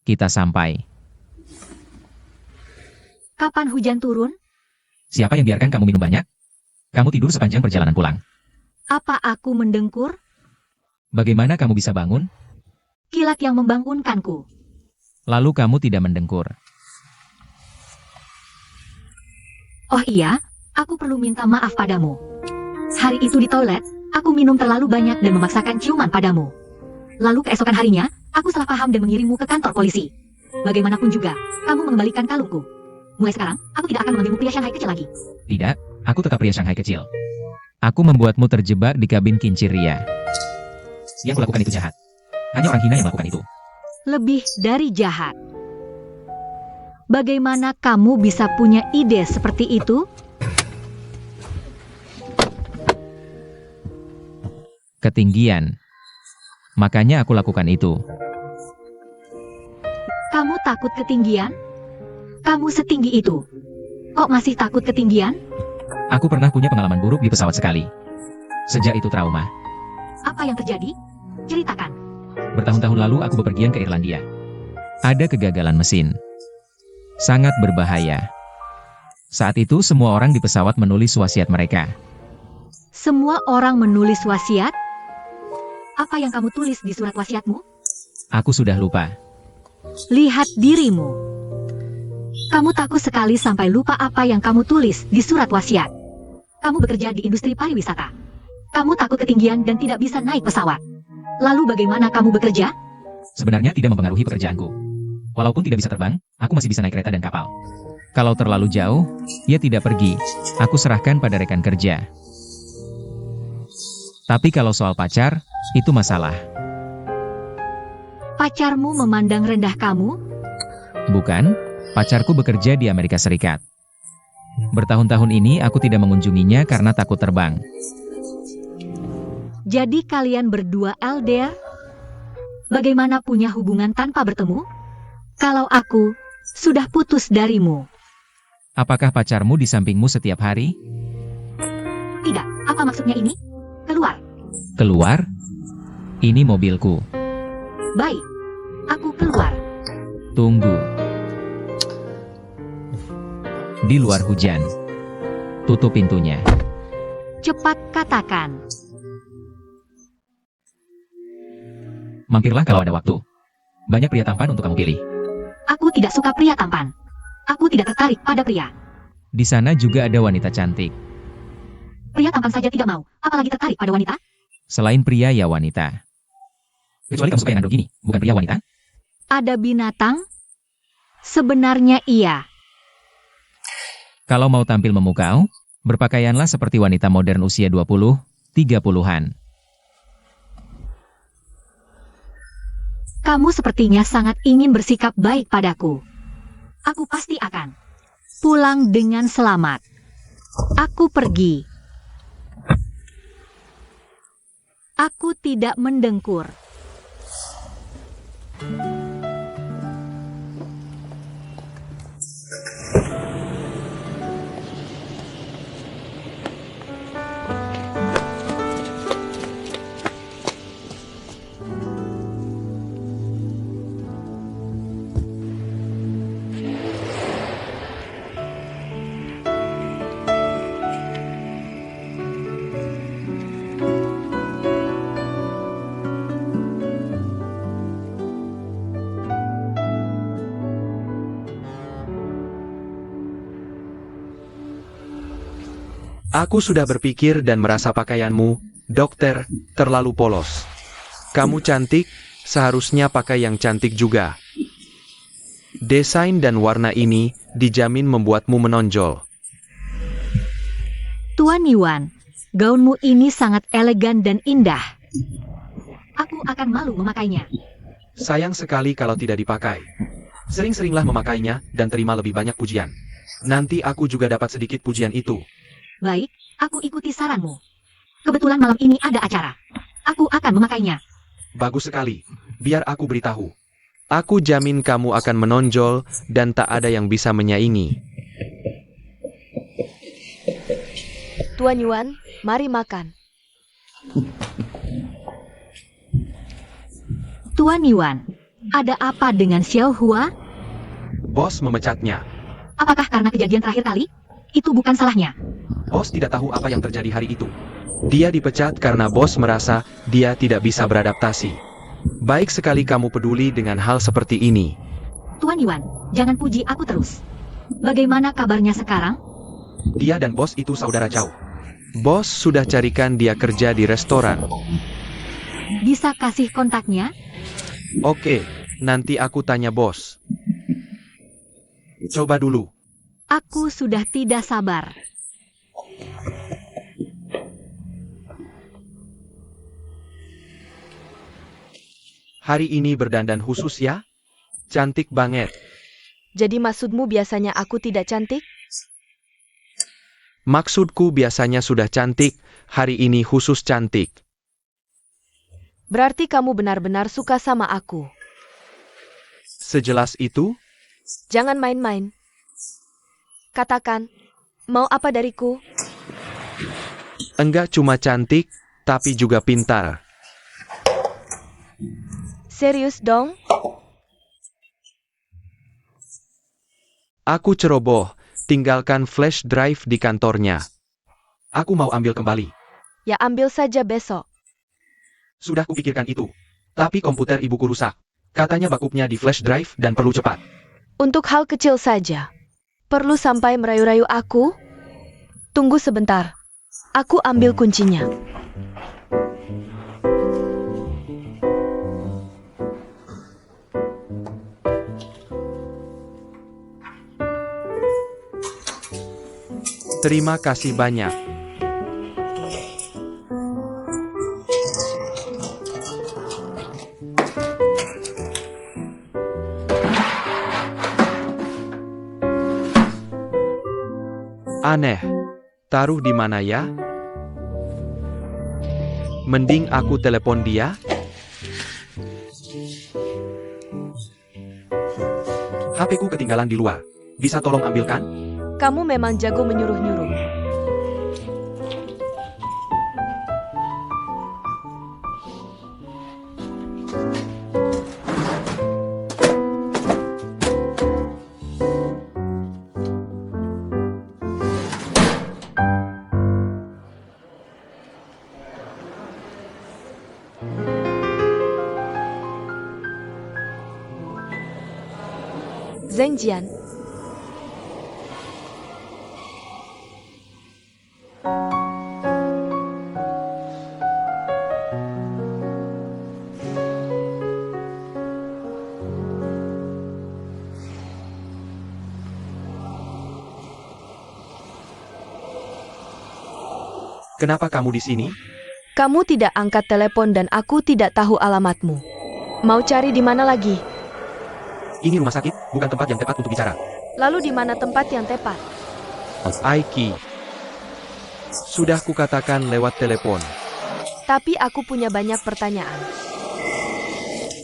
[SPEAKER 2] Kita sampai.
[SPEAKER 1] Kapan hujan turun?
[SPEAKER 2] Siapa yang biarkan kamu minum banyak? Kamu tidur sepanjang perjalanan pulang.
[SPEAKER 1] Apa aku mendengkur?
[SPEAKER 2] Bagaimana kamu bisa bangun?
[SPEAKER 1] Kilat yang membangunkanku.
[SPEAKER 2] Lalu kamu tidak mendengkur.
[SPEAKER 1] Oh iya, aku perlu minta maaf padamu. Hari itu di toilet, aku minum terlalu banyak dan memaksakan ciuman padamu. Lalu keesokan harinya, aku salah paham dan mengirimmu ke kantor polisi. Bagaimanapun juga, kamu mengembalikan kalungku. Mulai sekarang, aku tidak akan mengambilmu pria Shanghai kecil lagi.
[SPEAKER 2] Tidak, aku tetap pria Shanghai kecil. Aku membuatmu terjebak di kabin kincir Ria. Yang kulakukan itu jahat. Hanya orang hina yang melakukan itu.
[SPEAKER 1] Lebih dari jahat. Bagaimana kamu bisa punya ide seperti itu?
[SPEAKER 2] Ketinggian. Makanya aku lakukan itu.
[SPEAKER 1] Kamu takut ketinggian? Kamu setinggi itu. Kok masih takut ketinggian?
[SPEAKER 2] Aku pernah punya pengalaman buruk di pesawat sekali. Sejak itu trauma.
[SPEAKER 1] Apa yang terjadi? Ceritakan.
[SPEAKER 2] Bertahun-tahun lalu aku bepergian ke Irlandia. Ada kegagalan mesin. Sangat berbahaya. Saat itu semua orang di pesawat menulis wasiat mereka.
[SPEAKER 1] Semua orang menulis wasiat? Apa yang kamu tulis di surat wasiatmu?
[SPEAKER 2] Aku sudah lupa.
[SPEAKER 1] Lihat dirimu. Kamu takut sekali sampai lupa apa yang kamu tulis di surat wasiat. Kamu bekerja di industri pariwisata. Kamu takut ketinggian dan tidak bisa naik pesawat. Lalu bagaimana kamu bekerja?
[SPEAKER 2] Sebenarnya tidak mempengaruhi pekerjaanku. Walaupun tidak bisa terbang, aku masih bisa naik kereta dan kapal. Kalau terlalu jauh, ia tidak pergi. Aku serahkan pada rekan kerja. Tapi kalau soal pacar, itu masalah.
[SPEAKER 1] Pacarmu memandang rendah kamu?
[SPEAKER 2] Bukan, pacarku bekerja di Amerika Serikat. Bertahun-tahun ini aku tidak mengunjunginya karena takut terbang.
[SPEAKER 1] Jadi kalian berdua LDR? Bagaimana punya hubungan tanpa bertemu? Kalau aku sudah putus darimu.
[SPEAKER 2] Apakah pacarmu di sampingmu setiap hari?
[SPEAKER 1] Tidak, apa maksudnya ini? Keluar.
[SPEAKER 2] Keluar? Ini mobilku.
[SPEAKER 1] Baik, aku keluar.
[SPEAKER 2] Tunggu. Di luar hujan. Tutup pintunya.
[SPEAKER 1] Cepat katakan.
[SPEAKER 2] Mampirlah kalau ada waktu. Banyak pria tampan untuk kamu pilih.
[SPEAKER 1] Aku tidak suka pria tampan. Aku tidak tertarik pada pria.
[SPEAKER 2] Di sana juga ada wanita cantik.
[SPEAKER 1] Pria tampan saja tidak mau, apalagi tertarik pada wanita.
[SPEAKER 2] Selain pria ya wanita. Kecuali kamu suka yang androgini, bukan pria wanita.
[SPEAKER 1] Ada binatang? Sebenarnya iya.
[SPEAKER 2] Kalau mau tampil memukau, berpakaianlah seperti wanita modern usia 20, 30-an.
[SPEAKER 1] Kamu sepertinya sangat ingin bersikap baik padaku. Aku pasti akan pulang dengan selamat. Aku pergi. Aku tidak mendengkur.
[SPEAKER 3] Aku sudah berpikir dan merasa pakaianmu, dokter, terlalu polos. Kamu cantik, seharusnya pakai yang cantik juga. Desain dan warna ini dijamin membuatmu menonjol.
[SPEAKER 1] Tuan Yuan, gaunmu ini sangat elegan dan indah. Aku akan malu memakainya.
[SPEAKER 3] Sayang sekali kalau tidak dipakai. Sering-seringlah memakainya dan terima lebih banyak pujian. Nanti aku juga dapat sedikit pujian itu.
[SPEAKER 1] Baik, aku ikuti saranmu. Kebetulan malam ini ada acara. Aku akan memakainya.
[SPEAKER 3] Bagus sekali. Biar aku beritahu. Aku jamin kamu akan menonjol dan tak ada yang bisa menyaingi.
[SPEAKER 4] Tuan Yuan, mari makan.
[SPEAKER 1] Tuan Yuan, ada apa dengan Xiao Hua?
[SPEAKER 3] Bos memecatnya.
[SPEAKER 1] Apakah karena kejadian terakhir kali? Itu bukan salahnya.
[SPEAKER 3] Bos tidak tahu apa yang terjadi hari itu. Dia dipecat karena bos merasa dia tidak bisa beradaptasi. Baik sekali kamu peduli dengan hal seperti ini.
[SPEAKER 1] Tuan Yuan, jangan puji aku terus. Bagaimana kabarnya sekarang?
[SPEAKER 3] Dia dan bos itu saudara jauh. Bos sudah carikan dia kerja di restoran.
[SPEAKER 1] Bisa kasih kontaknya?
[SPEAKER 3] Oke, nanti aku tanya bos. Coba dulu.
[SPEAKER 1] Aku sudah tidak sabar.
[SPEAKER 3] Hari ini berdandan khusus ya? Cantik banget.
[SPEAKER 4] Jadi maksudmu biasanya aku tidak cantik?
[SPEAKER 3] Maksudku biasanya sudah cantik, hari ini khusus cantik.
[SPEAKER 4] Berarti kamu benar-benar suka sama aku.
[SPEAKER 3] Sejelas itu?
[SPEAKER 4] Jangan main-main. Katakan, mau apa dariku?
[SPEAKER 3] Enggak cuma cantik, tapi juga pintar.
[SPEAKER 4] Serius dong?
[SPEAKER 3] Aku ceroboh, tinggalkan flash drive di kantornya. Aku mau ambil kembali.
[SPEAKER 4] Ya ambil saja besok.
[SPEAKER 3] Sudah kupikirkan itu. Tapi komputer ibuku rusak. Katanya bakupnya di flash drive dan perlu cepat.
[SPEAKER 4] Untuk hal kecil saja. Perlu sampai merayu-rayu aku? Tunggu sebentar. Aku ambil kuncinya.
[SPEAKER 3] Terima kasih banyak. Aneh. Taruh di mana ya? Mending aku telepon dia. HP-ku ketinggalan di luar. Bisa tolong ambilkan?
[SPEAKER 4] Kamu memang jago menyuruh-nyuruh. Zheng Jian.
[SPEAKER 3] Kenapa kamu di sini?
[SPEAKER 4] Kamu tidak angkat telepon dan aku tidak tahu alamatmu. Mau cari di mana lagi?
[SPEAKER 3] Ini rumah sakit, bukan tempat yang tepat untuk bicara.
[SPEAKER 4] Lalu di mana tempat yang tepat?
[SPEAKER 3] Aiki. Sudah kukatakan lewat telepon.
[SPEAKER 4] Tapi aku punya banyak pertanyaan.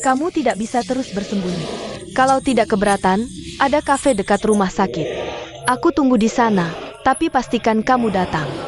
[SPEAKER 4] Kamu tidak bisa terus bersembunyi. Kalau tidak keberatan, ada kafe dekat rumah sakit. Aku tunggu di sana, tapi pastikan kamu datang.